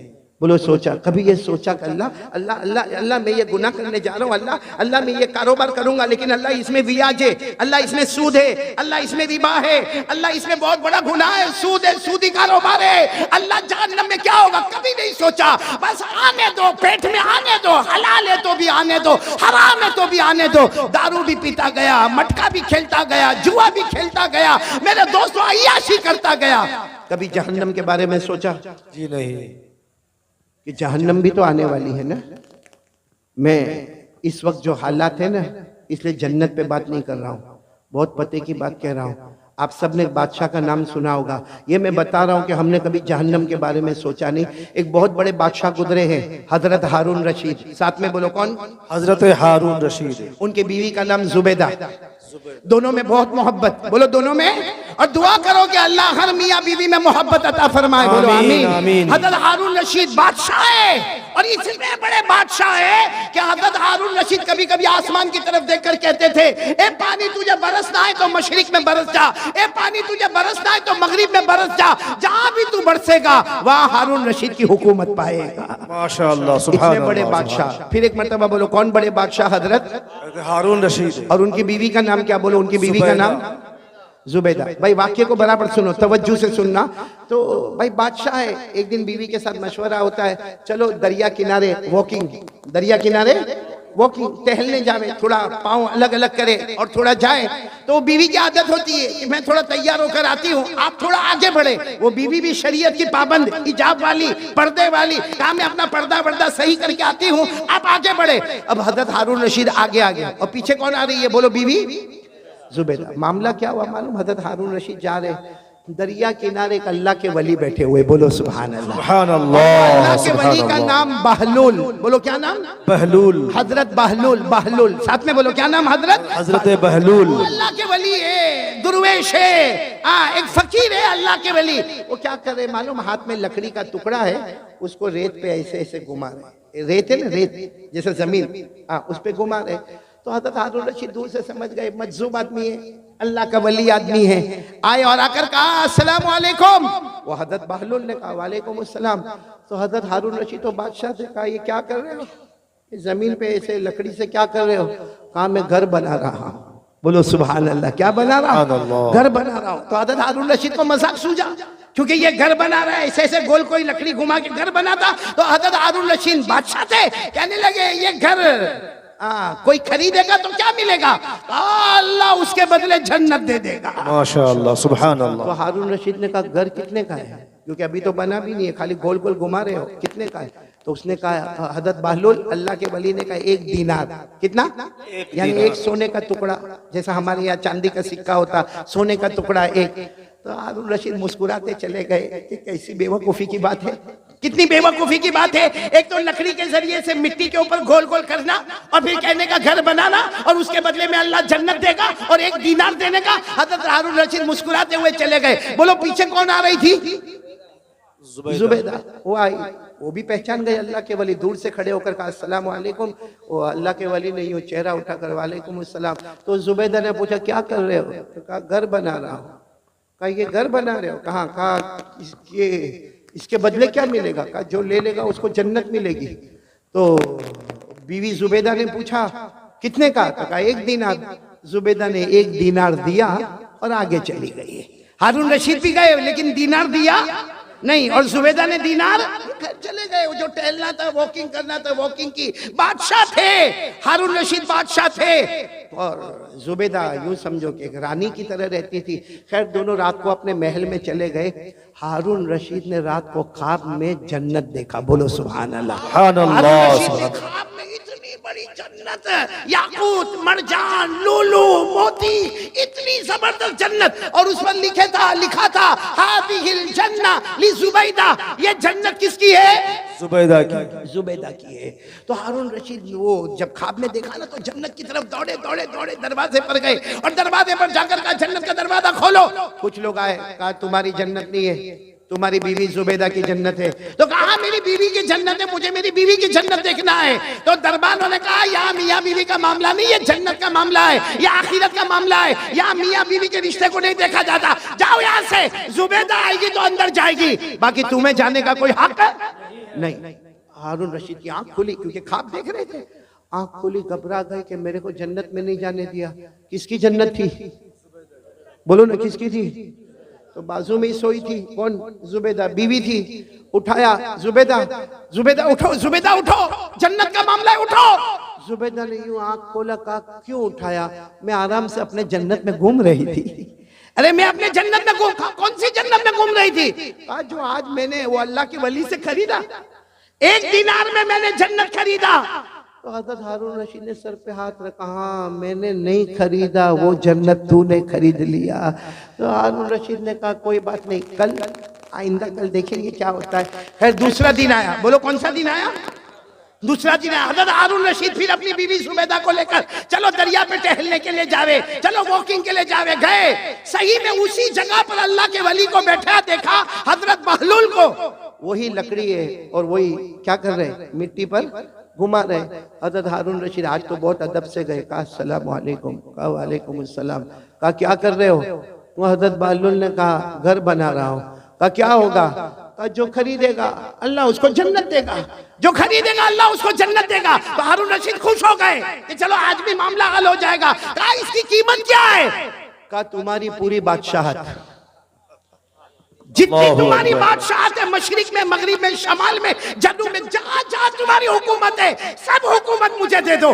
बोलो सोचा? कभी ये सोचा कि अल्लाह मैं ये गुनाह करने जा रहा हूँ, अल्लाह मैं ये कारोबार करूंगा, लेकिन अल्लाह इसमें ब्याज है, अल्लाह इसमें सूद है, अल्लाह इसमें रिबा है, अल्लाह इसमें बहुत बड़ा गुनाह है, सूद है, सूदी कारोबार है, अल्लाह जहन्नम में क्या होगा? कभी नहीं सोचा। बस आने दो, पेट में आने दो, हलाल है तो भी आने दो, हराम है तो भी आने दो। दारू भी पीता गया, मटका भी खेलता गया, जुआ भी खेलता गया, मेरे दोस्तों अय्याशी करता गया। कभी जहन्नम के बारे में सोचा? जी नहीं। कि जहन्नम भी तो आने वाली है ना। मैं इस वक्त जो हालात है ना, इसलिए जन्नत पे बात नहीं कर रहा हूँ, बहुत पते की बात कह रहा हूँ। आप सब ने बादशाह का नाम सुना होगा, ये मैं बता रहा हूँ कि हमने कभी जहन्नम के बारे में सोचा नहीं। एक बहुत बड़े बादशाह गुजरे हैं, हजरत हारून रशीद। साथ में बोलो कौन? हजरत हारून रशीद। उनकी बीवी का नाम जुबैदा। दोनों में बहुत मोहब्बत, बोलो दोनों में। और दुआ करो कि अल्लाह हर मियां बीवी में मोहब्बत अता फरमाए, बोलो आमीन। हजरत हारून रशीद बादशाह है, और इतने बड़े बादशाह है कि हजरत हारून रशीद कभी कभी आसमान की तरफ देखकर कहते थे, ए पानी तुझे बरसना है तो मशरिक में बरस जा, ए पानी तुझे बरसना है तो मगरिब में बरस जा, जहां भी तू बरसेगा वहां हारून रशीद की हुकूमत पाएगा। माशाअल्लाह, सुभान अल्लाह। इतने बड़े बादशाह। फिर एक मर्तबा बोलो कौन बड़े बादशाह? हजरत हारून रशीद। और उनकी बीवी का नाम क्या? बोलो उनकी बीवी का नाम जुबैदा। भाई वाक्य को बराबर सुनो, तवज्जो से सुनना। तो भाई बादशाह है, एक दिन बीवी के साथ मशवरा होता है, चलो दरिया किनारे वॉकिंग, दरिया किनारे वॉकिंग, टहलने जावे, थोड़ा पाँव अलग अलग करे और थोड़ा जाए। तो बीवी की आदत होती है कि मैं थोड़ा तैयार होकर आती हूँ, आप थोड़ा आगे बढ़े। वो बीवी भी शरीयत की पाबंद, हिजाब वाली, पर्दे वाली, कहा मैं अपना पर्दा सही करके आती हूँ, आप आगे बढ़े। अब हजरत हारून रशीद आगे और पीछे कौन आ रही है? बोलो बीवी जुबैदा। मामला क्या हुआ मालूम? हजरत हारून रशीद जा रहे, दरिया किनारे एक अल्लाह के वली बैठे हुए, बोलो सुभान अल्लाह। सुभान अल्लाह। अल्लाह के वली का नाम बहलूल, बोलो क्या नाम? बहलूल। हजरत बहलूल। साथ में बोलो क्या नाम? हजरत बहलूल। अल्लाह के वली है, दुर्वेश है, एक फकीर है, अल्लाह के वली। वो क्या कर रहे मालूम? हाथ में लकड़ी का टुकड़ा है, उसको रेत पे ऐसे ऐसे घुमा रहे। रेत है ना, रेत जैसे जमीन, उस पे घुमा रहे। तो हजरत हारून रशीद दूर से समझ गए मजजूब आदमी है, अल्लाह का वली आदमी है, आए और आकर कहा अस्सलाम वालेकुम। वो हजरत बहलुल ने कहा वालेकुम अस्सलाम। तो हजरत हारून रशीद तो बादशाह से कहा ये क्या कर रहे हो, इस जमीन पे ऐसे लकड़ी से क्या कर रहे हो? कहा मैं घर बना रहा हूँ। बोलो सुभान अल्लाह, क्या बना रहा हूँ? घर बना रहा हूँ। तो हजरत हारून रशीद को मजाक सूझा, क्योंकि ये घर बना रहा है, ऐसे ऐसे गोल कोई लकड़ी घुमा के घर बनाता। तो हजरत हारून रशीद बादशाह थे, कहने लगे ये घर कोई खरीदेगा तो क्या मिलेगा? अल्लाह उसके बदले जन्नत दे देगा। माशाअल्लाह, सुभान अल्लाह। तो हारून रशीद ने कहा घर कितने का है, क्योंकि अभी तो बना भी नहीं है, खाली गोल गोल घुमा रहे हो, कितने का है? तो उसने कहा, हजरत बहलुल अल्लाह के वली ने कहा 1 दीनार। कितना? यानी 1 सोने का टुकड़ा, जैसा हमारे यहाँ चांदी का सिक्का होता, सोने का टुकड़ा 1। तो हारून रशीद मुस्कुराते चले गए कि कैसी बेवकूफी की बात है, कितनी बेवकूफी की बात है। एक तो लकड़ी के जरिए से मिट्टी के ऊपर गोल गोल करना, और फिर कहने का घर बनाना, और उसके बदले में अल्लाह जन्नत देगा, और 1 दीनार देने का। हजरत हारून रशीद मुस्कुराते हुए चले गए। बोलो पीछे कौन आ रही थी? जुबैदा। वो आई, वो भी पहचान गए अल्लाह के वली, दूर से खड़े होकर कहा अस्सलाम वालेकुम। वो अल्लाह के वली ने यूं चेहरा उठाकर वालेकुम अस्सलाम। तो जुबैदा ने पूछा क्या कर रहे हो? तो कहा घर बना रहा हूँ। कहा ये घर बना रहे हो? कहाँ? कहा ये इसके बदले क्या मिलेगा? कहा जो ले लेगा उसको जन्नत मिलेगी। तो बीवी जुबैदा ने पूछा कितने का? कहा 1 दीनार। जुबैदा ने 1 दीनार दिया और आगे चली गई। हारून रशीद भी गए लेकिन दीनार दिया नहीं, और जुबैदा ने दीनार घर चले गए। वो जो टहलना था, वॉकिंग करना था, वॉकिंग की। बादशाह थे, हारून रशीद बादशाह थे, और जुबैदा यूं समझो कि एक रानी की तरह रहती थी। खैर दोनों रात को अपने महल में चले गए। हारून रशीद ने रात को ख्वाब में जन्नत देखा। बोलो सुभान अल्लाह। ख्वाब में इतनी बड़ी जन्नत, याकूत, मरजान, लूलू, मोती, इतनी जबरदस्त जन्नत, और उस पर लिखा था हादिहिल जन्ना ली जुबैदा। ये जन्नत किसकी है? जुबैदा की। जुबैदा की है। तो हारून रशीद वो जब ख्वाब में देखा ना, तो जन्नत की तरफ दौड़े दौड़े दौड़े दरवाजे पर गए, और दरवाजे पर जाकर कहा जन्नत का दरवाजा खोलो। कुछ लोग आए, कहा तुम्हारी जन्नत नहीं है, तुम्हारी बीवी जुबैदा की जन्नत है। तो कहा मेरी बीवी की जन्नत है, मुझे मेरी बीवी की जन्नत देखना है। तो दरबार ने कहा यहाँ मियाँ बीवी का मामला नहीं, ये जन्नत का मामला है, या आखिरत का मामला है। यहाँ मियाँ बीवी के रिश्ते को नहीं देखा जाता, जाओ यहाँ से। जुबैदा आएगी तो अंदर जाएगी, बाकी तुम्हें जाने का कोई हक नहीं। हारून रशीद की आंख खुली, क्योंकि ख्वाब देख रहे थे। आंख खुली, घबरा गए कि मेरे को जन्नत में नहीं जाने दिया। किसकी जन्नत थी? बोलो ना किसकी थी? तो बाजू में ही सोई थी। कौन? जुबैदा बीवी थी। उठाया, जुबैदा जुबैदा उठो, जुबैदा उठो, जन्नत का मामला है, उठो। जुबैदा ने यूं आंख खोला, कहा क्यों उठाया? मैं आराम से अपने जन्नत में घूम रही थी। अरे मैं अपने जन्नत में घूम, कौन सी जन्नत में घूम रही थी? आज जो आज मैंने वो अल्लाह के वली से खरीदा, 1 दीनार में मैंने जन्नत खरीदा। तो हजरत हारून रशीद ने सर पे हाथ रखा, हाँ मैंने नहीं खरीदा, वो जन्नत तूने खरीद लिया। तो हारून रशीद ने कहा कोई बात नहीं, कल आइंदा कल देखेंगे क्या होता है। खैर दूसरा दिन आया। बोलो कौन सा दिन आया? दूसरा दिन आया। हजरत हारून रशीद फिर अपनी बीवी जुबैदा को लेकर चलो दरिया पे टहलने के लिए जावे, चलो वॉकिंग के लिए जावे। गए, सही में उसी जगह पर अल्लाह के वली को बैठा देखा, हजरत बहलुल को। वही लकड़ी है और वही क्या कर रहे हैं? मिट्टी पर घुमा रहे। हजरत हारून रशीद आज तो बहुत अदब से गए, कहा अस्सलाम वालेकुम। कहा वालेकुम अस्सलाम। कहा क्या कर रहे हो? वो हजरत बहलुल ने कहा घर बना रहा हूँ। कहा क्या होगा? कहा जो खरीदेगा अल्लाह उसको जन्नत देगा, जो खरीदेगा अल्लाह उसको जन्नत देगा। तो हारून रशीद खुश हो गए कि चलो आज भी मामला हल हो जाएगा। कहा इसकी कीमत क्या है? कहा तुम्हारी पूरी बादशाहत, जितनी तुम्हारी बादशाहत है, मशरिक में, मगरिब में, शमाल में, जन्नत में, जहां जहां तुम्हारी हुकूमत है, सब हुकूमत मुझे दे दो,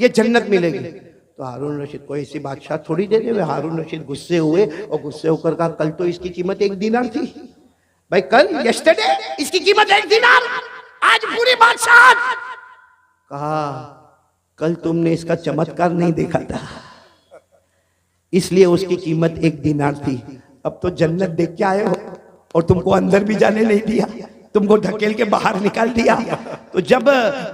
ये जन्नत मिलेगी। तो हारून रशीद को ऐसी बादशाह थोड़ी दे दे। हारून रशीद गुस्से हुए और गुस्से होकर कहा कल तो इसकी कीमत 1 दीनार थी भाई, कल यस्टरडे इसकी कीमत 1 दीनार, आज पूरी बादशाहत। कहा कल तुमने इसका चमत्कार नहीं देखा था, इसलिए उसकी कीमत 1 दीनार थी। अब तो जन्नत देख के आए हो और तुमको अंदर भी जाने नहीं दिया, तुमको ढकेल के बाहर निकाल दिया। तो जब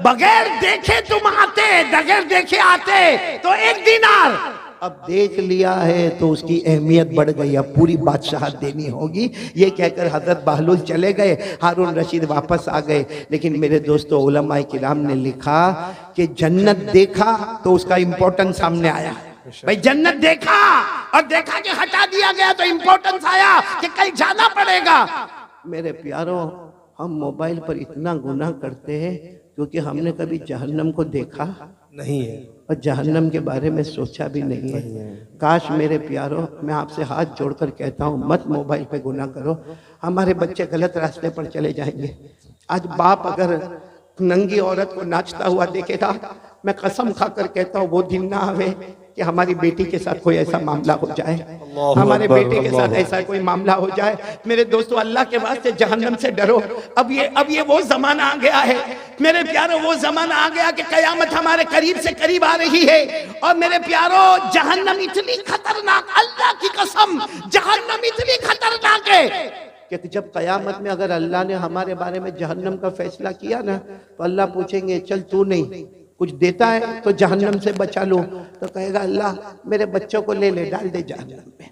बगैर देखे तुम आते, बगैर देखे आते तो 1 दीनार, अब देख लिया है तो उसकी अहमियत बढ़ गई, अब पूरी बादशाहत देनी होगी। ये कहकर हजरत बहलुल चले गए, हारून रशीद वापस आ गए। लेकिन मेरे दोस्तों उलमाए किराम ने लिखा कि जन्नत देखा तो उसका इंपॉर्टेंस सामने आया। भाई जन्नत देखा और देखा कि हटा दिया गया तो इंपॉर्टेंस आया कि कल जाना पड़ेगा। मेरे प्यारों, हम मोबाइल पर इतना गुनाह करते हैं क्योंकि हमने कभी जहन्नम को देखा नहीं है और जहन्नम के बारे में सोचा भी नहीं है। काश मेरे प्यारों, मैं आपसे हाथ जोड़कर कहता हूँ मत मोबाइल पे गुनाह करो, हमारे बच्चे गलत रास्ते पर चले जाएंगे। आज बाप अगर नंगी औरत को नाचता हुआ देखेगा, मैं कसम खाकर कहता हूँ वो दिन ना आवे कि हमारी बेटी के साथ कोई ऐसा मामला हो जाए, हमारे बेटे के साथ ऐसा कोई मामला हो जाए। मेरे दोस्तों, अल्लाह के वास्ते जहन्नम से डरो। अब ये वो जमाना आ गया है मेरे प्यारों, वो जमाना आ गया कि कयामत हमारे करीब से करीब आ रही है। और मेरे प्यारों, जहन्नम इतनी खतरनाक, अल्लाह की कसम जहन्नम इतनी खतरनाक है कि जब कयामत में अगर अल्लाह ने हमारे बारे में जहन्नम का फैसला किया ना, तो अल्लाह पूछेंगे चल तू नहीं कुछ देता है तो जहन्नम से बचा लो, तो कहेगा अल्लाह मेरे बच्चों को ले ले डाल दे जहन्नम में,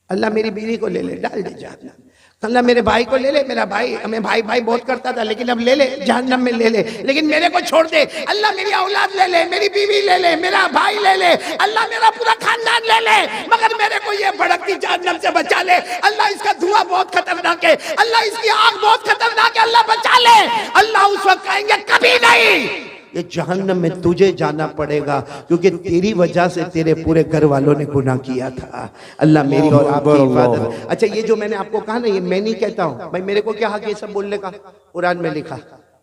अल्लाह मेरी बीवी को ले ले डाल दे जहन्नम, अल्लाह मेरे भाई को ले ले, मेरा भाई हमें भाई भाई बहुत करता था लेकिन अब ले ले जहन्नम में ले ले, लेकिन मेरे को छोड़ दे, अल्लाह मेरी औलाद ले ले, मेरी बीवी ले ले, मेरा भाई ले ले, अल्लाह मेरा पूरा खानदान ले ले, मगर मेरे को ये भड़कती जहन्नम से बचा ले, अल्लाह इसका धुआं बहुत खतरनाक है, अल्लाह इसकी आग बहुत खतरनाक है, अल्लाह बचा ले। अल्लाह उस वक्त कहेंगे कभी नहीं, ये जहन्नम में तुझे जाना पड़ेगा क्योंकि तेरी वजह से तेरे पूरे घर वालों ने गुनाह किया था। अल्लाह मेरी और आपकी हिफाजत। अच्छा, ये जो मैंने आपको कहा ना, ये मैं नहीं कहता हूँ भाई, मेरे को क्या हक ये सब बोलने का? कुरान में लिखा।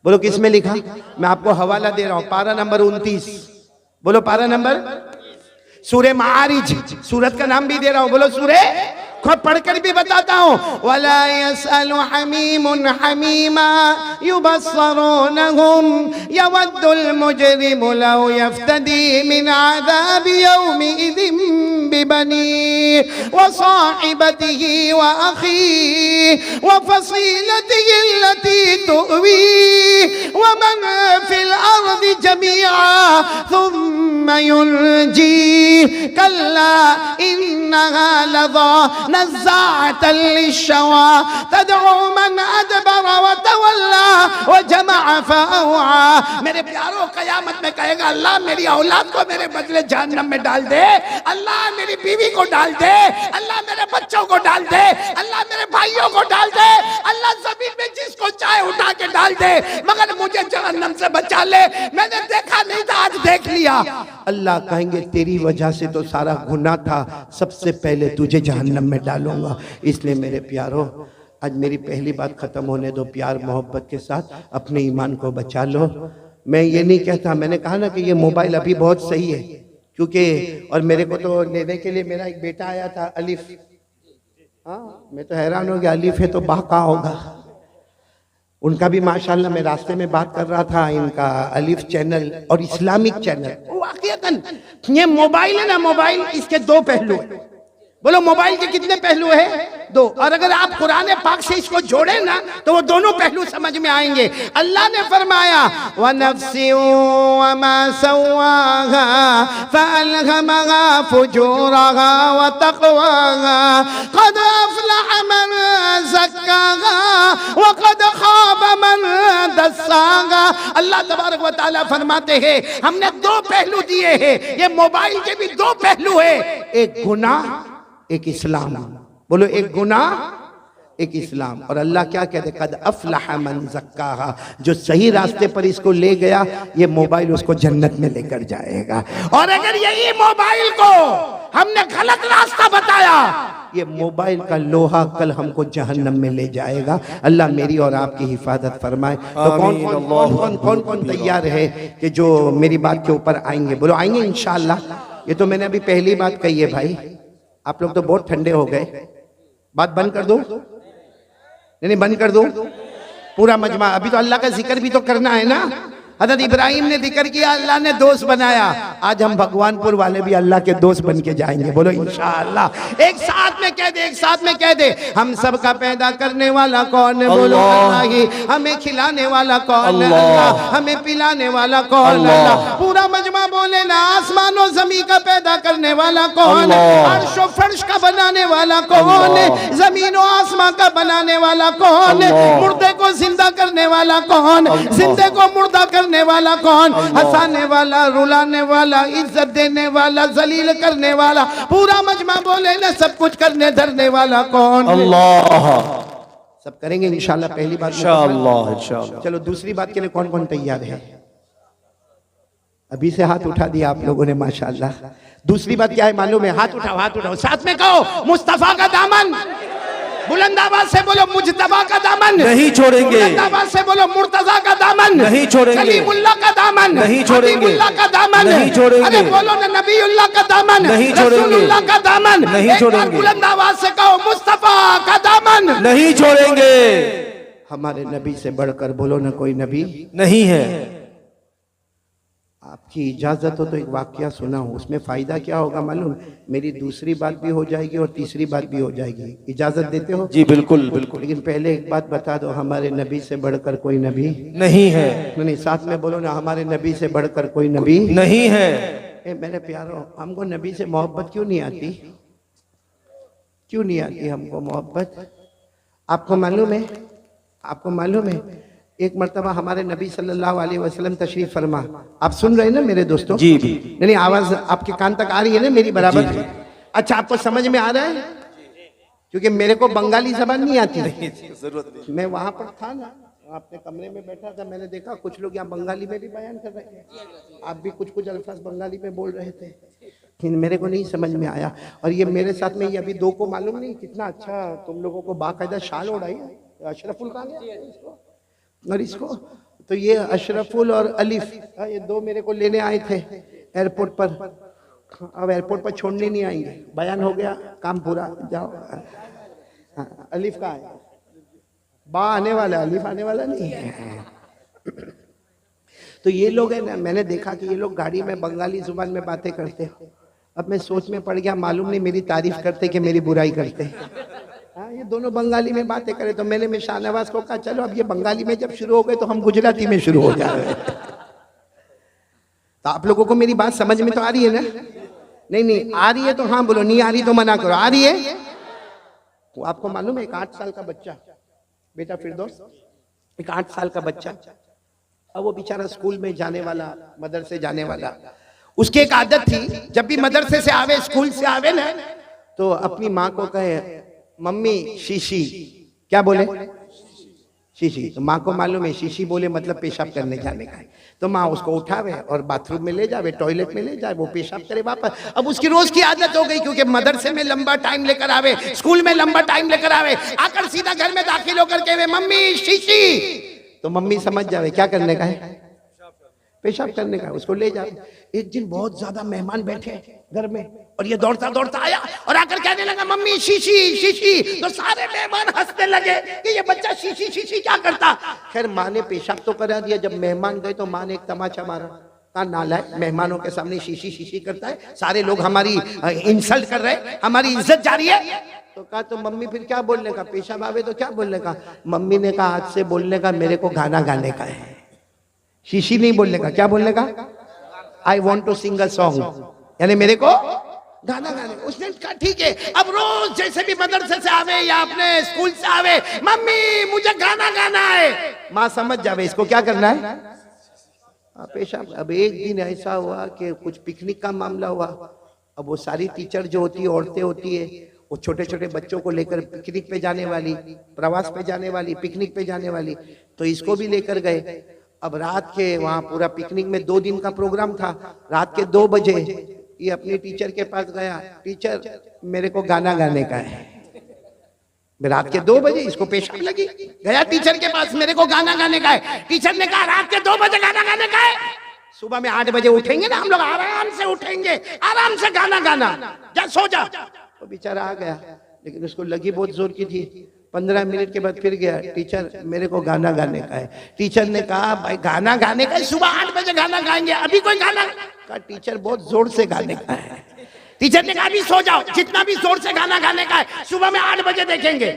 बोलो किस में लिखा? मैं आपको हवाला दे रहा हूँ, पारा नंबर 29। बोलो पारा नंबर, सूरे मारिज, सूरत का नाम भी दे रहा हूँ। बोलो सूरे, खुद पढ़कर भी बताता हूँ। वला यसअलु हमीमुन हमीमा युबस्सरूनहुम यवद्दुल मुजरिमु लौ यफ्तदी मिन आज़ाबि यौमिइज़िन बिबनी व साहिबतिही व अखीही व फसीलतिही अल्लती तुवी व मन फिल अर्दि जमीआ थुम्मा युनजी कल्ला इन्नहा लज़ा नज़्ज़ाअतल लिश्शवा तदउ मन अदबर व तवल्ला व जमअ फअवा। मेरे प्यारों, कयामत में कहेगा अल्लाह मेरी औलाद को मेरे बदले जहन्नम में डाल दे, अल्लाह मेरी बीवी को डाल दे, अल्लाह मेरे बच्चों को डाल दे, अल्लाह मेरे भाइयों को डाल दे, अल्लाह जमीन में जिसको चाहे उठा के डाल दे, मगर मुझे जहन्नम से बचा ले। मैंने देखा नहीं था, आज देख लिया। अल्लाह कहेंगे तेरी वजह से तो सारा गुनाह था, सबसे पहले तुझे जहन्नम में डालूंगा। इसलिए मेरे प्यारों, आज मेरी पहली बात खत्म होने दो, प्यार मोहब्बत के साथ अपने ईमान को बचा लो। मैं ये नहीं कहता, मैंने कहा ना कि ये मोबाइल अभी बहुत सही है क्योंकि, और मेरे को तो लेने के लिए मेरा एक बेटा आया था अलिफ, हाँ मैं तो हैरान हो गया, अलिफ है तो बा का होगा। उनका भी माशाल्लाह, मैं रास्ते में बात कर रहा था, इनका अलिफ चैनल और इस्लामिक चैनल। वाकईतन ये मोबाइल है ना, मोबाइल इसके दो पहलू है। बोलो मोबाइल के कितने पहलू है? दो। और अगर आप कुरान पाक से इसको जोड़े ना तो वो दोनों पहलू समझ में आएंगे। अल्लाह ने फरमाया व नफ्सिन व मा सव्वाहा फअल्हमहा फुजूरहा व तक़वाहा क़द अफ़लह मन ज़क्काहा व क़द ख़ाब मन दस्साहा। अल्लाह तबारक व तआला फरमाते हैं हमने दो पहलू दिए हैं। ये मोबाइल के भी दो पहलू है, एक गुनाह एक इस्लाम। बोलो एक गुनाह एक इस्लाम। और अल्लाह क्या कहते, कद अफलह मन ज़क्काहा, जो सही रास्ते पर इसको ले गया ये मोबाइल उसको जन्नत में लेकर जाएगा। और अगर यही मोबाइल को हमने गलत रास्ता बताया, ये मोबाइल का लोहा कल हमको जहन्नम में ले जाएगा। अल्लाह मेरी और आपकी हिफाजत फरमाए। तो कौन कौन तैयार है कि जो मेरी बात के ऊपर आएंगे? बोलो आएंगे इंशाअल्लाह। ये तो मैंने अभी पहली बात कही है भाई, आप लोग तो बहुत ठंडे हो गए। बात बंद कर दो, नहीं बंद कर दो पूरा मजमा। अभी तो अल्लाह का जिक्र भी तो करना है ना। हज़रत इब्राहिम ने जिक्र किया, अल्लाह ने दोस्त बनाया। आज हम भगवानपुर वाले भी अल्लाह के दोस्त बन के जाएंगे। बोलो इंशाअल्लाह। एक साथ में कह दे, एक साथ में कह दे, हम सबका पैदा करने वाला कौन है? बोलो अल्लाह ही। हमें खिलाने वाला कौन है? अल्लाह। हमें पिलाने वाला कौन है? अल्लाह। पूरा मजमा बोले ना, आसमान और जमीन का पैदा करने वाला कौन है? अर्श और फर्श का बनाने वाला कौन है? जमीन और आसमान का बनाने वाला कौन है? मुर्दे को जिंदा करने वाला कौन है? जिंदे को मुर्दा करने वाला कौन? हंसाने वाला, रुलाने वाला, इज्जत देने वाला, जलील करने वाला, पूरा मजमा बोले ना सब कुछ करने धरने वाला कौन? अल्लाह। सब करेंगे इंशाल्लाह। पहली बात इंशाअल्लाह इंशाअल्लाह। चलो दूसरी बात के लिए कौन कौन तैयार है? अभी से हाथ उठा दिया आप लोगों ने माशाल्लाह। दूसरी बात क्या है मालूम है? हाथ उठाओ, हाथ उठाओ, साथ में कहो मुस्तफा का दामन। बुलंद आवाज से बोलो मुजतबा का दामन नहीं छोड़ेंगे। बुलंद आवाज से बोलो मुर्तजा का दामन नहीं छोड़ेंगे। कलीमुल्लाह का दामन नहीं छोड़ेंगे। हबीबुल्लाह का दामन नहीं छोड़ेंगे। अरे बोलो ना नबीउल्लाह का दामन नहीं छोड़ेंगे। रसूलुल्लाह का दामन नहीं एक बार छोड़ेंगे। बुलंद आवाज से कहो मुस्तफा का दामन नहीं छोड़ेंगे। हमारे नबी से बढ़कर बोलो ना कोई नबी नहीं है। आपकी इजाजत हो तो एक वाकया सुना हूं, उसमें फायदा क्या होगा मालूम? मेरी दूसरी बात भी हो जाएगी और तीसरी बात भी हो जाएगी। इजाजत देते हो? जी बिल्कुल बिल्कुल। लेकिन पहले एक बात बता दो, हमारे नबी से बढ़कर कोई नबी नहीं है। नहीं, साथ में बोलो ना हमारे नबी से बढ़कर कोई नबी नहीं है। मेरे प्यारों, हमको नबी से मोहब्बत क्यों नहीं आती? क्यों नहीं आती हमको मोहब्बत? आपको मालूम है? आपको मालूम है एक मर्तबा हमारे नबी सल्लल्लाहु अलैहि वसल्लम तशरीफ फरमा। आप सुन रहे हैं ना मेरे दोस्तों? जी जी। नहीं आवाज आपके कान तक आ रही है ना मेरी बराबर? अच्छा, आपको समझ में आ रहा है? क्योंकि मेरे को बंगाली जबान नहीं आती। मैं वहां पर था ना, अपने कमरे में बैठा था, मैंने देखा कुछ लोग यहाँ बंगाली में भी बयान कर रहे थे। आप भी कुछ कुछ अल्फाज बंगाली में बोल रहे थे, लेकिन मेरे को नहीं समझ में आया। और ये मेरे साथ में ये अभी दो को मालूम नहीं कितना अच्छा तुम लोगों को बाकायदा शाल ओढ़ाई है। अशरफुल खान और इसको तो ये अशरफुल और अलिफ, ये दो मेरे को लेने आए थे एयरपोर्ट पर। अब एयरपोर्ट पर छोड़ने नहीं आएंगे, बयान हो गया, काम पूरा, जाओ। अलिफ का है, बा आने वाला, अलिफ आने वाला नहीं है। तो ये लोग है ना, मैंने देखा कि ये लोग गाड़ी में बंगाली जुबान में बातें करते हैं। अब मैं सोच में पड़ गया, मालूम नहीं मेरी तारीफ करते कि मेरी बुराई करते। हाँ, ये दोनों बंगाली में बातें करें तो मैंने मैं शाहनवाज को कहा चलो अब ये बंगाली में जब शुरू हो गए तो हम गुजराती में शुरू हो जाए। तो आप लोगों को मेरी बात समझ में तो आ रही है ना? नहीं नहीं आ रही है तो हाँ बोलो, नहीं आ रही तो मना करो। आ रही है? तो आपको मालूम है एक 8 साल का बच्चा, बेटा फिरदौस, एक 8 साल का बच्चा, अब वो बेचारा स्कूल में जाने वाला, मदरसे जाने वाला। उसकी एक आदत थी, जब भी मदरसे से आवे, स्कूल से आवे ना, तो अपनी माँ को कहे मम्मी शीशी। क्या बोले? शीशी। तो माँ को मालूम है शीशी बोले मतलब पेशाब करने जाने का है। तो माँ उसको उठावे और बाथरूम में ले जावे, टॉयलेट में ले जाए, वो पेशाब करे वापस। अब उसकी रोज की आदत हो गई, क्योंकि मदरसे में लंबा टाइम लेकर आवे, स्कूल में लंबा टाइम लेकर आवे, आकर सीधा घर में दाखिल होकर के मम्मी शीशी। तो मम्मी समझ जावे क्या करने का है, पेशाब करने का, उसको ले जाओ। एक दिन बहुत ज्यादा मेहमान बैठे घर में और ये दौड़ता दौड़ता आया और आकर कहने लगा मम्मी शीशी शीशी। तो सारे मेहमान हंसने लगे कि ये बच्चा शीशी शीशी क्या करता। खैर माँ ने पेशाब तो करा दिया। जब मेहमान गए तो माँ ने एक तमाचा मारा, कहा नालायक, मेहमानों के सामने शीशी शीशी करता है, सारे लोग हमारी इंसल्ट कर रहे हैं, हमारी इज्जत जा रही है। तो कहा तो मम्मी फिर क्या बोलने का, पेशाब आवे तो क्या बोलने का। मम्मी ने कहा आज से बोलने का मेरे को गाना गाने का है, शीशी नहीं बोलने का। क्या बोलने का? I want to sing a song, यानी मेरे को गाना गाने। उसने कहा ठीक है। अब रोज जैसे भी मदरसे से आवे या अपने स्कूल से आवे, मम्मी मुझे गाना गाना है। माँ समझ जावे इसको क्या करना है, पेशाब। अब एक दिन ऐसा हुआ कि कुछ पिकनिक का मामला हुआ। अब वो सारी टीचर जो होती है, औरतें होती है, वो छोटे छोटे बच्चों को लेकर पिकनिक पे जाने वाली, प्रवास पे जाने वाली, पिकनिक पे जाने वाली, तो इसको भी लेकर गए। अब रात के वहाँ पूरा पिकनिक में 2 दिन का प्रोग्राम था। रात के 2 बजे ये अपनी टीचर के पास गया, टीचर मेरे को गाना गाने का है। रात के 2 बजे इसको पेशाब लगी, गया टीचर के पास, मेरे को गाना गाने का है। टीचर ने कहा रात के 2 बजे गाना गाने का है, सुबह में 8 बजे उठेंगे ना हम लोग, आराम से उठेंगे, आराम से गाना गाना, जा सो जा। तो बेचारा आ गया, लेकिन उसको लगी बहुत जोर की थी। 15 मिनट के बाद फिर गया, टीचर मेरे को गाना गाने का है। टीचर ने कहा भाई गाना गाने का है, सुबह 8 बजे गाना गाएंगे, अभी कोई गाना? कहा टीचर बहुत जोर से गाने का है। टीचर ने कहा अभी सो जाओ, जितना भी जोर से गाना गाने का है, सुबह में 8 बजे देखेंगे।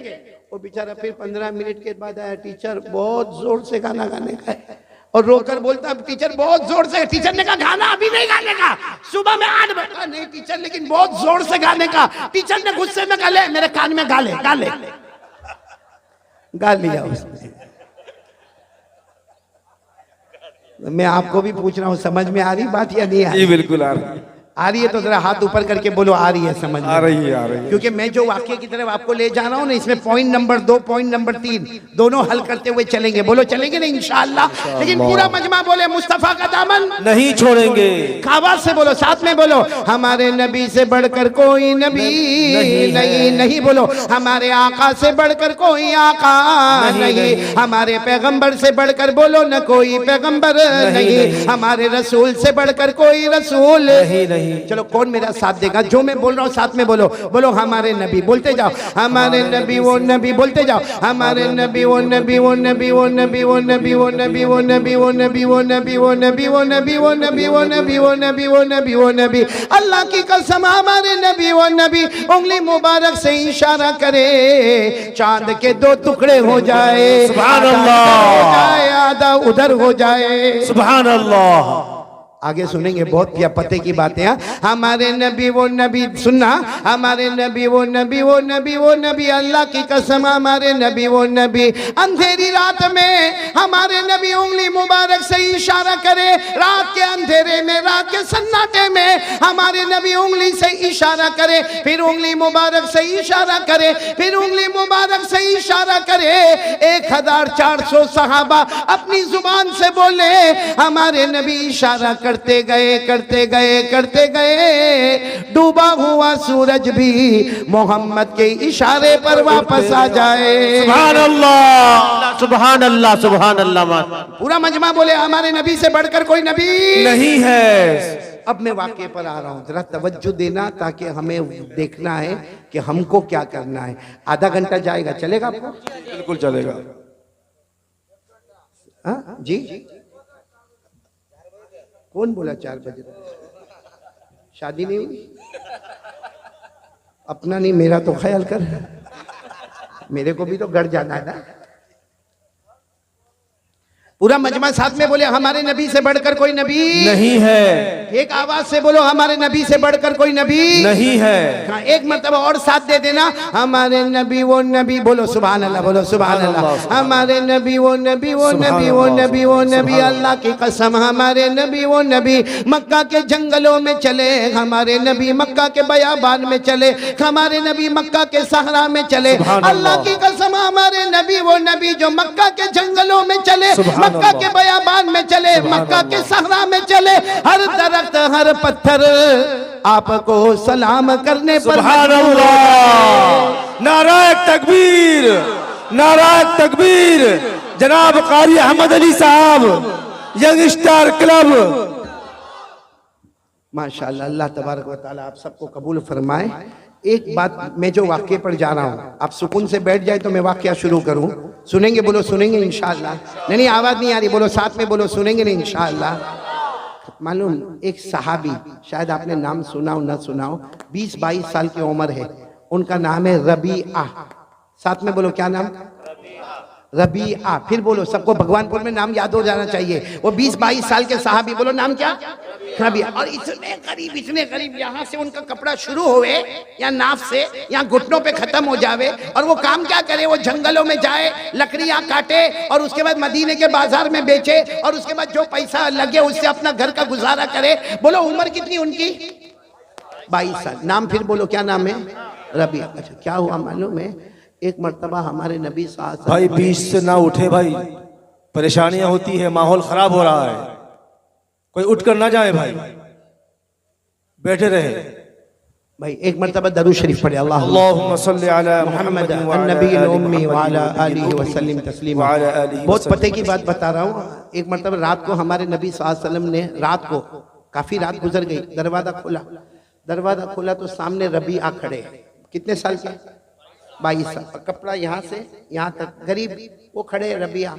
वो बेचारा फिर 15 मिनट के बाद आया, टीचर बहुत जोर से गाना गाने का है, और रोकर बोलता टीचर बहुत जोर से। टीचर ने कहा गाना अभी नहीं गाने का, सुबह में 8 बजे। नहीं टीचर लेकिन बहुत जोर से गाने का। टीचर ने गुस्से में कहा ले मेरे कान में गा ले, गा ले, गा लिया उसने। मैं आपको भी पूछ रहा हूँ, समझ में आ रही बात या नहीं आ जी रही? बिल्कुल आ रही है, आ रही है तो जरा हाथ ऊपर करके बोलो आ रही है समझ में। आ रही है, आ रही है। क्योंकि मैं जो वाक्य की तरफ आपको ले जा रहा हूँ ना, इसमें पॉइंट नंबर 2 पॉइंट नंबर 3 दोनों हल करते हुए चलेंगे। बोलो चलेंगे ना इंशाअल्लाह। लेकिन पूरा मजमा बोले मुस्तफा का दामन नहीं छोड़ेंगे। आवाज से बोलो, साथ में बोलो, हमारे नबी से बढ़कर कोई नबी नहीं, नहीं बोलो, हमारे आका से बढ़कर कोई आका नहीं, हमारे पैगंबर से बढ़कर बोलो न कोई पैगंबर नहीं, हमारे रसूल से बढ़कर कोई रसूल नहीं। चलो कौन मेरा साथ देगा? जो मैं बोल रहा हूँ साथ में बोलो, बोलो हमारे नबी, बोलते जाओ, हमारे नबी वो नबी, बोलते जाओ, हमारे नबी वो नबी वो नबी वो नबी वो नबी वो नबी वो नबी वो नबी वो नबी वो नबी वो नबी वो नबी वो नबी वो नबी वो नबी वो नबी। अल्लाह की कसम हमारे नबी वो नबी उंगली मुबारक से इशारा करे, चांद के 2 टुकड़े हो जाए, सुभान आधा अल्लाह। इधर हो जाए आधा उधर हो जाए। सुभान अल्लाह। आगे सुनेंगे बहुत या पते की बातें। हमारे नबी वो नबी, सुनना, हमारे नबी वो नबी वो नबी वो नबी, अल्लाह की कसम हमारे नबी वो नबी अंधेरी रात में हमारे नबी उंगली मुबारक से इशारा करे, रात के अंधेरे में, रात के सन्नाटे में हमारे नबी उंगली से इशारा करे, फिर उंगली मुबारक से इशारा करे, फिर उंगली मुबारक से इशारा करे। 1400 सहाबा अपनी जुबान से बोले, हमारे नबी इशारा करते गए करते गए करते गए, डूबा हुआ सूरज भी मोहम्मद के इशारे पर वापस आ जाए। सुभान अल्लाह, सुभान अल्लाह, सुभान अल्लाह। पूरा मजमा बोले हमारे नबी से बढ़कर कोई नबी नहीं है। अब मैं वाक्य पर आ रहा हूं, जरा तवज्जो देना ताकि हमें देखना है कि हमको क्या करना है। आधा घंटा जाएगा, चलेगा आपको? बिल्कुल चलेगा। हाँ जी, कौन बोला 4 बजे? शादी नहीं हुई? अपना नहीं, मेरा तो ख्याल कर, मेरे को भी तो घर जाना है ना। पूरा मजमा साथ में बोले, हमारे नबी से बढ़कर कोई नबी नहीं है। एक आवाज से बोलो, हमारे नबी से बढ़कर कोई नबी नहीं है। हाँ, एक मर्तबा और साथ दे देना, हमारे नबी वो नबी, बोलो सुभान अल्लाह, बोलो सुभान अल्लाह। हमारे नबी वो नबी वो नबी वो नबी वो नबी, अल्लाह की कसम हमारे नबी वो नबी मक्का के जंगलों में चले, हमारे नबी मक्का के बयाबान में चले, हमारे नबी मक्का के सहरा में चले। अल्लाह की कसम हमारे नबी वो नबी जो मक्का के जंगलों में चले, मक्का के बयाबान में चले, मक्का के सहरा में चले, हर दरख्त हर पत्थर आपको सलाम करने पर सुभान अल्लाह। नाराए तकबीर, नाराए तकबीर। जनाब कारी अहमद अली साहब, यंग स्टार क्लब। माशाअल्लाह, अल्लाह तबारक व तआला आप सबको कबूल फरमाए। एक बात, मैं जो वाक्य पर जा रहा हूँ, आप सुकून से बैठ जाए तो मैं वाक्य शुरू करूँ। सुनेंगे? बोलो सुनेंगे इंशाअल्लाह। नहीं आवाज नहीं आ रही, बोलो साथ में बोलो, सुनेंगे नहीं इंशाअल्लाह। मालूम, एक सहाबी, शायद आपने नाम सुनाओ ना सुनाओ, 20-22 साल की उम्र है, उनका नाम है रबीआ। साथ में बोलो, क्या नाम? रबीआ। फिर बोलो, सबको भगवानपुर में नाम याद हो जाना चाहिए। वो 20-22 साल के सहाबी, बोलो नाम क्या? रबीआ। और इतने करीब यहाँ से उनका कपड़ा शुरू होवे या नाफ से या घुटनों पे खत्म हो जावे, और वो काम क्या करे? वो जंगलों में जाए, लकड़ियां काटे और उसके बाद मदीने के बाजार में बेचे, और उसके बाद जो पैसा लगे उससे अपना घर का गुजारा करे। बोलो उम्र कितनी उनकी? 22 साल। नाम फिर बोलो, क्या नाम है? रबीआ। अच्छा, क्या हुआ मालूम है? एक मर्तबा हमारे नबी साहब भाई बीच से ना उठे भाई, परेशानियां होती है, माहौल खराब हो रहा है, कोई उठकर ना जाए भाई, बैठे रहे भाई। एक मर्तबा दरूद शरीफ पढ़े, अल्लाहुम्मा सल्ली अला मुहम्मद मुहम्मद नबी उम्मी व अला आलिहि व सल्लिम तस्लीमा। वाला आलिहि बहुत पते की बात बता रहा हूँ। एक मर्तबा रात को हमारे नबी सल्लल्लाहु अलैहि वसल्लम ने, रात को काफी रात गुजर गई, दरवाजा खोला तो सामने रबीआ खड़े। कितने साल के? 22 साल। कपड़ा यहाँ से यहाँ तक, गरीब वो खड़े रबीआ।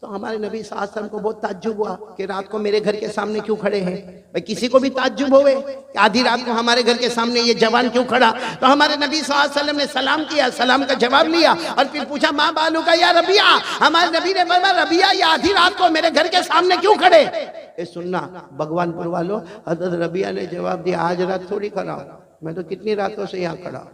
तो हमारे नबी सल्लल्लाहु अलैहि वसल्लम को बहुत ताज्जुब हुआ कि रात को मेरे घर के सामने क्यों खड़े हैं। भाई किसी को भी ताज्जुब होवे कि आधी रात को हमारे घर के सामने ये जवान क्यों खड़ा। तो हमारे नबी सल्लल्लाहु अलैहि वसल्लम ने सलाम किया, सलाम का जवाब लिया और फिर पूछा, माँ बालू का या रबिया। हमारे नबी ने बोला, रबिया ये आधी रात को मेरे घर के सामने क्यों खड़े? ये सुनना भगवानपुर वालों, हजरत रबिया ने जवाब दिया, आज रात थोड़ी खड़ा हूं, मैं तो कितनी रातों से यहाँ खड़ा हूं।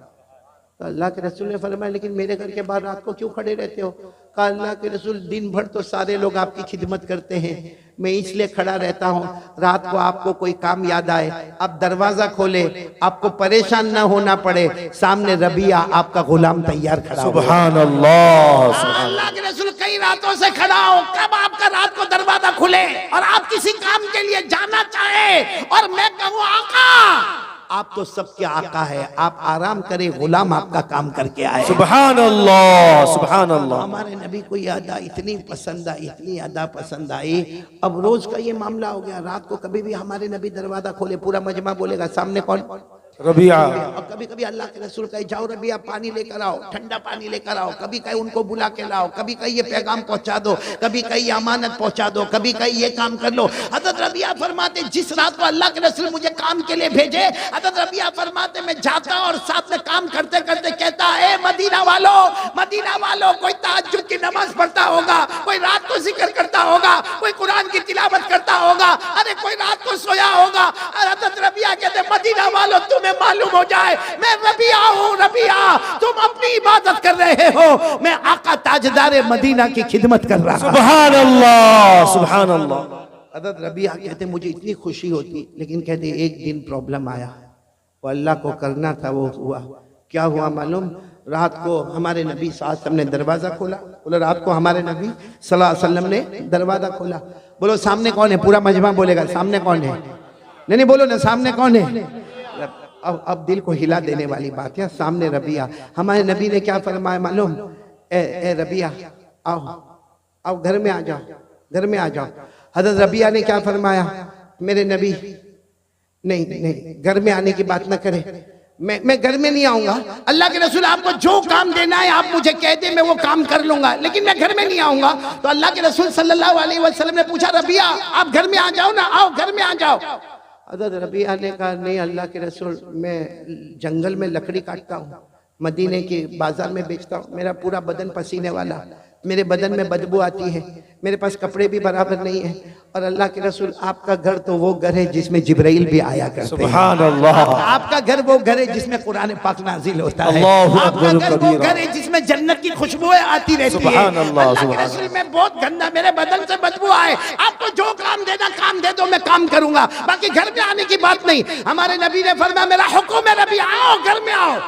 तो अल्लाह के रसूल ने फरमाया लेकिन मेरे घर के बाहर रात को क्यों खड़े रहते हो? कहा अल्लाह के रसूल दिन भर तो सारे लोग आपकी खिदमत करते हैं, मैं इसलिए खड़ा रहता हूँ रात को आपको कोई काम याद आए आप दरवाजा खोले, आपको परेशान ना होना पड़े, सामने रबिया आपका गुलाम तैयार खड़ा हो। सुभान अल्लाह। अल्लाह के रसूल कई रातों से खड़ा हो, कब आपका रात को दरवाजा खुले और आप किसी काम के लिए जाना चाहे और मैं कहूँ आका आप तो सबके आका है, आप आराम करें, गुलाम आपका काम करके आए। सुभान अल्लाह, सुभान अल्लाह। हमारे नबी को ये अदा इतनी पसंद आई, इतनी अदा पसंद आई। अब रोज का ये मामला हो गया, रात को कभी भी हमारे नबी दरवाजा खोले पूरा मजमा बोलेगा सामने कौन? रबिया। और कभी कभी अल्लाह के रसूल कहे जाओ रबिया पानी लेकर आओ, ठंडा पानी लेकर आओ, कभी कहीं उनको बुला के लाओ, कभी कहीं ये पैगाम पहुंचा दो, कभी कहीं अमानत पहुंचा दो, कभी कहीं ये काम कर लो। हज़रत रबिया फरमाते जिस रात को अल्लाह के रसूल मुझे काम के लिए भेजे, हज़रत रबिया फरमाते मैं जाता और साथ में काम करते करते कहता है मदीना वालों कोई तहज्जुद की नमाज पढ़ता होगा, कोई रात को जिक्र करता होगा, कोई कुरान की तिलावत करता होगा, अरे कोई रात को सोया होगा। हज़रत रबिया कहते मदीना वालों तुम्हें मालूम हो जाए मैं रबिया हूँ, रबिया तुम अपनी इबादत कर रहे हो, मैं आका ताजदार मदीना की खिदमत कर रहा हूँ। सुभान अल्लाह, सुभान अल्लाह। हज़रत रबिया कहते मुझे इतनी खुशी होती, लेकिन कहते एक दिन प्रॉब्लम आया, वो अल्लाह को करना था वो हुआ। क्या हुआ मालूम? रात को हमारे नबी सल्लल्लाहु अलैहि वसल्लम ने दरवाजा खोला। बोलो रात को हमारे नबी सल्लल्लाहु अलैहि वसल्लम ने दरवाजा खोला। बोलो सामने कौन है? पूरा मजमा बोलेगा सामने कौन है? नहीं बोलो ना सामने कौन है? अब दिल को हिला देने वाली बात है, सामने रबिया। हमारे नबी ने क्या फरमाया मालूम? ए रबिया आओ आओ घर में आ जाओ, घर में आ जाओ। हज़रत रबिया ने क्या फरमाया? मेरे नबी नहीं घर में आने की बात ना करे, मैं घर में नहीं आऊंगा। अल्लाह के रसूल आपको जो काम देना है आप मुझे कह दे, मैं वो काम कर लूंगा, लेकिन मैं घर में नहीं आऊंगा। तो अल्लाह के रसूल सल्लल्लाहु अलैहि वसल्लम ने पूछा रबिया आप घर में आ जाओ ना, आओ घर में आ जाओ। हज़रत रबिया ने कहा नहीं अल्लाह के रसूल मैं जंगल में लकड़ी काटता हूँ, मदीने के बाजार में बेचता हूँ, मेरा पूरा बदन पसीने वाला, मेरे बदन में बदबू आती है, मेरे पास कपड़े भी बराबर नहीं है, और अल्लाह के रसूल आपका घर तो वो घर है जिसमें जिब्राइल भी आया करते हैं। सुभान अल्लाह। आपका घर वो घर है जिसमें कुरान पाक नाजिल होता है। आपका घर वो घर है जिसमें जन्नत की खुशबुएं आती रहती है। अल्लाह के रसूल में बहुत गंदा, मेरे बदन से बदबू आए, आपको जो काम देना काम दे दो, मैं काम करूंगा, बाकी घर में आने की बात नहीं। हमारे नबी ने फरमाया मेरा हुक्म है रबी आओ घर में आओ।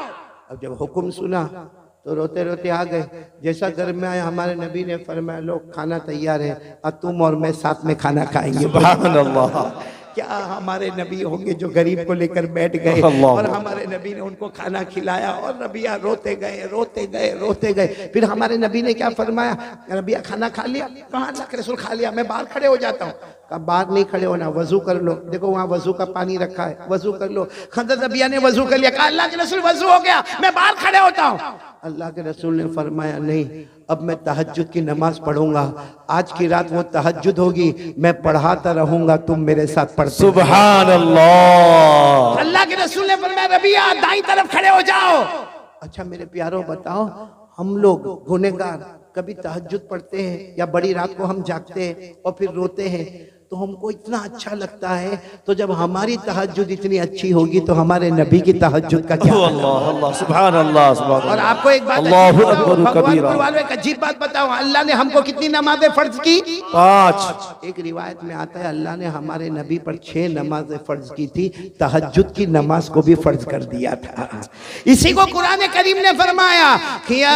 अब जब हुक्म सुना तो रोते रोते आ गए। जैसा घर में आया हमारे नबी ने फरमाया लोग खाना तैयार है, अब तुम और मैं साथ में खाना खाएंगे। सुभान अल्लाह। क्या हमारे नबी होंगे जो गरीब को लेकर बैठ गए और हमारे नबी ने उनको खाना खिलाया, और रबिया रोते गए रोते गए रोते गए। फिर हमारे नबी ने क्या फरमाया? रबिया खाना खा लिया? कहा अल्लाह के रसूल खा लिया, मैं बाहर खड़े हो जाता हूँ। कहा बाहर नहीं खड़े होना, वजू कर लो, देखो वहाँ वजू का पानी रखा है, वजू कर लो। हज़रत रबिया ने वजू कर लिया। कहा अल्लाह के रसूल वजू हो गया, मैं बाहर खड़े होता हूँ। अल्लाह के रसूल ने फरमाया नहीं, अब मैं तहज्जुद की नमाज पढ़ूंगा, आज की रात वो तहज्जुद होगी, मैं पढ़ाता रहूंगा, तुम मेरे साथ पढ़ते। सुभान अल्लाह। अल्लाह के रसूल ने फरमाया रबिया दाईं तरफ खड़े हो जाओ। अच्छा मेरे प्यारों बताओ, हम लोग गुनहगार कभी तहज्जुद पढ़ते हैं या बड़ी रात को हम जागते हैं और फिर रोते हैं, तो हमको इतना अच्छा लगता है, तो जब हमारी तहज्जुद इतनी अच्छी होगी तो हमारे नबी की तहज्जुद का क्या? अल्लाह अल्लाह सुभान अल्लाह सुभान। और आपको एक बात भगवान वालों एक अजीब बात बताऊं, अल्लाह ने हमको कितनी नमाजें फर्ज की? 5। एक रिवायत में आता है अल्लाह ने हमारे नबी पर 6 नमाजें फर्ज की थी, तहज्जुद की नमाज को भी फर्ज कर दिया था। इसी को कुरान करीम ने फरमाया किया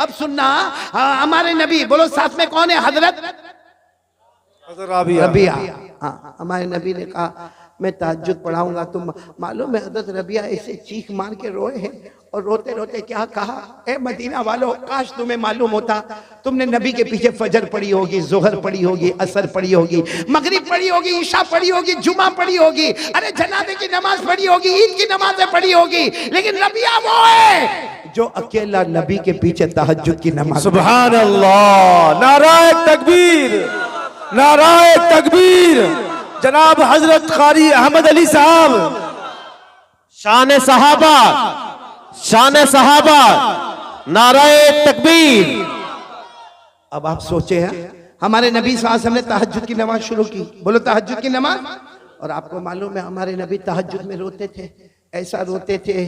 अब सुनना हमारे नबी, बोलो साथ में कौन है? हजरत रबिया। हाँ हमारे नबी ने कहा मैं तहज्जुद पढ़ाऊंगा। तुम मालूम है हजरत रबिया ऐसे चीख मार के रोए हैं, और रोते रोते क्या कहा? ए मदीना वालों काश तुम्हें मालूम होता, तुमने नबी के पीछे फजर पढ़ी होगी, जोहर पढ़ी होगी, असर पढ़ी होगी, मगरिब पढ़ी होगी, ईशा पढ़ी होगी, जुमा पढ़ी होगी, अरे जनाजे की नमाज पढ़ी होगी, ईद की नमाजें पढ़ी होगी, लेकिन रबिया वो है जो अकेला नबी के पीछे तहज्जुद की नमाज। सुभान अल्लाह। नाराए तकबीर, नाराए तकबीर। जनाब हजरत कारी अहमद अली साहब। शान सहाबा, शान सहाबा, नाराए तकबीर। अब आप सोचे हैं, हमारे नबी सल्लल्लाहु अलैहि वसल्लम ने तहज्जुद की नमाज शुरू की, बोलो तहज्जुद की नमाज। और आपको मालूम है हमारे नबी तहज्जुद में रोते थे, ऐसा रोते थे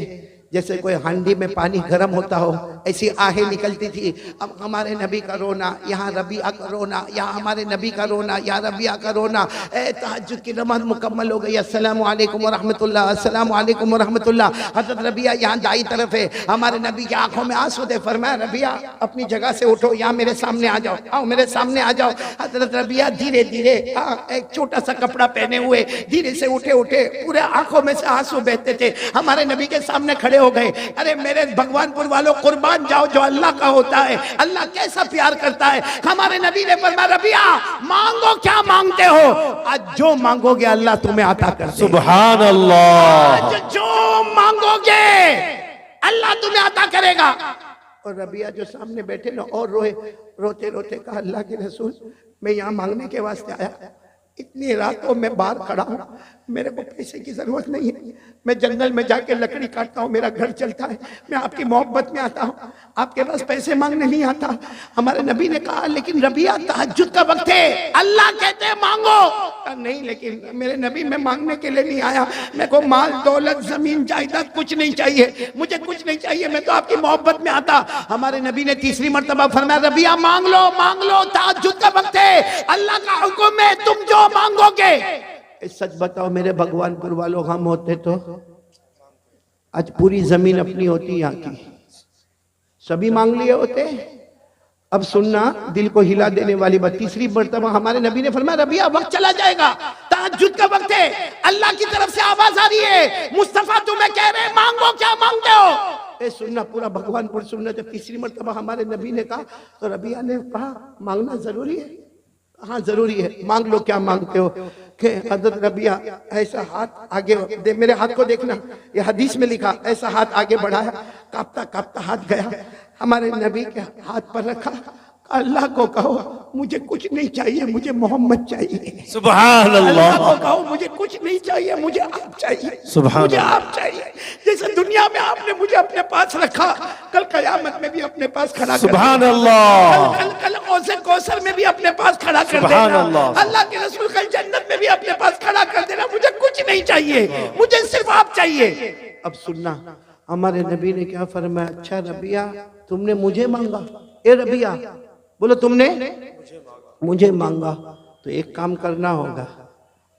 जैसे कोई हांडी में पानी गर्म होता हो, ऐसी आहें निकलती थी। अब हमारे नबी का रोना, यहाँ रबिया का रोना, यहाँ हमारे नबी का रोना, यहाँ रबिया का रोना। तहज्जुद की नमाज मुकम्मल हो गई, अस्सलामु अलैकुम व रहमतुल्लाह, अस्सलामु अलैकुम व रहमतुल्लाह। हज़रत रबिया यहाँ दाई तरफ है, हमारे नबी की आंखों में आंसू थे। फरमाया रबिया अपनी जगह से उठो, यहाँ मेरे सामने आ जाओ, आओ मेरे सामने आ जाओ। हज़रत रबिया धीरे धीरे एक छोटा सा कपड़ा पहने हुए धीरे से उठे, पूरे आंखों में से आंसू बहते थे। हमारे नबी के सामने खड़े हो गए। अरे मेरे भगवानपुर वालों, कुर्बान जाओ जो अल्लाह का होता है। अल्लाह कैसा प्यार करता है। हमारे नबी ने फरमाया रबिया मांगो, क्या मांगते हो? आज जो मांगोगे अल्लाह तुम्हें अता कर देगा। सुभान अल्लाह। आज जो मांगोगे अल्लाह तुम्हें अता करेगा। और रबिया जो सामने बैठे ना और रोते रोते कहा अल्लाह के रसूल, मैं यहाँ मांगने के वास्ते आया, इतनी रातों में बाहर खड़ा हूँ, मेरे को पैसे की जरूरत नहीं है, मैं जंगल में जाके लकड़ी काटता हूँ, मेरा घर चलता है, मैं आपकी मोहब्बत में आता हूँ, आपके पास पैसे मांगने नहीं आता। हमारे नबी ने कहा लेकिन रबिया तहज्जुद का वक्त है, अल्लाह कहते हैं मांगो। नहीं लेकिन मेरे नबी मैं मांगने के लिए नहीं आया, मेरे को माल दौलत जमीन जायदाद कुछ नहीं चाहिए, मुझे कुछ नहीं चाहिए, मैं तो आपकी मोहब्बत में आता। हमारे नबी ने तीसरी मर्तबा फरमाया रबिया मांग लो, तहज्जुद का वक्त है, अल्लाह का हुक्म है, तुम जो मांगोगे। सच बताओ मेरे भगवानपुर वालों, हम होते तो आज पूरी जमीन अपनी होती यहाँ की, सभी मांग लिए होते। अब सुनना दिल को हिला देने वाली बात, तीसरी मर्तबा हमारे नबी ने फरमाया रबिया वक्त चला जाएगा, तहज्जुद का वक्त है, अल्लाह की तरफ से आवाज आ रही है, मुस्तफा तुम्हें कह रहे मांगो, क्या मांगते हो? ए सुनना, पूरा भगवानपुर सुनना। जब तीसरी मर्तबा हमारे नबी ने कहा तो रबिया ने कहा मांगना जरूरी है। हाँ जरूरी है, मांग लो, क्या मांगते हो? कि हज़रत रबिया ऐसा हाथ आगे दे, मेरे हाथ को देखना, ये हदीस में लिखा, ऐसा हाथ आगे बढ़ाया, कांपता कांपता हाथ गया, हमारे नबी के हाथ पर रखा, अल्लाह को कहो मुझे कुछ नहीं चाहिए, मुझे मोहम्मद चाहिए। सुभान अल्लाह। अल्लाह को कहो मुझे कुछ नहीं चाहिए, मुझे आप चाहिए, मुझे आप चाहिए। जैसे दुनिया में आपने मुझे अपने पास रखा, कल कयामत में भी अपने पास खड़ा कर, सुभान अल्लाह। कल कौसर में भी अपने पास खड़ा कर देना, अल्लाह के रसूल कल जन्नत में भी अपने पास खड़ा कर देना। मुझे कुछ नहीं चाहिए, मुझे सिर्फ आप चाहिए। अब सुनना, हमारे नबी ने क्या फरमाया, अच्छा रबिया तुमने मुझे मांगा, ए रबिया बोलो तुमने मुझे मांगा, तो एक काम करना होगा।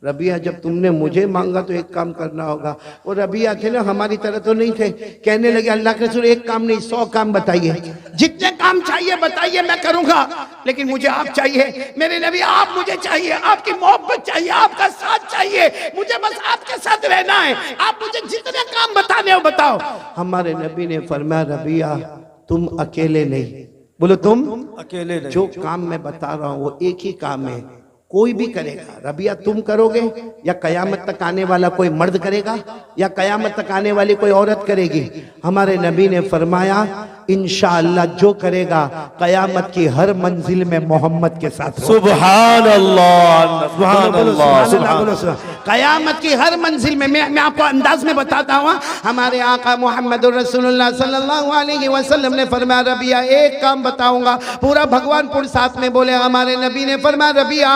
रबिया जब तुमने मुझे मांगा तो एक काम करना होगा। वो रबिया थे ना, हमारी तरह तो नहीं थे, कहने लगे अल्लाह के रसूल एक काम नहीं 100 काम बताइए, जितने काम चाहिए बताइए मैं करूंगा, लेकिन मुझे आप चाहिए। मेरे नबी आप मुझे चाहिए, आपकी मोहब्बत चाहिए, आपका साथ चाहिए, मुझे बस आपके साथ रहना है, आप मुझे जितने काम बताने हो बताओ। हमारे नबी ने फरमाया रबिया तुम अकेले नहीं, बोलो तुम अकेले नहीं, जो काम मैं बता रहा हूँ वो एक ही काम है, कोई भी करेगा। रबिया तुम करोगे या कयामत तक आने वाला कोई मर्द करेगा या कयामत तक आने वाली कोई औरत करेगी? हमारे नबी ने फरमाया इंशाअल्लाह जो करेगा कयामत की हर मंजिल में मोहम्मद के साथ। सुभान अल्लाह, सुभान अल्लाह। कयामत की हर मंजिल में मैं आपको अंदाज में बताता हूँ। हमारे आका मोहम्मद रसूलुल्लाह सल्लल्लाहु अलैहि वसल्लम ने फरमाया रबिया एक काम बताऊंगा, पूरा भगवानपुर साथ में बोले। हमारे नबी ने फरमाया रबिया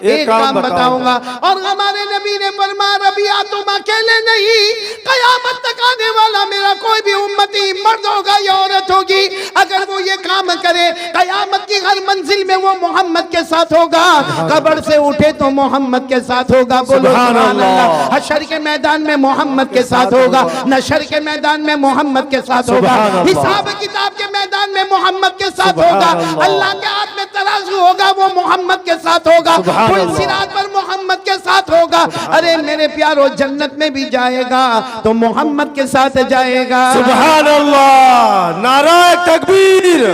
एक काम बताऊंगा, और हमारे नबी ने फरमाया रबिया तुम अकेले नहीं, कयामत तक आने वाला मेरा कोई भी उम्मती मर्द होगा या औरत होगी, अगर वो ये काम करे कयामत की हर मंजिल में वो मोहम्मद के साथ होगा, कब्र से उठे तो मोहम्मद के साथ होगा। बोलो सुभान अल्लाह। हशर के मैदान में मोहम्मद के साथ होगा, नशर के मैदान में मोहम्मद के साथ होगा, हिसाब किताब के मैदान में मोहम्मद के साथ होगा, अल्लाह के हाथ में तराजू होगा वो मोहम्मद के साथ होगा, सिरात पर मोहम्मद के साथ होगा। अरे मेरे प्यारो जन्नत में भी जाएगा तो मोहम्मद के साथ जाएगा। सुभान अल्लाह, नाराए तकबीर,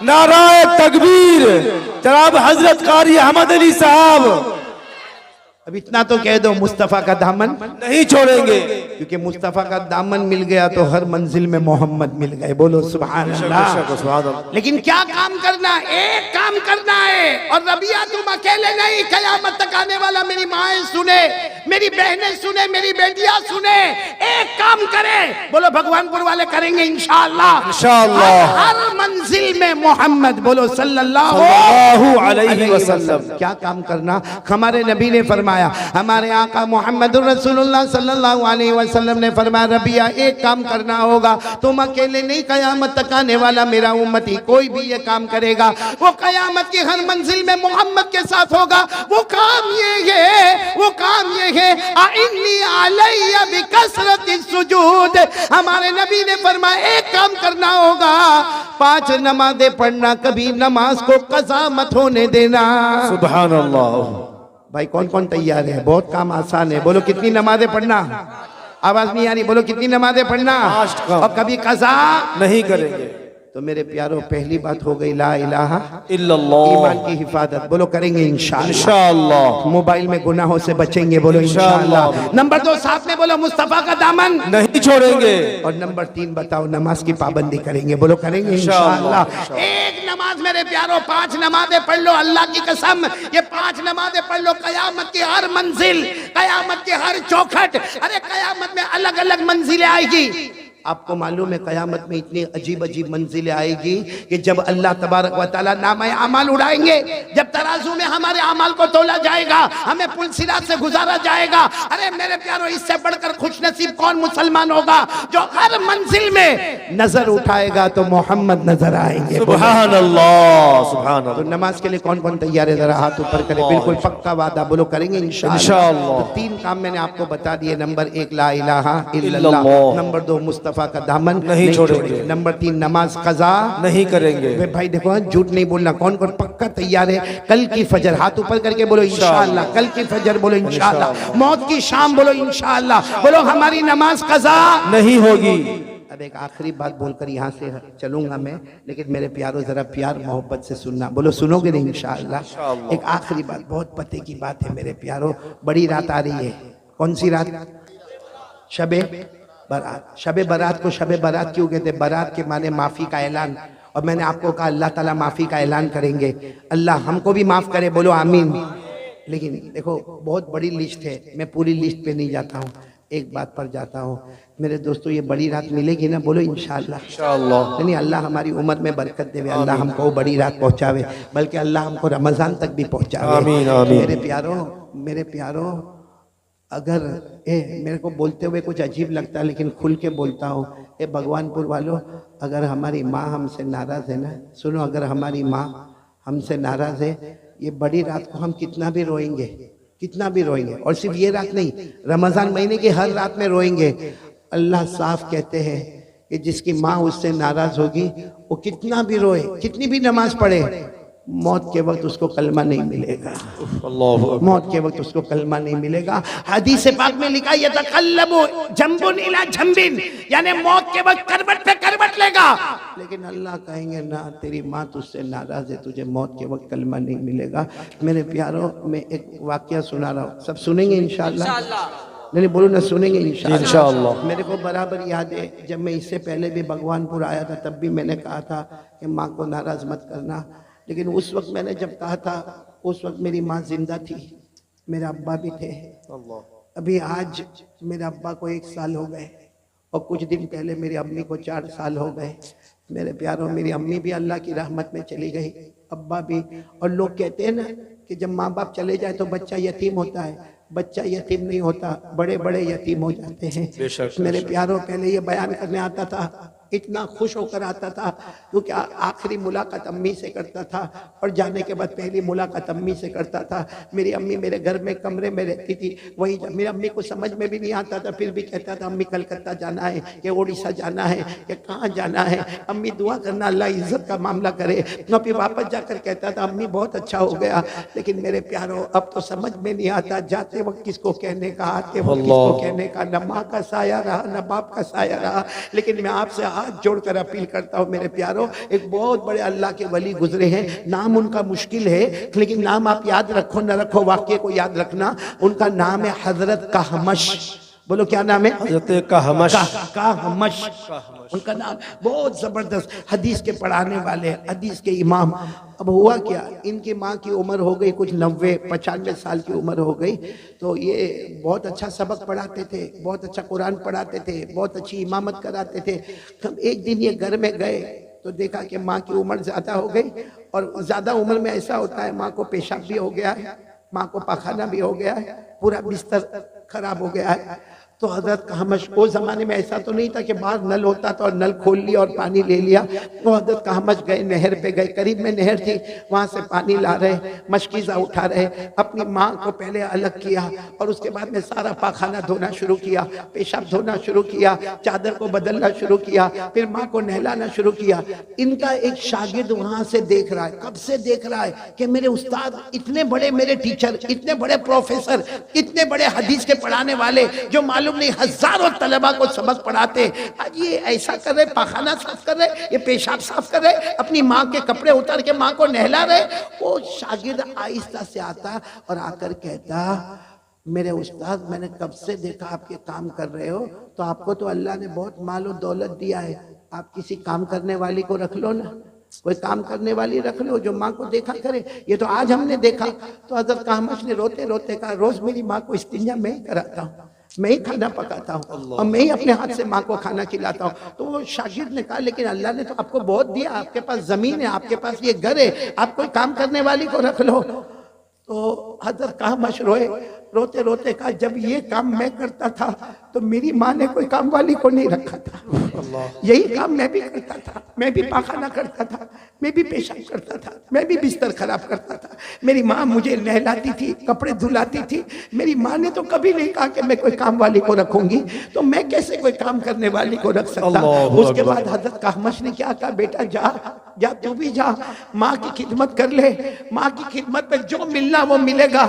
नाराए तकबीर। जनाब हजरत कारी अहमद अली साहब। अब इतना तो कह दो, मुस्तफा का दामन, नहीं छोड़ेंगे। क्योंकि मुस्तफा का दामन मिल गया तो हर मंजिल में मोहम्मद मिल गए। बोलो सुभान अल्लाह। लेकिन क्या काम करना, एक काम करना है। और रबिया तुम अकेले नहीं, कयामत तक आने वाला मेरी माएं सुने, मेरी बहनें सुने, मेरी बेटियां सुने, एक काम करे। बोलो भगवानपुर वाले करेंगे इंशाअल्लाह। इंशाअल्लाह। हर मंजिल में मोहम्मद। बोलो सल्लल्लाहु अलैहि वसल्लम। क्या काम करना? हमारे नबी ने फरमाया, हमारे आका मोहम्मद रसूलुल्लाह सल्लल्लाहु अलैहि वसल्लम ने फरमाया, रबिया एक काम करना होगा, तुम अकेले नहीं, कयामत तक आने वाला मेरा उम्मती कोई भी ये काम करेगा, वो कयामत की हर मंजिल में मोहम्मद के साथ होगा। वो काम ये है, वो काम ये है, आइन्नी अलैया बिकसरति सुजूद। हमारे नबी ने फरमाया एक काम करना होगा, 5 नमाजें पढ़ना, कभी नमाज को कज़ा मत होने देना। सुभान अल्लाह। भाई कौन कौन तैयार है? बहुत काम आसान है। बोलो कितनी नमाजें पढ़ना? आवाज नहीं आ रही। बोलो कितनी नमाजें पढ़ना? और कभी कज़ा नहीं करेंगे। तो मेरे प्यारों, पहली बात हो गई ला इलाहा इल्लल्लाह, ईमान की हिफाजत। बोलो करेंगे इंशाअल्लाह। इंशाअल्लाह। मोबाइल में गुनाहों से बचेंगे। बोलो इंशाअल्लाह। नंबर 2 साथ में बोलो मुस्तफा का दामन नहीं छोड़ेंगे। और नंबर 3 बताओ, नमाज की पाबंदी करेंगे। बोलो करेंगे इंशाअल्लाह। एक नमाज मेरे प्यारों, 5 नमाजें पढ़ लो, अल्लाह की कसम, ये 5 नमाजें पढ़ लो, कयामत की हर मंजिल, कयामत की हर चौखट, अरे कयामत में अलग अलग मंजिलें आएगी। आपको मालूम है कयामत में इतनी अजीब अजीब मंजिलें आएगी कि जब अल्लाह तबारक व तआला नामे अमाल उड़ाएंगे, जब तराजू में हमारे अमाल को तोला जाएगा, हमें पुलसिरात से गुजारा जाएगा। अरे मेरे प्यारों, इससे बढ़कर खुशनसीब कौन मुसलमान होगा जो हर मंजिल में नजर उठाएगा तो मोहम्मद नजर आएंगे। सुभान अल्लाह, सुभान तो अल्लाह। नमाज के लिए कौन कौन तैयार है? जरा हाथ ऊपर करें। बिल्कुल पक्का वादा। बोलो करेंगे इंशाअल्लाह। तो 3 काम मैंने आपको बता दिए। नंबर 1 ला इलाहा इल्लल्लाह, नंबर 2 मुस्तफा का दामन नहीं छोड़ेंगे, नंबर 3 नमाज कज़ा नहीं करेंगे। भाई देखो, झूठ नहीं बोलना। कौन कौन पक्का तैयार है? कल की फजर, हाथ ऊपर करके बोलो इंशाअल्लाह। कल की फजर बोलो इंशाअल्लाह। मौत की शाम बोलो इंशाअल्लाह। बोलो हमारी नमाज कज़ा नहीं होगी। अब एक आखिरी बात बोलकर यहाँ से चलूंगा मैं, लेकिन मेरे प्यारों जरा प्यार मोहब्बत से सुनना। बोलो सुनोगे नहीं इंशाअल्लाह। एक आखिरी बात, बहुत पते की बात है मेरे प्यारों। बड़ी रात आ रही है। कौन सी रात? शबे बारात। शबे बारात को शबे बारात क्यों कहते? बारात के माने माफी का ऐलान। और मैंने आपको कहा अल्लाह ताला माफी का ऐलान करेंगे। अल्लाह हमको भी माफ करे। बोलो आमीन। लेकिन देखो, बहुत बड़ी लिस्ट है, मैं पूरी लिस्ट पे नहीं जाता हूँ, एक बात पर जाता हूँ। मेरे दोस्तों, ये बड़ी रात मिलेगी ना? बोलो इंशाअल्लाह। इंशाअल्लाह। नहीं, अल्लाह हमारी उम्र में बरकत देवे, अल्लाह हमको बड़ी रात पहुँचावे, बल्कि अल्लाह हमको रमज़ान तक भी पहुँचावे। आमीन, आमीन। मेरे प्यारों, अगर मेरे को बोलते हुए कुछ अजीब लगता है, लेकिन खुल के बोलता हूँ। भगवानपुर वालों, अगर हमारी माँ हमसे नाराज़ है ना, सुनो, अगर हमारी माँ हमसे नाराज़ है, ये बड़ी रात को हम कितना भी रोएंगे, कितना भी रोएंगे। और सिर्फ ये रात नहीं, रमज़ान महीने की हर रात में रोएंगे। अल्लाह साफ कहते हैं कि जिसकी माँ उससे नाराज़ होगी, वो कितना भी रोए, कितनी भी नमाज पढ़े, मौत के वक्त उसको कलमा नहीं मिलेगा। मौत के वक्त उसको कलमा नहीं मिलेगा। हदीस पाक में लिखा, ये तकल्लबु जंबुन इला जंबिन, यानी मौत के वक्त करवट पे करवट लेगा। लेकिन अल्लाह कहेंगे ना, तेरी माँ तुझसे नाराज है, तुझे मौत के वक्त कलमा नहीं मिलेगा। मेरे प्यारों, मैं एक वाकया सुना रहा हूँ, सब सुनेंगे इंशाअल्लाह। नहीं बोलो ना, सुनेंगे इंशाअल्लाह। मेरे को बराबर याद है, जब मैं इससे पहले भी भगवानपुर आया था, तब भी मैंने कहा था कि माँ को नाराज मत करना। लेकिन उस वक्त मैंने जब कहा था, उस वक्त मेरी माँ जिंदा थी, मेरे अब्बा भी थे। अभी आज मेरे अब्बा को 1 साल हो गए, और कुछ दिन पहले मेरी अम्मी को 4 साल हो गए। मेरे प्यारों, मेरी अम्मी भी अल्लाह की रहमत में चली गई, अब्बा भी। और लोग कहते हैं ना कि जब माँ बाप चले जाए तो बच्चा यतीम होता है। बच्चा यतीम नहीं होता, बड़े बड़े यतीम हो जाते हैं। मेरे प्यारों, पहले ये बयान करने आता था, इतना खुश होकर आता था, क्योंकि आखिरी मुलाकात अम्मी से करता था, और जाने के बाद पहली मुलाकात अम्मी से करता था। मेरी अम्मी मेरे घर में कमरे में रहती थी, वही मेरी अम्मी को समझ में भी नहीं आता था, फिर भी कहता था अम्मी कलकत्ता जाना है, कि उड़ीसा जाना है, कि कहाँ जाना है। अम्मी दुआ करना अल्लाह इज्जत का मामला करे। तो फिर वापस जाकर कहता था अम्मी बहुत अच्छा हो गया। लेकिन मेरे प्यारों, अब तो समझ में नहीं आता, जाते वक्त किसको कहने का, आते वक्त किसको कहने का। न माँ का साया रहा, न बाप का साया रहा। लेकिन मैं आपसे हाथ जोड़कर अपील करता हूँ मेरे प्यारों, एक बहुत बड़े अल्लाह के वली गुजरे हैं, नाम उनका मुश्किल है लेकिन नाम आप याद रखो न रखो, वाक्य को याद रखना। उनका नाम है हजरत कहमश। बोलो क्या नाम है? हजरत कहमश। कहमश उनका नाम। बहुत जबरदस्त हदीस के पढ़ाने वाले, हदीस के इमाम। अब हुआ क्या, इनकी माँ की उम्र हो गई कुछ 90-95 साल की उम्र हो गई। तो ये बहुत अच्छा सबक पढ़ाते थे, बहुत अच्छा कुरान पढ़ाते थे, बहुत अच्छी इमामत कराते थे। हम एक दिन ये घर में गए तो देखा कि माँ की उम्र ज़्यादा हो गई, और ज़्यादा उम्र में ऐसा होता है माँ को पेशाब भी हो गया है, माँ को पाखाना भी हो गया है, पूरा बिस्तर खराब हो गया है। तो हजरत कहमश, वो ज़माने में ऐसा तो नहीं था कि बाहर नल होता था और नल खोल लिया और पानी ले लिया। तो हजरत कहमश गए, नहर पे गए, करीब में नहर थी, वहाँ से पानी ला रहे, मशकीज़ा उठा रहे, अपनी माँ को पहले अलग किया और उसके बाद में सारा पाखाना धोना शुरू किया, पेशाब धोना शुरू किया, चादर को बदलना शुरू किया, फिर माँ को नहलाना शुरू किया। इनका एक शागिर्द वहाँ से देख रहा है, कब से देख रहा है कि मेरे उस्ताद इतने बड़े, मेरे टीचर इतने बड़े, प्रोफेसर इतने बड़े हदीस के पढ़ाने वाले, जो मालूम नहीं हजारों तलबा को सबक पढ़ाते, आज ये ऐसा कर रहे, पाखाना साफ कर रहे, ये पेशाब साफ कर रहे, अपनी माँ के कपड़े उतार के माँ को नहला रहे। वो शागिर्द आहिस्ता से आता और आकर कहता, मेरे उस्ताद मैंने कब से देखा आपके काम कर रहे हो, तो आपको तो अल्लाह ने बहुत माल और दौलत दिया है, आप किसी काम करने वाली को रख लो ना, कोई काम करने वाली रख लो जो माँ को देखा करे। ये तो आज हमने देखा। तो हजरत कहमश ने रोते रोते कहा, रोज मेरी माँ को इस्तिंजा मैं ही कराता हूँ, मैं ही खाना पकाता हूँ और मैं ही अपने हाथ से माँ को खाना खिलाता हूँ। तो वो शागिर्द ने कहा, लेकिन अल्लाह ने तो आपको बहुत दिया, आपके पास जमीन है, आपके पास ये घर है, आप कोई काम करने वाली को रख लो। तो हजरत कहमश रोए, रोते रोते कहा, जब ये काम मैं करता था तो मेरी माँ ने कोई काम वाली को नहीं रखा था, यही काम मैं भी करता था, मैं भी पाखाना करता था, मैं भी पेशाब करता था, मैं भी बिस्तर खराब करता था, मेरी माँ मुझे नहलाती थी, कपड़े धुलाती थी, मेरी माँ ने तो कभी नहीं कहा कि मैं कोई काम वाली को रखूंगी, तो मैं कैसे कोई काम करने वाली को रख सकता। उसके बाद हजरत कहमश ने क्या कहा, बेटा जा जा, तू भी जा, माँ की खिदमत कर ले, माँ की खिदमत में जो मिलना वो मिलेगा,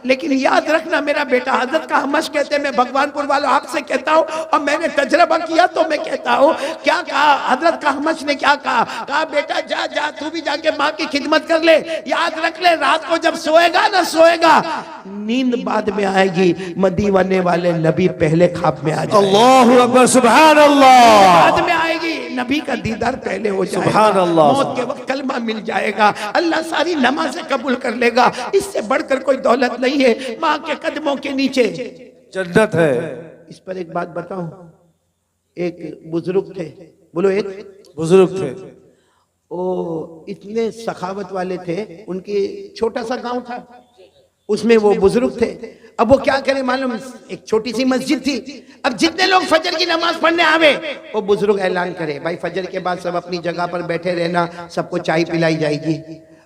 लेकिन याद रखना मेरा बेटा। हजरत कहमश कहते, मैं भगवानपुर वालों आपसे कहता हूँ और मैंने तजर्बा किया तो मैं कहता हूँ, क्या कहा हजरत कहमश ने, क्या कहा बेटा जा जा, तू भी जाके माँ की खिदमत कर ले, याद रख ले रात को जब सोएगा ना, सोएगा नींद बाद में आएगी, मदीने वाले नबी पहले ख्वाब में आ जाएंगे। अल्लाहु अकबर, सुभान अल्लाह। बाद में आएगी, नबी का दीदार पहले हो जाएगा, सुभान अल्लाह। मौत के वक्त कलमा मिल जाएगा, अल्लाह सारी नमाज़ें कबूल कर लेगा। इससे बढ़कर कोई दौलत नहीं है, माँ के कदमों के नीचे जन्नत है। इस पर एक बात बताऊं, एक बुजुर्ग थे, बोलो एक बुजुर्ग थे, वो इतने सखावत वाले थे, उनकी छोटा सा गांव था, उसमें वो बुजुर्ग थे। अब वो क्या करे मालूम, एक छोटी सी मस्जिद थी, अब जितने लोग फजर की नमाज पढ़ने आवे, वो बुजुर्ग ऐलान करे, भाई फजर के बाद सब अपनी जगह पर बैठे रहना, सबको चाय पिलाई जाएगी।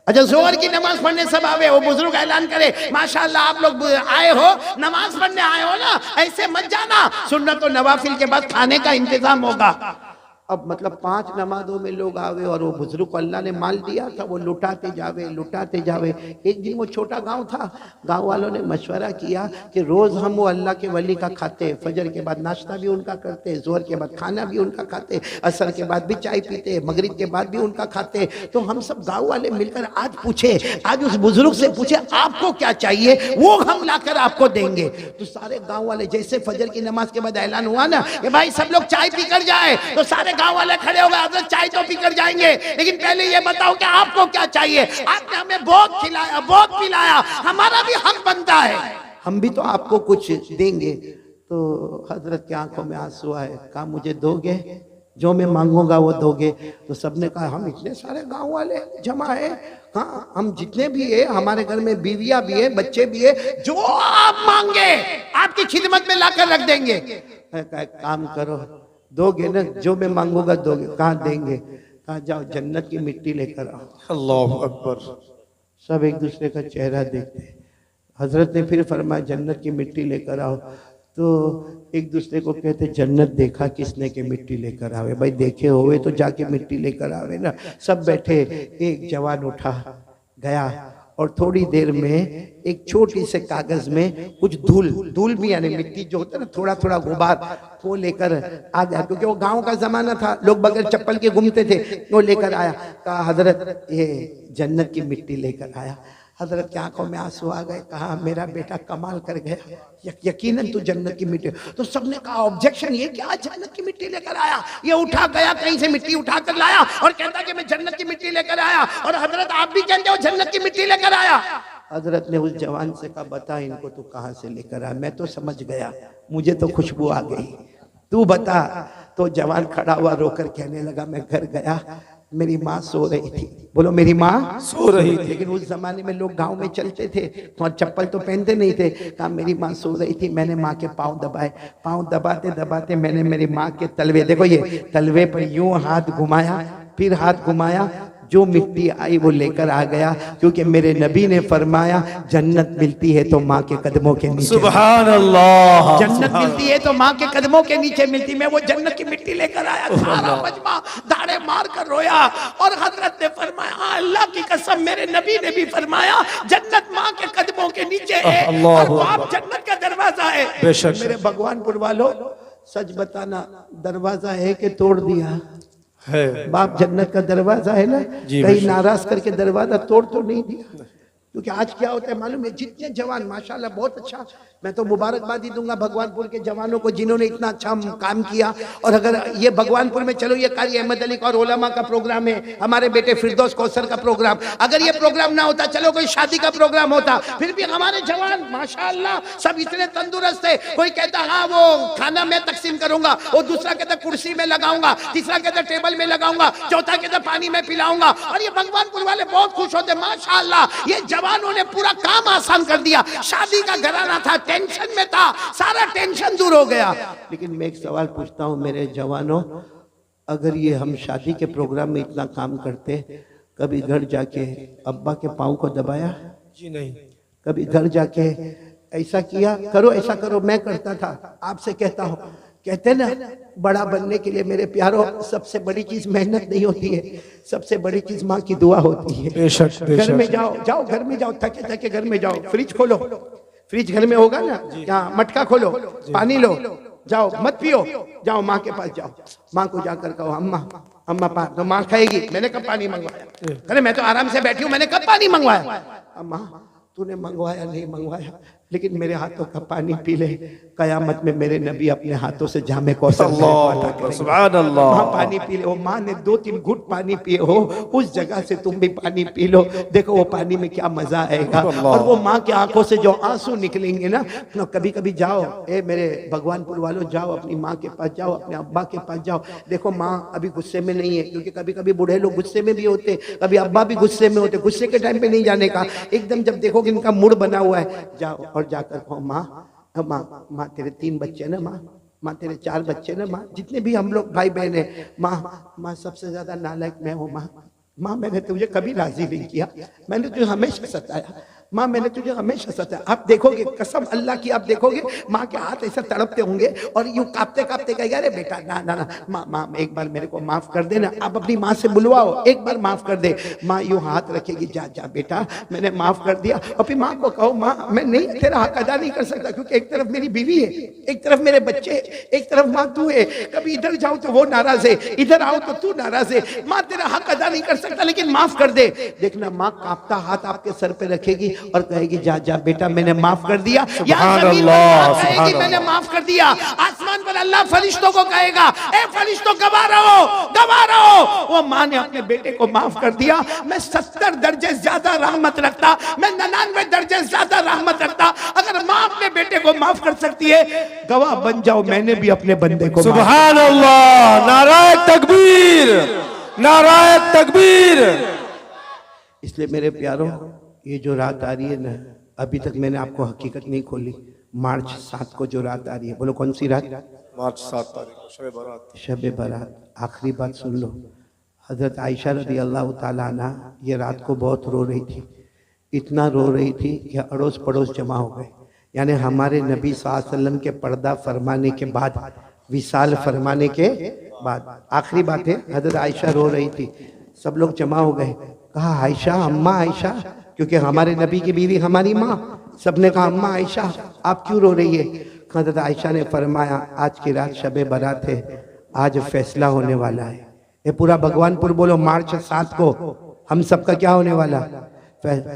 अच्छा जोहर की नमाज पढ़ने सब आवे, वो बुजुर्ग ऐलान करे, माशाल्लाह आप लोग आए हो, नमाज पढ़ने आए हो ना, ऐसे मत जाना, सुन्नत और नवाफिल के बाद खाने का इंतजाम होगा। अब मतलब 5 नमाजों में लोग आवे और वो बुजुर्ग को अल्लाह ने माल दिया था, वो लुटाते जावे। एक दिन वो छोटा गांव था, गांव वालों ने मशवरा किया कि रोज हम वो अल्लाह के वली का खाते, फजर के बाद नाश्ता भी उनका करते, जोहर के बाद खाना भी उनका खाते, असर के बाद भी चाय पीते, मगरिब के बाद भी उनका खाते। तो हम सब गाँव वाले मिलकर आज पूछे, आज उस बुजुर्ग से पूछे आपको क्या चाहिए, वो हम लाकर आपको देंगे। तो सारे गाँव वाले, जैसे फजर की नमाज के बाद ऐलान हुआ ना कि भाई सब लोग चाय पीकर जाए, तो सारे गांव वाले खड़े हो गए, हजरत चाय तो पीकर जाएंगे, लेकिन पहले ये बताओ कि आपको क्या चाहिए, आपने हमें बहुत खिलाया, बहुत पिलाया, हमारा भी हक बनता है, हम भी तो आपको कुछ देंगे। तो हजरत की आंखों में आंसू आए, कहा मुझे दोगे, जो मैं मांगूंगा वो दोगे। तो सबने कहा हम इतने सारे गांव वाले जमा है, हाँ हम जितने भी है, हमारे घर में बीवियां भी है, बच्चे भी है, जो आप मांगे आपकी खिदमत में लाकर रख देंगे। काम करो, दोगे ना, जो मैं मांगूंगा दोगे। कहाँ देंगे, कहाँ जाओ जन्नत की मिट्टी लेकर आओ। अल्लाहु अकबर। सब एक दूसरे का चेहरा देखते, हजरत ने फिर फरमाया जन्नत की मिट्टी लेकर आओ। तो एक दूसरे को कहते जन्नत देखा किसने के मिट्टी लेकर आवे, भाई देखे हुए तो जाके मिट्टी लेकर आवे ना। सब बैठे, एक जवान उठा गया और थोड़ी देर में एक छोटी से कागज में कुछ धूल भी यानी मिट्टी जो होता है ना, थोड़ा थोड़ा गुबार, वो लेकर आ गया, क्योंकि वो गांव का जमाना था, लोग बगैर चप्पल के घूमते थे। वो लेकर आया, कहा हजरत ये जन्नत की मिट्टी लेकर आया। हजरत की आंखों में आंसू आ गए, कहा मेरा बेटा कमाल कर गया, यकीनन तू जन्नत की मिट्टी। तो सबने कहा ऑब्जेक्शन, ये क्या जन्नत की मिट्टी लेकर आया, ये उठा गया कहीं से मिट्टी उठा कर लाया और कहता कि मैं जन्नत की मिट्टी लेकर आया, और हजरत आप भी कहते हो जन्नत की मिट्टी लेकर आया। हजरत ने उस जवान से कहा बता इनको तू कहां से लेकर आया, मैं तो समझ गया, मुझे तो खुशबू आ गई, तू बता। तो जवान खड़ा हुआ रोकर कहने लगा मैं घर गया, मेरी माँ सो रही थी। बोलो मेरी माँ सो रही थी। लेकिन उस जमाने में लोग गांव में चलते थे और चप्पल तो पहनते नहीं थे। कहा मेरी माँ सो रही थी, मैंने माँ के पाँव दबाए, पाँव दबाते दबाते मैंने मेरी माँ के तलवे, देखो ये तलवे पर यूं हाथ घुमाया, फिर हाथ घुमाया, जो मिट्टी आई वो लेकर आ गया, क्योंकि मेरे नबी ने फरमाया जन्नत मिलती है तो माँ के कदमों के नीचे। सुभान अल्लाह। जन्नत मिलती है तो माँ के कदमों के नीचे मिलती। मैं वो जन्नत की मिट्टी लेकर आया, सारा मजमा दाढ़े मार कर रोया, और हजरत ने फरमाया अल्लाह की कसम, मेरे नबी ने भी फरमाया जन्नत माँ के कदमों के नीचे है, और वो आप जन्नत का दरवाजा है। बेशक। मेरे भगवानपुर वालों, सच बताना, दरवाजा है कि तोड़ दिया है? बाप जन्नत का दरवाजा है ना, कहीं नाराज करके दरवाजा तोड़ तो नहीं दिया। क्योंकि आज क्या होता है मालूम है, जितने जवान माशाल्लाह बहुत अच्छा, मैं तो मुबारकबाद दूंगा भगवानपुर के जवानों को जिन्होंने इतना अच्छा काम किया। और अगर ये भगवानपुर में चलो, ये कारी अहमद अली का और उलमा का प्रोग्राम है, हमारे बेटे फिरदौस कौसर का प्रोग्राम, अगर ये प्रोग्राम ना होता, चलो कोई शादी का प्रोग्राम होता, फिर भी हमारे जवान माशाल्लाह सब इतने तंदुरुस्त है। कोई कहता हाँ वो खाना मैं तकसीम करूंगा, वो दूसरा कहता कुर्सी में लगाऊंगा, तीसरा कहता टेबल में लगाऊंगा, चौथा कहता पानी में पिलाऊंगा। और ये भगवानपुर वाले बहुत खुश होते माशाल्लाह, ये जवानों ने पूरा काम आसान कर दिया। शादी का घराना था, टेंशन में था, सारा टेंशन दूर हो गया। लेकिन मैं एक सवाल पूछता हूं मेरे जवानों, अगर ये हम शादी के प्रोग्राम में इतना काम करते, कभी घर जाके अब्बा के पाँव को दबाया? जी नहीं। कभी घर जाके ऐसा किया, करो ऐसा करो, मैं करता था, आपसे कहता हूं। कहते ना बड़ा बनने के लिए मेरे प्यारों, सबसे बड़ी चीज मेहनत नहीं होती है, सबसे बड़ी चीज माँ की दुआ होती है। बेशक, घर में जाओ घर में जाओ, थके थके घर में जाओ, फ्रिज खोलो, फ्रिज घर में होगा ना, यहाँ मटका खोलो, पानी लो, जाओ मत पियो, जाओ माँ के पास जाओ, माँ को जाकर कहो अम्मा अम्मा पानी, तो माँ कहेगी मैंने कब पानी मंगवाया? अरे मैं तो आराम से बैठी हूँ, मैंने कब पानी मंगवाया? अम्मा तूने मंगवाया नहीं मंगवाया, लेकिन मेरे हाथों का पानी पी ले, कयामत में मेरे नबी अपने हाथों से जामे कौसर सुभान अल्लाह। माँ पानी पी ले। वो माँ ने 2-3 घुट पानी पिए हो, उस जगह से तुम भी पानी पी लो, देखो वो पानी में क्या मजा आएगा। और वो माँ की आंखों से जो आंसू निकलेंगे ना, कभी कभी जाओ, ए मेरे भगवानपुर वालों, जाओ अपनी माँ के पास जाओ, अपने अब्बा के पास जाओ, देखो माँ अभी गुस्से में नहीं है, क्योंकि कभी कभी बूढ़े लोग गुस्से में भी होते, कभी अब्बा भी गुस्से में होते, गुस्से के टाइम पे नहीं जाने का, एकदम जब देखो कि इनका मूड बना हुआ है, जाओ और जाकर कहो माँ माँ माँ तेरे 3 बच्चे ना, माँ तेरे 4 बच्चे ना, माँ जितने भी हम लोग भाई बहन है, माँ सबसे ज्यादा नालायक मैं हूँ, माँ मैंने तुझे कभी राजी नहीं किया, मैंने तुझे हमेशा सताया, माँ मैंने तुझे हमेशा सताया। आप देखोगे कसम अल्लाह की, आप देखोगे माँ के हाथ ऐसे तड़पते होंगे और यूं कांपते कांपते कहेगा अरे बेटा ना ना ना माँ एक बार मेरे को माफ कर देना, आप अपनी माँ से बुलवाओ एक बार माफ कर दे। माँ यूं हाथ रखेगी, जा जा बेटा मैंने माफ कर दिया। और फिर माँ को कहो माँ मैं नहीं तेरा हक अदा नहीं कर सकता, क्योंकि एक तरफ मेरी बीवी है, एक तरफ मेरे बच्चे, एक तरफ माँ तू है, कभी इधर जाओ तो वो नाराज है, इधर आओ तो तू नाराज है, माँ तेरा हक अदा नहीं कर सकता लेकिन माफ कर दे। देखना माँ कांपता हाथ आपके सर पे रखेगी और कहेगी जा जा बेटा मैंने माफ कर दिया। कहेगी मैंने माफ कर दिया। आसमान पर अल्लाह फरिश्तों को कहेगा ए फरिश्तों गवाह रहो। वो माँ ने अपने बेटे को माफ कर दिया। मैं 70 दर्जे ज्यादा रहमत रखता, मैं 99 दर्जे ज्यादा रहमत रखता। अगर माँ अपने बेटे को माफ कर सकती है, गवाह बन जाओ मैंने भी अपने बंदे को। सुभान अल्लाह, नाराए तकबीर, नाराए तकबीर। इसलिए मेरे प्यारों ये जो रात आ रही है ना, अभी तक मैंने आपको हकीकत नहीं खोली। मार्च 7 को जो रात आ रही है, बोलो कौन सी रात? मार्च 7 तारीख को शब बारात। शब बारात। आखिरी बात सुन लो, हजरत आयशा रदी अल्लाह ताला अन्हा ये रात को बहुत रो रही थी, इतना रो रही थी कि अड़ोस पड़ोस जमा हो गए। यानी हमारे नबी सल्लल्लाहु अलैहि वसल्लम के पर्दा फरमाने के बाद, विसाल फरमाने के बाद आखिरी बात है, हजरत आयशा रो रही थी, सब लोग जमा हो गए। कहा आयशा, अम्मा आयशा क्योंकि हमारे नबी की बीवी हमारी माँ। सबने कहा अम्मा आयशा आप क्यों रो रही है? हज़रत आयशा ने फरमाया आज की रात शबे बारात है, आज फैसला होने वाला है। ये पूरा भगवानपुर बोलो मार्च 7 को हम सबका क्या होने वाला?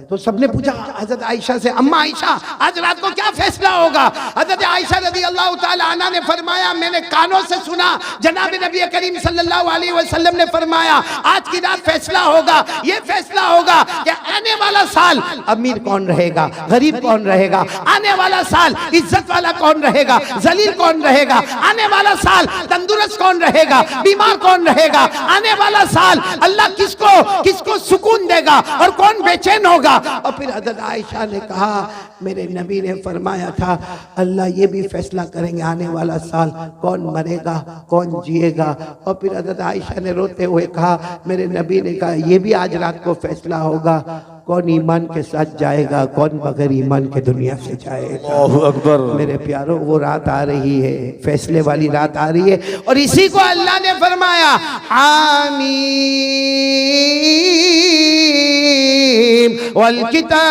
तो सबने पूछा हजरत आयशा से अम्मा आयशा आज रात को क्या फैसला होगा? हजरत आयशा रज़ी अल्लाह ताला अन्हा ने फरमाया मैंने कानों से सुना जनाब नबी करीम सल्लल्लाहु अलैहि वसल्लम ने फरमाया आज की रात फैसला होगा, ये फैसला होगा कि आने वाला साल अमीर कौन रहेगा, गरीब कौन रहेगा, आने वाला साल इज्जत वाला कौन रहेगा, जलील कौन रहेगा, आने वाला साल तंदुरुस्त कौन रहेगा, बीमार कौन रहेगा, आने वाला साल अल्लाह किसको किसको सुकून देगा और कौन बेचैन होगा। और फिर हज़रत आयशा ने कहा मेरे नबी ने फरमाया था अल्लाह ये भी फैसला करेंगे आने वाला साल कौन मरेगा कौन जिएगा। और फिर हज़रत आयशा ने रोते हुए कहा मेरे नबी ने कहा ये भी आज रात को फैसला होगा कौन ईमान के साथ जाएगा कौन बगैर ईमान के दुनिया से जाएगा। अल्लाहु अकबर। मेरे प्यारों वो रात आ रही है, फैसले वाली रात आ रही है और इसी को अल्लाह ने फरमाया आमीन वल किताब